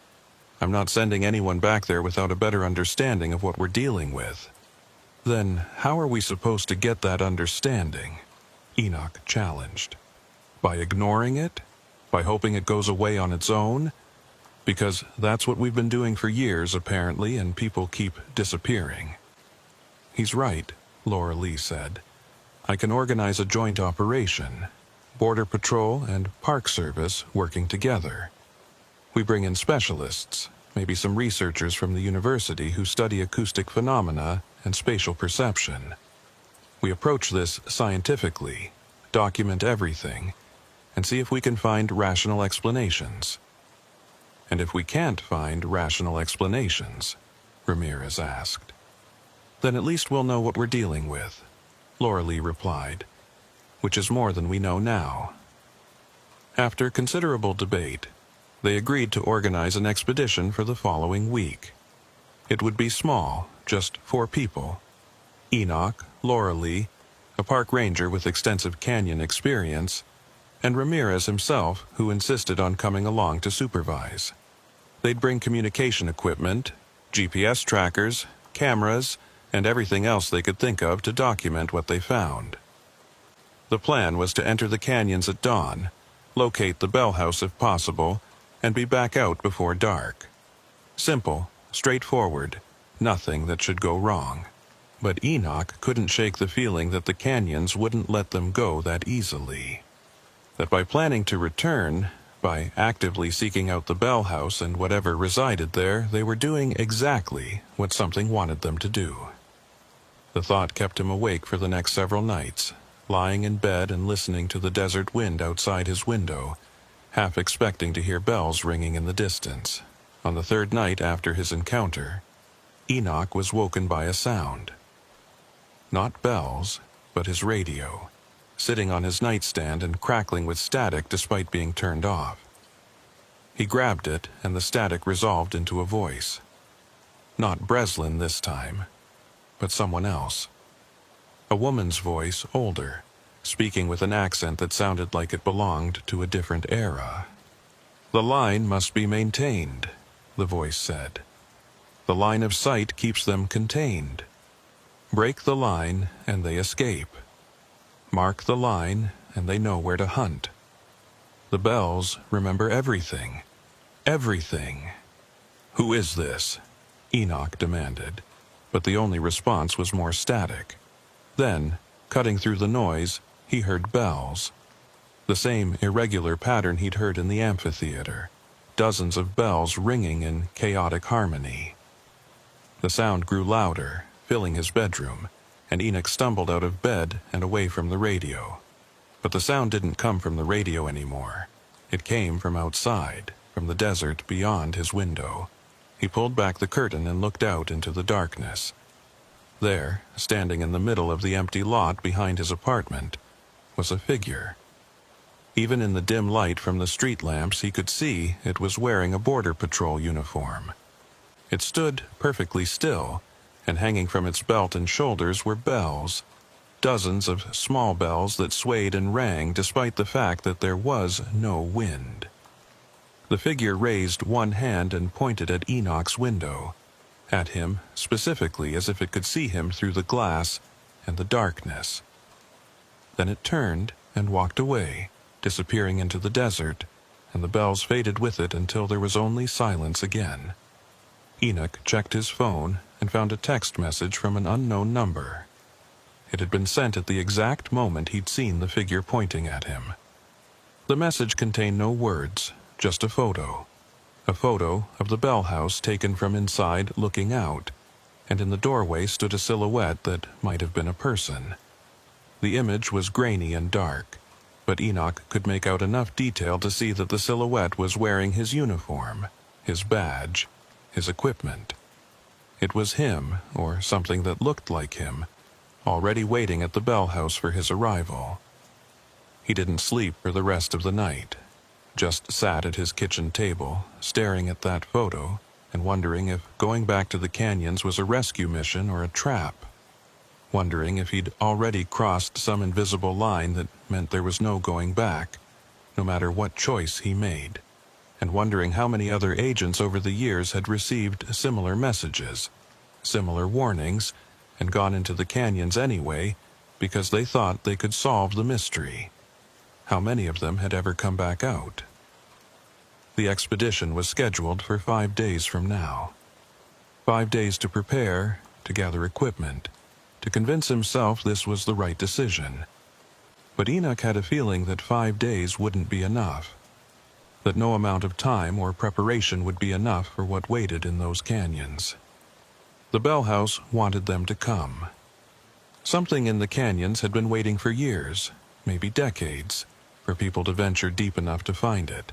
I'm not sending anyone back there without a better understanding of what we're dealing with." "Then how are we supposed to get that understanding?" Enoch challenged. "By ignoring it? By hoping it goes away on its own? Because that's what we've been doing for years, apparently, and people keep disappearing." "He's right," Laura Lee said. "I can organize a joint operation. Border Patrol and Park Service working together. We bring in specialists, maybe some researchers from the university who study acoustic phenomena and spatial perception. We approach this scientifically, document everything, and see if we can find rational explanations." "And if we can't find rational explanations?" Ramirez asked. "Then at least we'll know what we're dealing with," Laura Lee replied, "which is more than we know now." After considerable debate, they agreed to organize an expedition for the following week. It would be small, just 4 people: Enoch, Laura Lee, a park ranger with extensive canyon experience, and Ramirez himself, who insisted on coming along to supervise. They'd bring communication equipment, GPS trackers, cameras, and everything else they could think of to document what they found. The plan was to enter the canyons at dawn, locate the Bell House if possible, and be back out before dark. Simple, straightforward, nothing that should go wrong. But Enoch couldn't shake the feeling that the canyons wouldn't let them go that easily. That by planning to return, by actively seeking out the Bell House and whatever resided there, they were doing exactly what something wanted them to do. The thought kept him awake for the next several nights, lying in bed and listening to the desert wind outside his window, half expecting to hear bells ringing in the distance. On the 3rd night after his encounter, Enoch was woken by a sound. Not bells, but his radio, sitting on his nightstand and crackling with static despite being turned off. He grabbed it, and the static resolved into a voice. Not Breslin this time, but someone else. A woman's voice, older, speaking with an accent that sounded like it belonged to a different era. "The line must be maintained," the voice said. "The line of sight keeps them contained. Break the line, and they escape. Mark the line, and they know where to hunt. The bells remember everything. Everything." "Who is this?" Enoch demanded, but the only response was more static. Then, cutting through the noise, he heard bells. The same irregular pattern he'd heard in the amphitheater, dozens of bells ringing in chaotic harmony. The sound grew louder, filling his bedroom, and Enoch stumbled out of bed and away from the radio. But the sound didn't come from the radio anymore. It came from outside, from the desert beyond his window. He pulled back the curtain and looked out into the darkness. There, standing in the middle of the empty lot behind his apartment, was a figure. Even in the dim light from the street lamps, he could see it was wearing a Border Patrol uniform. It stood perfectly still, and hanging from its belt and shoulders were bells, dozens of small bells that swayed and rang despite the fact that there was no wind. The figure raised one hand and pointed at Enoch's window, at him specifically as if it could see him through the glass and the darkness. Then it turned and walked away, disappearing into the desert, and the bells faded with it until there was only silence again. Enoch checked his phone and found a text message from an unknown number. It had been sent at the exact moment he'd seen the figure pointing at him. The message contained no words, just a photo. A photo of the Bell House taken from inside looking out, and in the doorway stood a silhouette that might have been a person. The image was grainy and dark, but Enoch could make out enough detail to see that the silhouette was wearing his uniform, his badge, his equipment. It was him, or something that looked like him, already waiting at the Bell House for his arrival. He didn't sleep for the rest of the night, just sat at his kitchen table, staring at that photo and wondering if going back to the canyons was a rescue mission or a trap. Wondering if he'd already crossed some invisible line that meant there was no going back, no matter what choice he made. And wondering how many other agents over the years had received similar messages, similar warnings, and gone into the canyons anyway because they thought they could solve the mystery. How many of them had ever come back out? The expedition was scheduled for 5 days from now. 5 days to prepare, to gather equipment, to convince himself this was the right decision. But Enoch had a feeling that 5 days wouldn't be enough, that no amount of time or preparation would be enough for what waited in those canyons. The Bell House wanted them to come. Something in the canyons had been waiting for years, maybe decades, for people to venture deep enough to find it.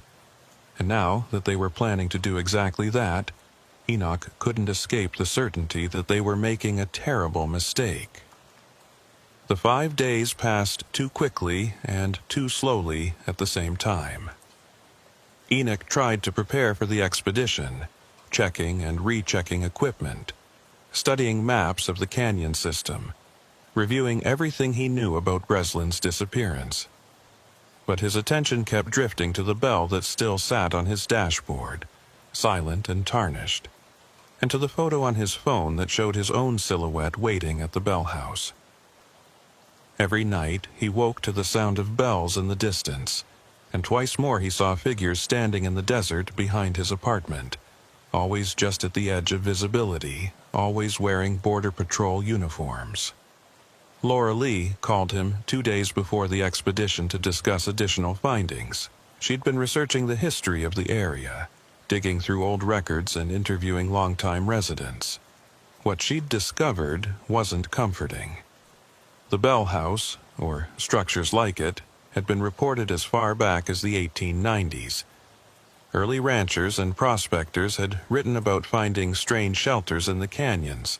And now that they were planning to do exactly that, Enoch couldn't escape the certainty that they were making a terrible mistake. The 5 days passed too quickly and too slowly at the same time. Enoch tried to prepare for the expedition, checking and rechecking equipment, studying maps of the canyon system, reviewing everything he knew about Breslin's disappearance. But his attention kept drifting to the bell that still sat on his dashboard, silent and tarnished, and to the photo on his phone that showed his own silhouette waiting at the bell house. Every night he woke to the sound of bells in the distance, and twice more he saw figures standing in the desert behind his apartment, always just at the edge of visibility, always wearing Border Patrol uniforms. Laura Lee called him 2 days before the expedition to discuss additional findings. She'd been researching the history of the area, digging through old records and interviewing longtime residents. What she'd discovered wasn't comforting. The Bell House, or structures like it, had been reported as far back as the 1890s. Early ranchers and prospectors had written about finding strange shelters in the canyons,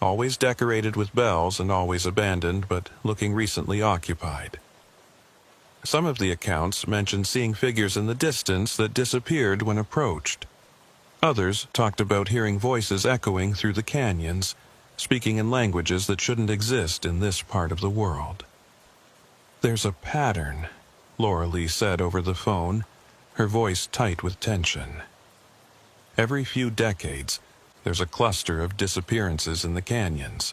always decorated with bells and always abandoned but looking recently occupied. Some of the accounts mentioned seeing figures in the distance that disappeared when approached. Others talked about hearing voices echoing through the canyons, speaking in languages that shouldn't exist in this part of the world. "There's a pattern," Laura Lee said over the phone, her voice tight with tension. Every few decades, there's a cluster of disappearances in the canyons.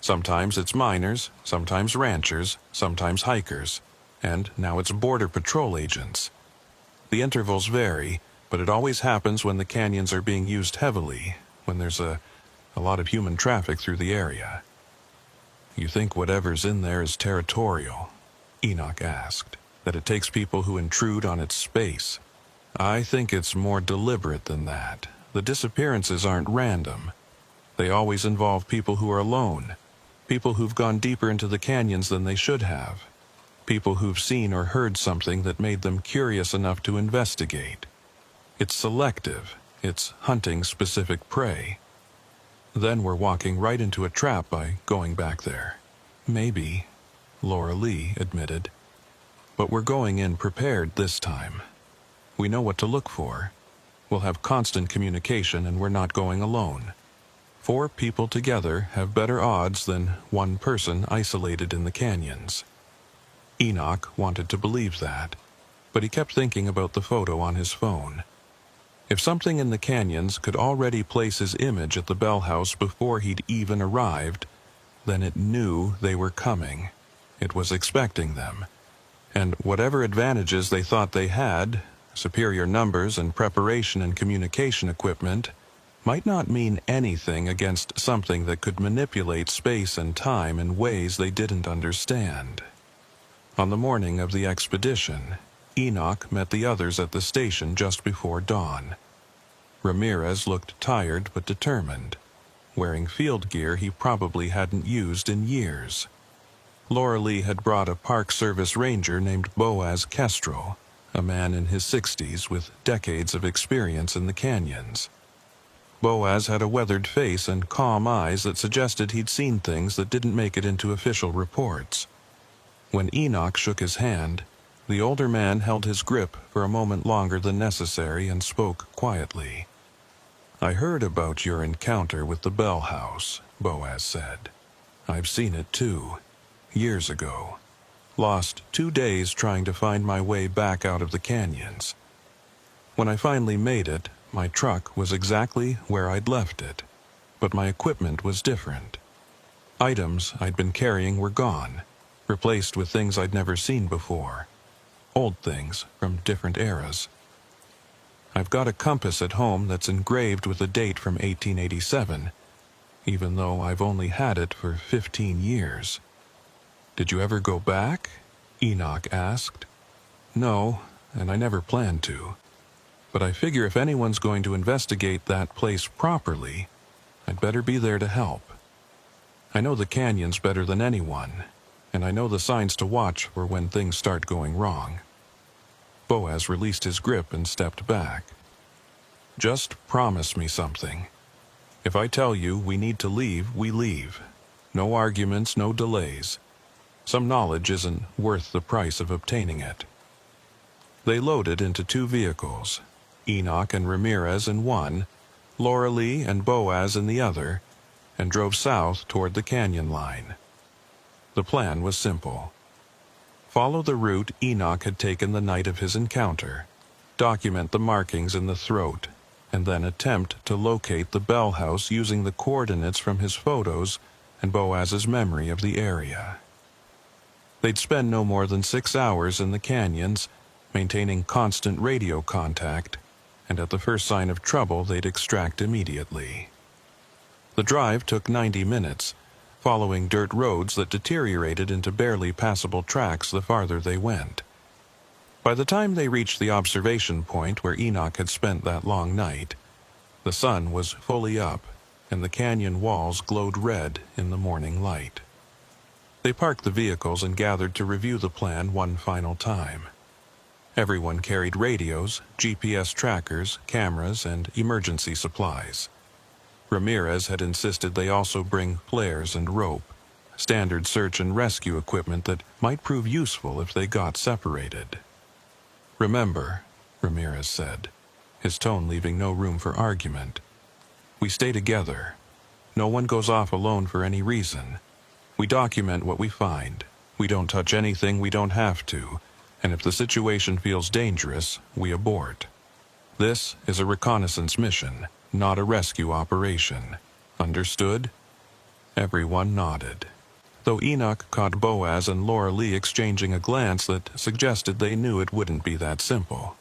Sometimes it's miners, sometimes ranchers, sometimes hikers, and now it's Border Patrol agents. The intervals vary, but it always happens when the canyons are being used heavily, when there's a lot of human traffic through the area. "You think whatever's in there is territorial?" Enoch asked. "That it takes people who intrude on its space?" "I think it's more deliberate than that. The disappearances aren't random. They always involve people who are alone, people who've gone deeper into the canyons than they should have, people who've seen or heard something that made them curious enough to investigate. It's selective. It's hunting specific prey. Then we're walking right into a trap by going back there." "Maybe," Laura Lee admitted. "But we're going in prepared this time. We know what to look for. We'll have constant communication and we're not going alone. 4 people together have better odds than 1 person isolated in the canyons." Enoch wanted to believe that, but he kept thinking about the photo on his phone. If something in the canyons could already place his image at the Bell House before he'd even arrived, then it knew they were coming. It was expecting them. And whatever advantages they thought they had, superior numbers and preparation and communication equipment, might not mean anything against something that could manipulate space and time in ways they didn't understand. On the morning of the expedition, Enoch met the others at the station just before dawn. Ramirez looked tired but determined, wearing field gear he probably hadn't used in years. Laura Lee had brought a Park Service ranger named Boaz Kestrel, a man in his 60s with decades of experience in the canyons. Boaz had a weathered face and calm eyes that suggested he'd seen things that didn't make it into official reports. When Enoch shook his hand, the older man held his grip for a moment longer than necessary and spoke quietly. "I heard about your encounter with the Bell House," Boaz said. "I've seen it too, years ago. Lost 2 days trying to find my way back out of the canyons. When I finally made it, my truck was exactly where I'd left it, but my equipment was different. Items I'd been carrying were gone, replaced with things I'd never seen before, old things from different eras. I've got a compass at home that's engraved with a date from 1887, even though I've only had it for 15 years. "Did you ever go back?" Enoch asked. "No, and I never planned to. But I figure if anyone's going to investigate that place properly, I'd better be there to help. I know the canyons better than anyone, and I know the signs to watch for when things start going wrong." Boaz released his grip and stepped back. "Just promise me something. If I tell you we need to leave, we leave. No arguments, no delays. Some knowledge isn't worth the price of obtaining it." They loaded into 2 vehicles, Enoch and Ramirez in one, Laura Lee and Boaz in the other, and drove south toward the canyon line. The plan was simple. Follow the route Enoch had taken the night of his encounter, document the markings in the throat, and then attempt to locate the Bell House using the coordinates from his photos and Boaz's memory of the area. They'd spend no more than 6 hours in the canyons, maintaining constant radio contact, and at the first sign of trouble they'd extract immediately. The drive took 90 minutes, following dirt roads that deteriorated into barely passable tracks the farther they went. By the time they reached the observation point where Enoch had spent that long night, the sun was fully up, and the canyon walls glowed red in the morning light. They parked the vehicles and gathered to review the plan one final time. Everyone carried radios, GPS trackers, cameras, and emergency supplies. Ramirez had insisted they also bring flares and rope, standard search and rescue equipment that might prove useful if they got separated. "Remember," Ramirez said, his tone leaving no room for argument, "we stay together. No one goes off alone for any reason. We document what we find. We don't touch anything we don't have to, and if the situation feels dangerous, we abort. This is a reconnaissance mission, not a rescue operation. Understood?" Everyone nodded, though Enoch caught Boaz and Laura Lee exchanging a glance that suggested they knew it wouldn't be that simple.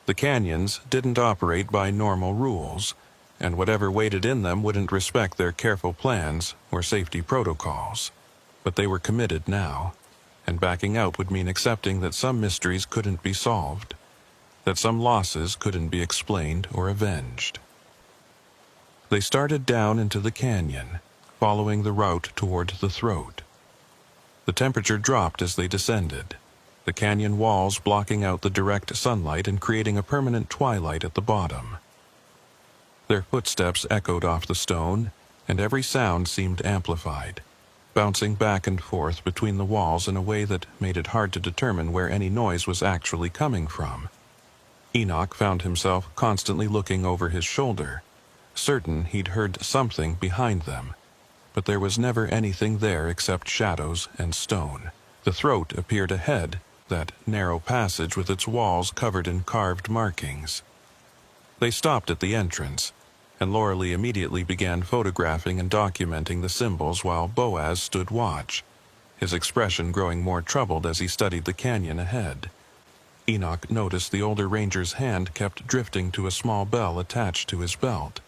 The canyons didn't operate by normal rules, and whatever waited in them wouldn't respect their careful plans or safety protocols. But they were committed now, and backing out would mean accepting that some mysteries couldn't be solved, that some losses couldn't be explained or avenged. They started down into the canyon, following the route toward the throat. The temperature dropped as they descended, the canyon walls blocking out the direct sunlight and creating a permanent twilight at the bottom. Their footsteps echoed off the stone, and every sound seemed amplified, bouncing back and forth between the walls in a way that made it hard to determine where any noise was actually coming from. Enoch found himself constantly looking over his shoulder, certain he'd heard something behind them, but there was never anything there except shadows and stone. The throat appeared ahead, that narrow passage with its walls covered in carved markings. They stopped at the entrance, and Laura Lee immediately began photographing and documenting the symbols while Boaz stood watch, his expression growing more troubled as he studied the canyon ahead. Enoch noticed the older ranger's hand kept drifting to a small bell attached to his belt,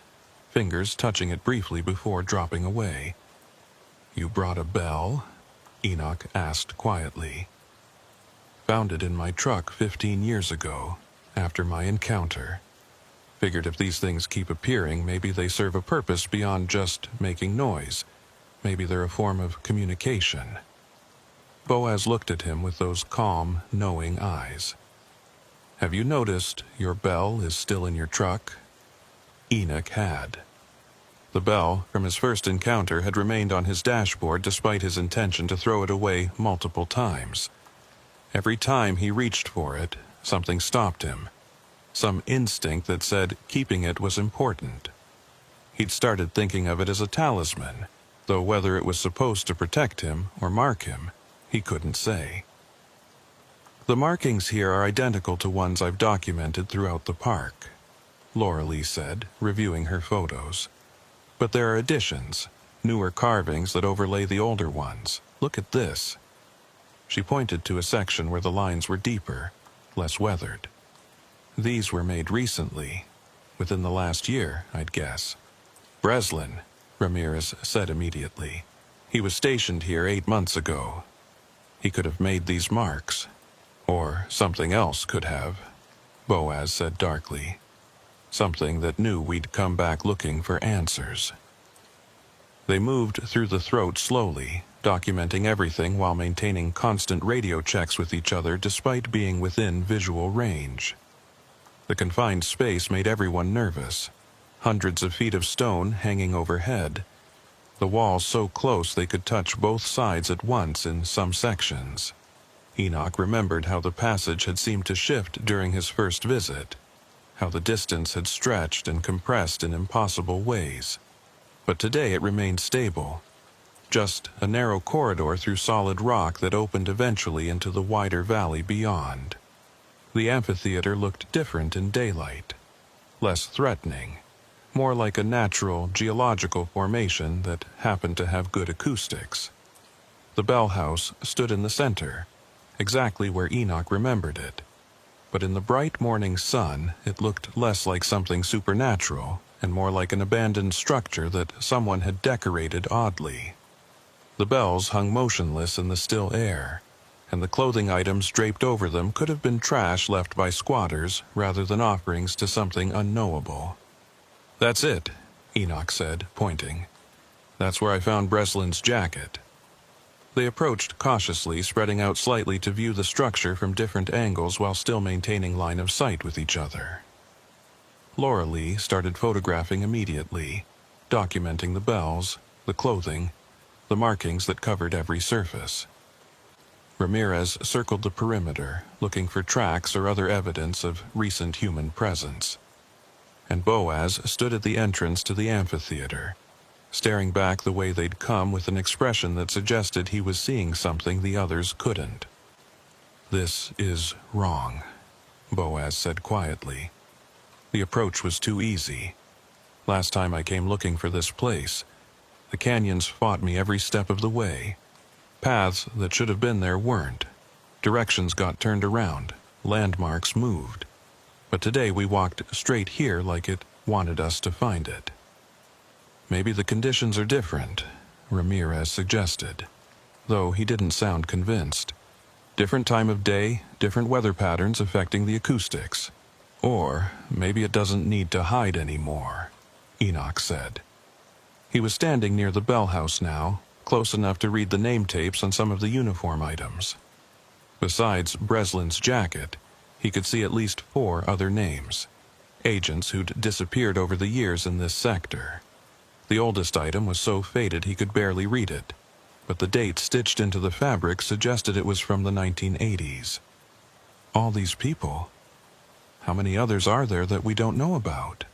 fingers touching it briefly before dropping away. "You brought a bell?" Enoch asked quietly. "Found it in my truck 15 years ago, after my encounter. Figured if these things keep appearing, maybe they serve a purpose beyond just making noise. Maybe they're a form of communication." Boaz looked at him with those calm, knowing eyes. "Have you noticed your bell is still in your truck?" Enoch had. The bell from his first encounter had remained on his dashboard despite his intention to throw it away multiple times. Every time he reached for it, something stopped him. Some instinct that said keeping it was important. He'd started thinking of it as a talisman, though whether it was supposed to protect him or mark him, he couldn't say. The markings here are identical to ones I've documented throughout the park, Laura said, reviewing her photos. But there are additions, newer carvings that overlay the older ones. Look at this. She pointed to a section where the lines were deeper, less weathered. These were made recently, within the last year, I'd guess. Breslin, Ramirez said immediately. He was stationed here 8 months ago. He could have made these marks. Or something else could have, Boaz said darkly. Something that knew we'd come back looking for answers. They moved through the throat slowly, documenting everything while maintaining constant radio checks with each other despite being within visual range. The confined space made everyone nervous. Hundreds of feet of stone hanging overhead. The walls so close they could touch both sides at once in some sections. Enoch remembered how the passage had seemed to shift during his first visit, how the distance had stretched and compressed in impossible ways. But today it remained stable, just a narrow corridor through solid rock that opened eventually into the wider valley beyond. The amphitheater looked different in daylight, less threatening, more like a natural geological formation that happened to have good acoustics. The bell house stood in the center, exactly where Enoch remembered it. But in the bright morning sun, it looked less like something supernatural and more like an abandoned structure that someone had decorated oddly. The bells hung motionless in the still air, and the clothing items draped over them could have been trash left by squatters rather than offerings to something unknowable. "That's it," Enoch said, pointing. "That's where I found Breslin's jacket." They approached cautiously, spreading out slightly to view the structure from different angles while still maintaining line of sight with each other. Laura started photographing immediately, documenting the bells, the clothing, the markings that covered every surface. Ramirez circled the perimeter, looking for tracks or other evidence of recent human presence. And Boaz stood at the entrance to the amphitheater, staring back the way they'd come with an expression that suggested he was seeing something the others couldn't. "This is wrong," Boaz said quietly. "The approach was too easy. Last time I came looking for this place, the canyons fought me every step of the way. Paths that should have been there weren't. Directions got turned around. Landmarks moved. But today we walked straight here like it wanted us to find it." "Maybe the conditions are different," Ramirez suggested, though he didn't sound convinced. "Different time of day, different weather patterns affecting the acoustics. Or maybe it doesn't need to hide anymore," Enoch said. He was standing near the bell house now, close enough to read the name tapes on some of the uniform items. Besides Breslin's jacket, he could see at least 4 other names, agents who'd disappeared over the years in this sector. The oldest item was so faded he could barely read it, but the date stitched into the fabric suggested it was from the 1980s. All these people. How many others are there that we don't know about?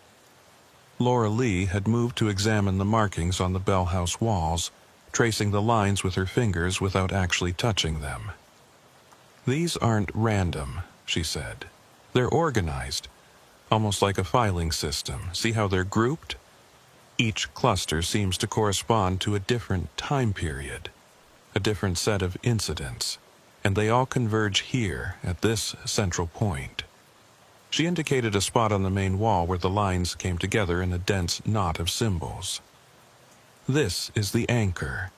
Laura had moved to examine the markings on the bell house walls, tracing the lines with her fingers without actually touching them. "These aren't random," she said. "They're organized, almost like a filing system. See how they're grouped? Each cluster seems to correspond to a different time period, a different set of incidents, and they all converge here at this central point." She indicated a spot on the main wall where the lines came together in a dense knot of symbols. "This is the anchor,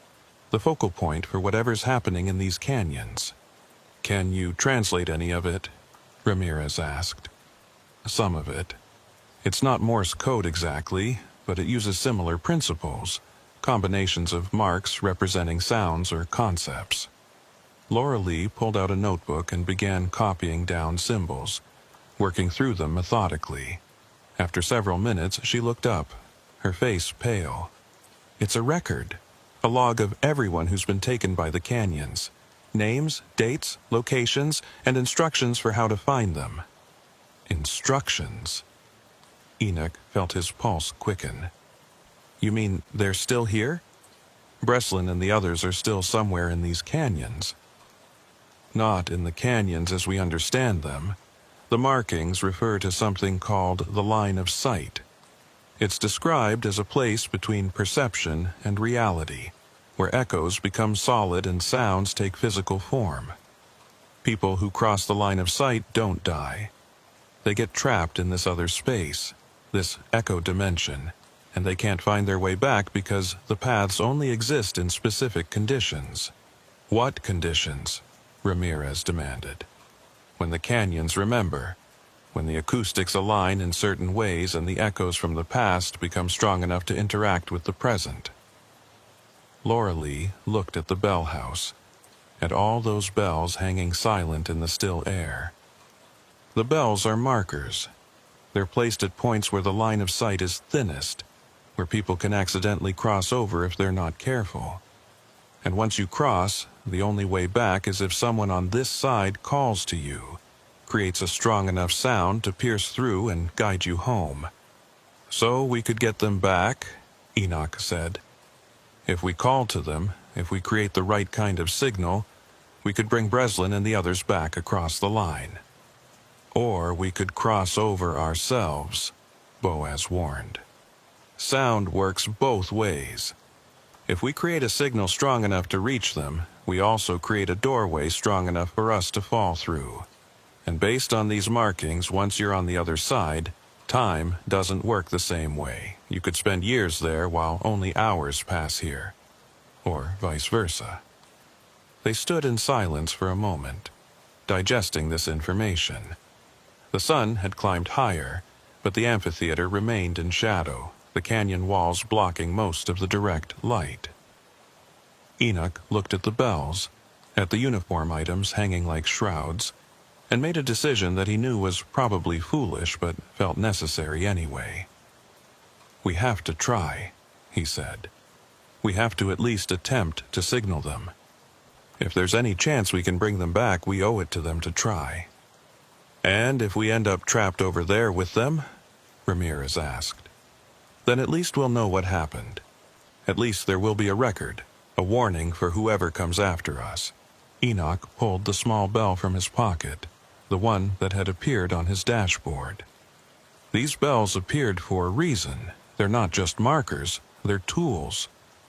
the focal point for whatever's happening in these canyons." "Can you translate any of it?" Ramirez asked. "Some of it. It's not Morse code exactly, but it uses similar principles, combinations of marks representing sounds or concepts." Laura pulled out a notebook and began copying down symbols, working through them methodically. After several minutes, she looked up. her face pale. "It's a record. A log of everyone who's been taken by the canyons. Names, dates, locations, and instructions for how to find them." Instructions. Enoch felt his pulse quicken. "You mean they're still here? Breslin and the others are still somewhere in these canyons." "Not in the canyons as we understand them. The markings refer to something called the line of sight. It's described as a place between perception and reality, where echoes become solid and sounds take physical form. People who cross the line of sight don't die. They get trapped in this other space, this echo dimension, and they can't find their way back because the paths only exist in specific conditions." "What conditions?" Ramirez demanded. "When the canyons remember, when the acoustics align in certain ways and the echoes from the past become strong enough to interact with the present." Laura Lee looked at the bell house, at all those bells hanging silent in the still air. The bells are markers. They're placed at points where the line of sight is thinnest, where people can accidentally cross over if they're not careful. And once you cross, the only way back is if someone on this side calls to you, creates a strong enough sound to pierce through and guide you home. "So we could get them back," Enoch said. "If we call to them, if we create the right kind of signal, we could bring Breslin and the others back across the line. Or we could cross over ourselves," Boaz warned. "Sound works both ways. If we create a signal strong enough to reach them, we also create a doorway strong enough for us to fall through. And based on these markings, once you're on the other side, time doesn't work the same way. You could spend years there while only hours pass here. Or vice versa." They stood in silence for a moment, digesting this information. The sun had climbed higher, but the amphitheater remained in shadow, the canyon walls blocking most of the direct light. Enoch looked at the bells, at the uniform items hanging like shrouds, and made a decision that he knew was probably foolish but felt necessary anyway. "We have to try," he said. "We have to at least attempt to signal them. If there's any chance we can bring them back, we owe it to them to try." "And if we end up trapped over there with them?" Ramirez asked. "Then at least we'll know what happened. At least there will be a record, a warning for whoever comes after us." Enoch pulled the small bell from his pocket, the one that had appeared on his dashboard. "These bells appeared for a reason. They're not just markers, they're tools,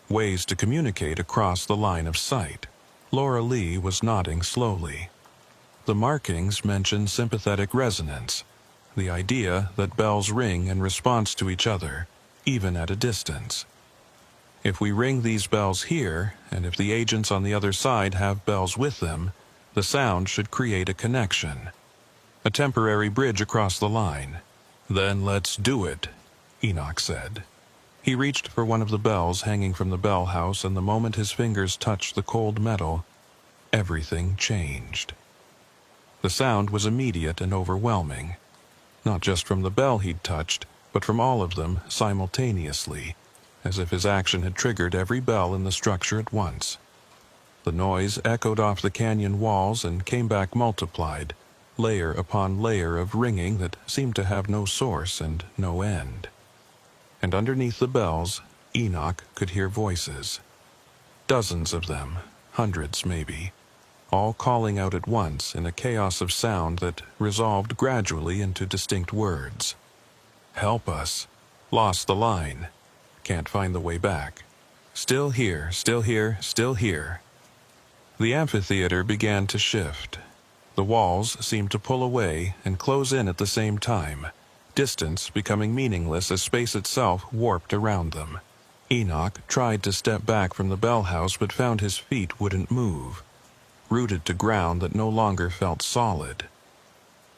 ways to communicate across the line of sight." Laura Lee was nodding slowly. "The markings mention sympathetic resonance, the idea that bells ring in response to each other, even at a distance. If we ring these bells here, and if the agents on the other side have bells with them, the sound should create a connection, a temporary bridge across the line." "Then let's do it," Enoch said. He reached for one of the bells hanging from the bell house, and the moment his fingers touched the cold metal, everything changed. The sound was immediate and overwhelming, not just from the bell he'd touched, but from all of them simultaneously, as if his action had triggered every bell in the structure at once. The noise echoed off the canyon walls and came back multiplied, layer upon layer of ringing that seemed to have no source and no end. And underneath the bells, Enoch could hear voices. Dozens of them, hundreds maybe, all calling out at once in a chaos of sound that resolved gradually into distinct words. "Help us. Lost the line. Can't find the way back. Still here, still here, still here." The amphitheater began to shift. The walls seemed to pull away and close in at the same time, distance becoming meaningless as space itself warped around them. Enoch tried to step back from the bell house but found his feet wouldn't move, rooted to ground that no longer felt solid.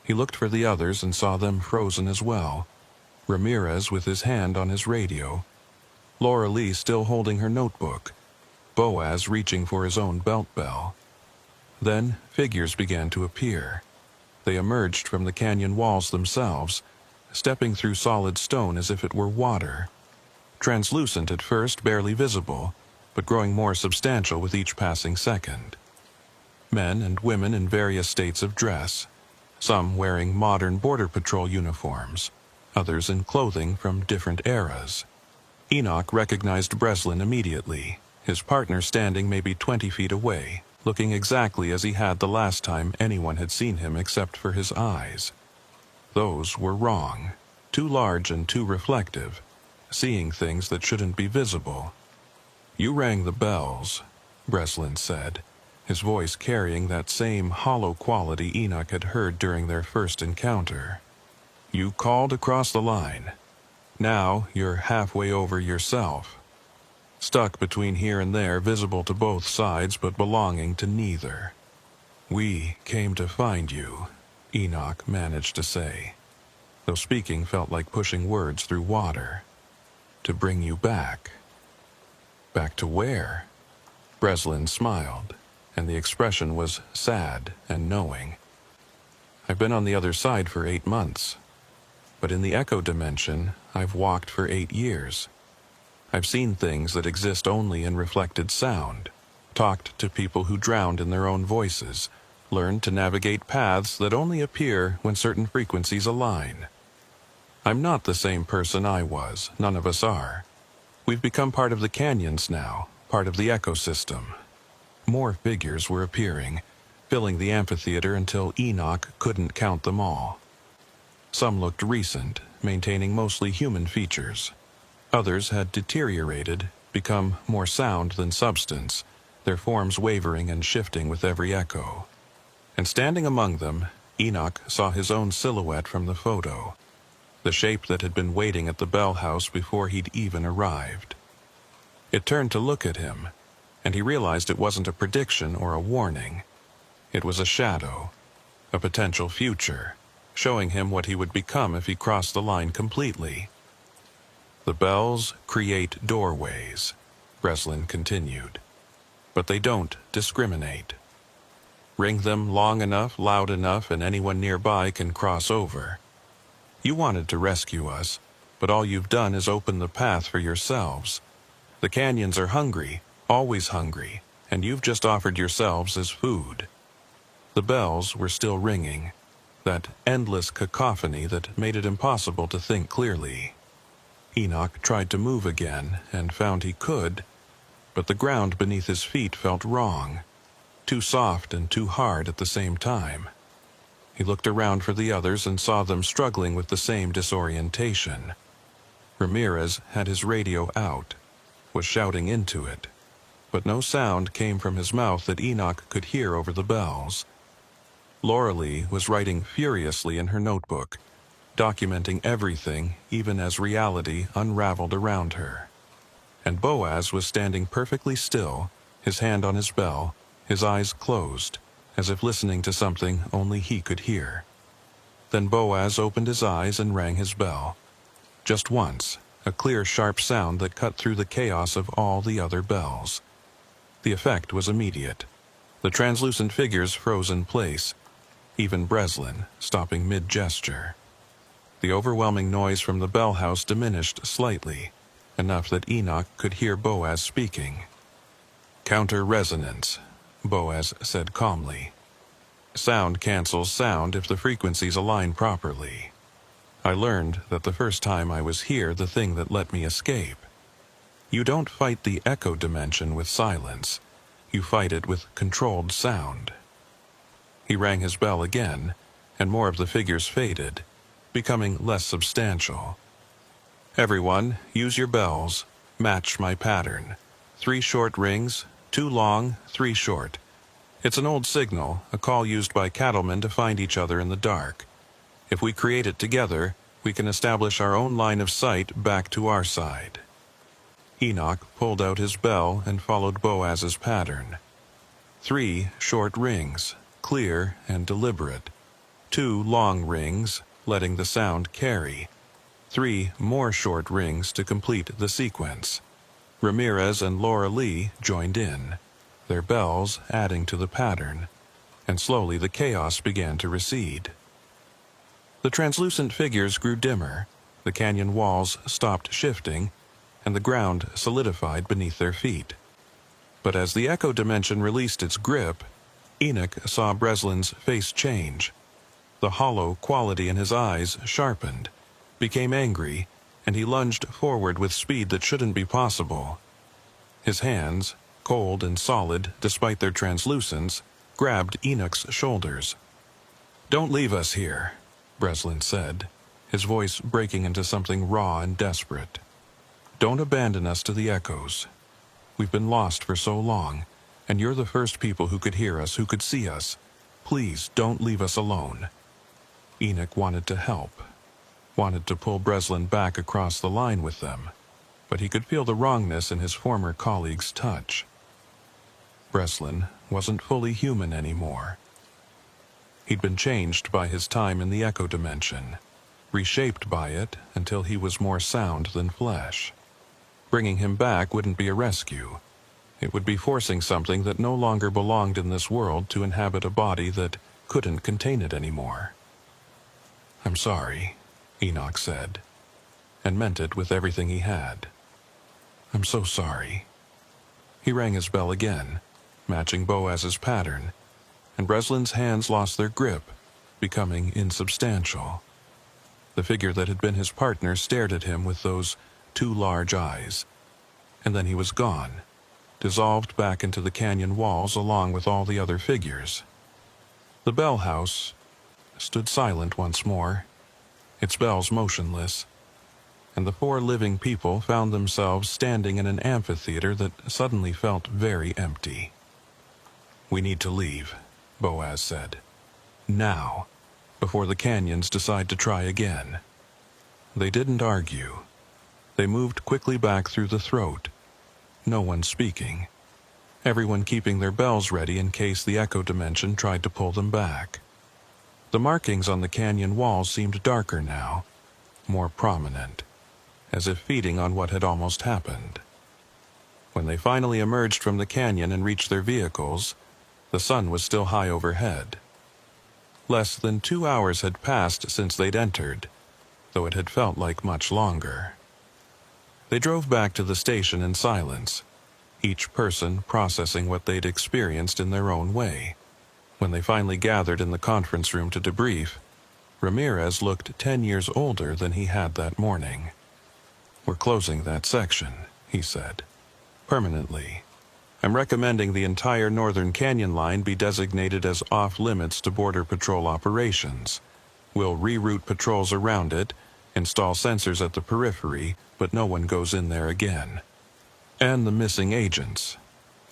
He looked for the others and saw them frozen as well, Ramirez with his hand on his radio, Laura Lee still holding her notebook, Boaz reaching for his own belt bell. Then figures began to appear. They emerged from the canyon walls themselves, stepping through solid stone as if it were water. translucent at first, barely visible, but growing more substantial with each passing second. Men and women in various states of dress, some wearing modern Border Patrol uniforms, others in clothing from different eras. Enoch recognized Breslin immediately, his partner standing maybe 20 feet away, looking exactly as he had the last time anyone had seen him except for his eyes. Those were wrong, too large and too reflective, seeing things that shouldn't be visible. "You rang the bells," Breslin said, his voice carrying that same hollow quality Enoch had heard during their first encounter. "You called across the line. Now you're halfway over yourself. Stuck between here and there, visible to both sides but belonging to neither." "We came to find you," Enoch managed to say, though speaking felt like pushing words through water. "To bring you back." "Back to where?" Breslin smiled, and the expression was sad and knowing. "I've been on the other side for 8 months, but in the echo dimension, I've walked for 8 years. I've seen things that exist only in reflected sound, talked to people who drowned in their own voices, learned to navigate paths that only appear when certain frequencies align. I'm not the same person I was, none of us are. We've become part of the canyons now, part of the ecosystem." More figures were appearing, filling the amphitheater until Enoch couldn't count them all. Some looked recent, maintaining mostly human features. Others had deteriorated, become more sound than substance, their forms wavering and shifting with every echo. And standing among them, Enoch saw his own silhouette from the photo, the shape that had been waiting at the bell house before he'd even arrived. It turned to look at him, and he realized it wasn't a prediction or a warning. It was a shadow, a potential future, showing him what he would become if he crossed the line completely. "The bells create doorways," Breslin continued, "but they don't discriminate. Ring them long enough, loud enough, and anyone nearby can cross over. You wanted to rescue us, but all you've done is open the path for yourselves. The canyons are hungry, always hungry, and you've just offered yourselves as food." The bells were still ringing, that endless cacophony that made it impossible to think clearly. Enoch tried to move again and found he could, but the ground beneath his feet felt wrong, too soft and too hard at the same time. He looked around for the others and saw them struggling with the same disorientation. Ramirez had his radio out, was shouting into it, but no sound came from his mouth that Enoch could hear over the bells. Lauralee was writing furiously in her notebook, documenting everything even as reality unraveled around her. And Boaz was standing perfectly still, his hand on his bell, his eyes closed, as if listening to something only he could hear. Then Boaz opened his eyes and rang his bell. Just once, a clear, sharp sound that cut through the chaos of all the other bells. The effect was immediate. The translucent figures froze in place, even Breslin stopping mid-gesture. The overwhelming noise from the bell house diminished slightly, enough that Enoch could hear Boaz speaking. "Counter-resonance," Boaz said calmly. "Sound cancels sound if the frequencies align properly. I learned that the first time I was here, the thing that let me escape. You don't fight the echo dimension with silence. You fight it with controlled sound." He rang his bell again, and more of the figures faded, becoming less substantial. "Everyone, use your bells. Match my pattern. 3 short rings, 2 long, 3 short. It's an old signal, a call used by cattlemen to find each other in the dark. If we create it together, we can establish our own line of sight back to our side." Enoch pulled out his bell and followed Boaz's pattern. 3 short rings, clear and deliberate. 2 long rings, letting the sound carry. 3 more short rings to complete the sequence. Ramirez and Lauralee joined in, their bells adding to the pattern, and slowly the chaos began to recede. The translucent figures grew dimmer, the canyon walls stopped shifting, and the ground solidified beneath their feet. But as the echo dimension released its grip, Enoch saw Breslin's face change. The hollow quality in his eyes sharpened, became angry, and he lunged forward with speed that shouldn't be possible. His hands, cold and solid despite their translucence, grabbed Enoch's shoulders. "Don't leave us here," Breslin said, his voice breaking into something raw and desperate. "Don't abandon us to the echoes. We've been lost for so long, and you're the first people who could hear us, who could see us. Please don't leave us alone." Enoch wanted to help, wanted to pull Breslin back across the line with them, but he could feel the wrongness in his former colleague's touch. Breslin wasn't fully human anymore. He'd been changed by his time in the echo dimension, reshaped by it until he was more sound than flesh. Bringing him back wouldn't be a rescue. It would be forcing something that no longer belonged in this world to inhabit a body that couldn't contain it anymore. "I'm sorry," Enoch said, and meant it with everything he had. "I'm so sorry." He rang his bell again, matching Boaz's pattern, and Breslin's hands lost their grip, becoming insubstantial. The figure that had been his partner stared at him with those two large eyes, and then he was gone, dissolved back into the canyon walls along with all the other figures. The bell house stood silent once more, its bells motionless, and the four living people found themselves standing in an amphitheater that suddenly felt very empty. "We need to leave," Boaz said. "Now, before the canyons decide to try again." They didn't argue. They moved quickly back through the throat, no one speaking, everyone keeping their bells ready in case the echo dimension tried to pull them back. The markings on the canyon walls seemed darker now, more prominent, as if feeding on what had almost happened. When they finally emerged from the canyon and reached their vehicles, the sun was still high overhead. Less than 2 hours had passed since they'd entered, though it had felt like much longer. They drove back to the station in silence, each person processing what they'd experienced in their own way. When they finally gathered in the conference room to debrief, Ramirez looked 10 years older than he had that morning. "We're closing that section," he said. "Permanently. I'm recommending the entire Northern Canyon line be designated as off-limits to Border Patrol operations. We'll reroute patrols around it, install sensors at the periphery, but no one goes in there again." "And the missing agents?"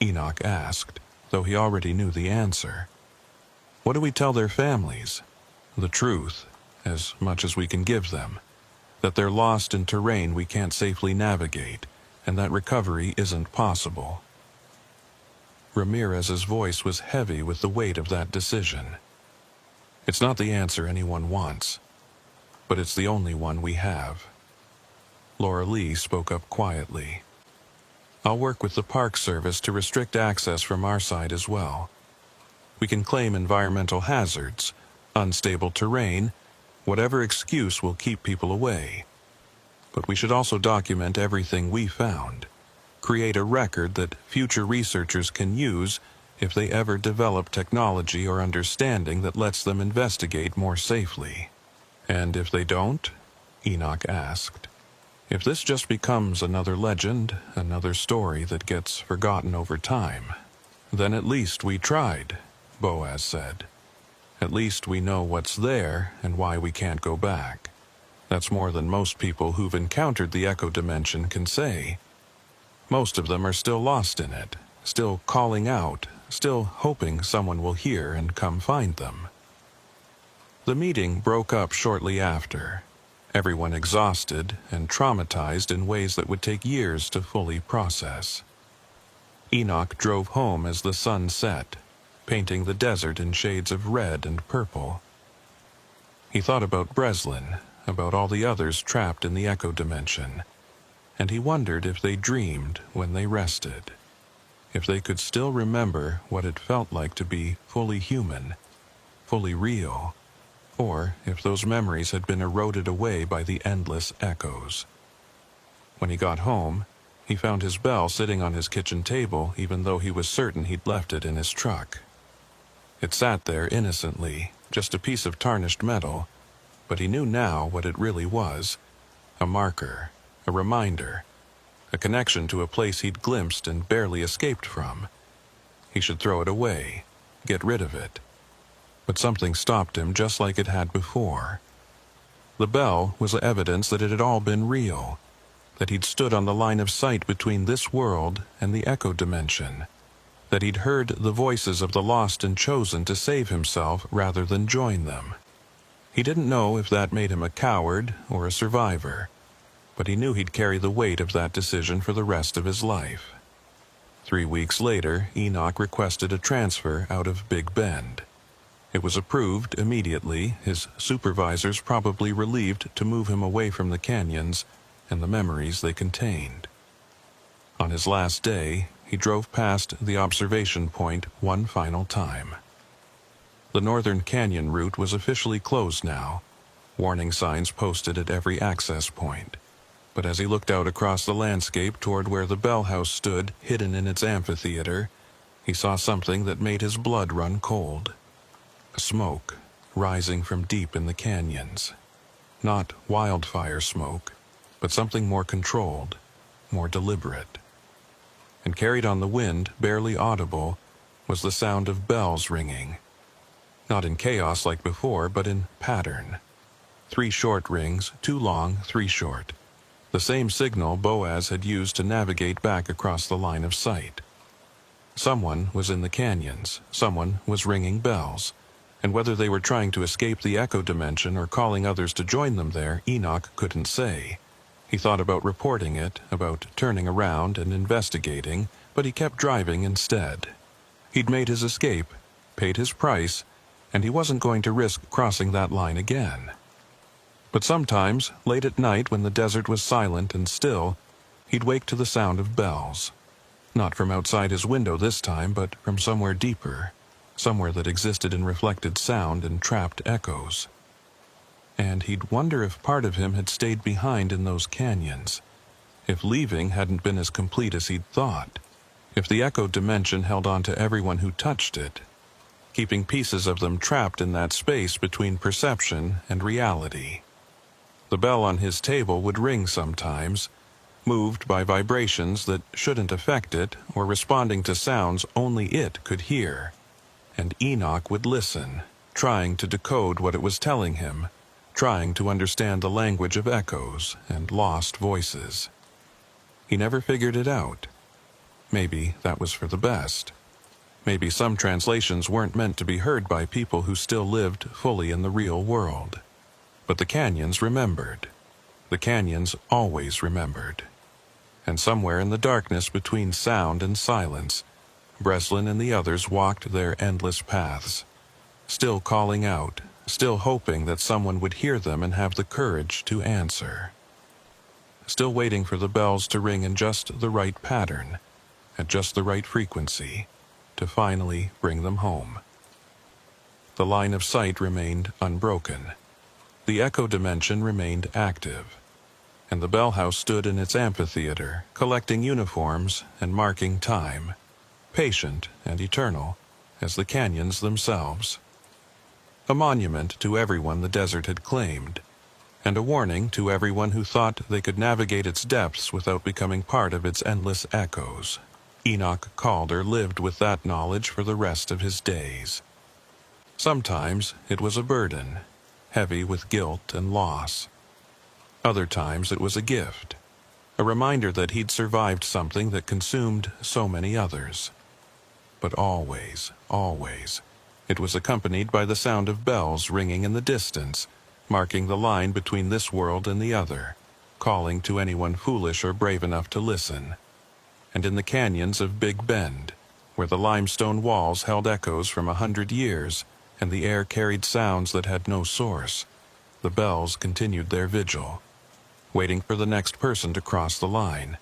Enoch asked, though he already knew the answer. "What do we tell their families? The truth, as much as we can give them, that they're lost in terrain we can't safely navigate, and that recovery isn't possible." Ramirez's voice was heavy with the weight of that decision. "It's not the answer anyone wants, but it's the only one we have." Laura Lee spoke up quietly. "I'll work with the Park Service to restrict access from our side as well. We can claim environmental hazards, unstable terrain, whatever excuse will keep people away. But we should also document everything we found, create a record that future researchers can use if they ever develop technology or understanding that lets them investigate more safely." "And if they don't?" Enoch asked. "If this just becomes another legend, another story that gets forgotten over time, then at least we tried," Boaz said. "At least we know what's there and why we can't go back. That's more than most people who've encountered the echo dimension can say. Most of them are still lost in it, still calling out, still hoping someone will hear and come find them." The meeting broke up shortly after, everyone exhausted and traumatized in ways that would take years to fully process. Enoch drove home as the sun set, painting the desert in shades of red and purple. He thought about Breslin, about all the others trapped in the echo dimension, and he wondered if they dreamed when they rested, if they could still remember what it felt like to be fully human, fully real, or if those memories had been eroded away by the endless echoes. When he got home, he found his bell sitting on his kitchen table even though he was certain he'd left it in his truck. It sat there innocently, just a piece of tarnished metal, but he knew now what it really was: a marker, a reminder, a connection to a place he'd glimpsed and barely escaped from. He should throw it away, get rid of it. But something stopped him just like it had before. The bell was evidence that it had all been real, that he'd stood on the line of sight between this world and the echo dimension, that he'd heard the voices of the lost and chosen to save himself rather than join them. He didn't know if that made him a coward or a survivor, but he knew he'd carry the weight of that decision for the rest of his life. 3 weeks later, Enoch requested a transfer out of Big Bend. It was approved immediately, his supervisors probably relieved to move him away from the canyons and the memories they contained. On his last day, he drove past the observation point one final time. The northern canyon route was officially closed now, warning signs posted at every access point. But as he looked out across the landscape toward where the bell house stood hidden in its amphitheater, he saw something that made his blood run cold. Smoke rising from deep in the canyons. Not wildfire smoke, but something more controlled, more deliberate. And carried on the wind, barely audible, was the sound of bells ringing. Not in chaos like before, but in pattern. 3 short rings, 2 long, 3 short. The same signal Boaz had used to navigate back across the line of sight. Someone was in the canyons, someone was ringing bells, and whether they were trying to escape the echo dimension or calling others to join them there, Enoch couldn't say. He thought about reporting it, about turning around and investigating, but he kept driving instead. He'd made his escape, paid his price, and he wasn't going to risk crossing that line again. But sometimes, late at night when the desert was silent and still, he'd wake to the sound of bells. Not from outside his window this time, but from somewhere deeper, somewhere that existed in reflected sound and trapped echoes. And he'd wonder if part of him had stayed behind in those canyons, if leaving hadn't been as complete as he'd thought, if the echo dimension held on to everyone who touched it, keeping pieces of them trapped in that space between perception and reality. The bell on his table would ring sometimes, moved by vibrations that shouldn't affect it or responding to sounds only it could hear. And Enoch would listen, trying to decode what it was telling him, trying to understand the language of echoes and lost voices. He never figured it out. Maybe that was for the best. Maybe some translations weren't meant to be heard by people who still lived fully in the real world. But the canyons remembered. The canyons always remembered. And somewhere in the darkness between sound and silence, Breslin and the others walked their endless paths, still calling out, still hoping that someone would hear them and have the courage to answer. Still waiting for the bells to ring in just the right pattern, at just the right frequency, to finally bring them home. The line of sight remained unbroken. The echo dimension remained active, and the bell house stood in its amphitheater, collecting uniforms and marking time, patient and eternal as the canyons themselves. A monument to everyone the desert had claimed, and a warning to everyone who thought they could navigate its depths without becoming part of its endless echoes. Enoch Calder lived with that knowledge for the rest of his days. Sometimes it was a burden, heavy with guilt and loss. Other times it was a gift, a reminder that he'd survived something that consumed so many others. But always, always, it was accompanied by the sound of bells ringing in the distance, marking the line between this world and the other, calling to anyone foolish or brave enough to listen. And in the canyons of Big Bend, where the limestone walls held echoes from 100 years, and the air carried sounds that had no source, the bells continued their vigil, waiting for the next person to cross the line,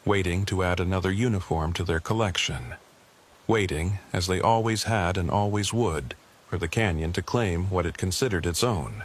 waiting to add another uniform to their collection, waiting, as they always had and always would, for the canyon to claim what it considered its own.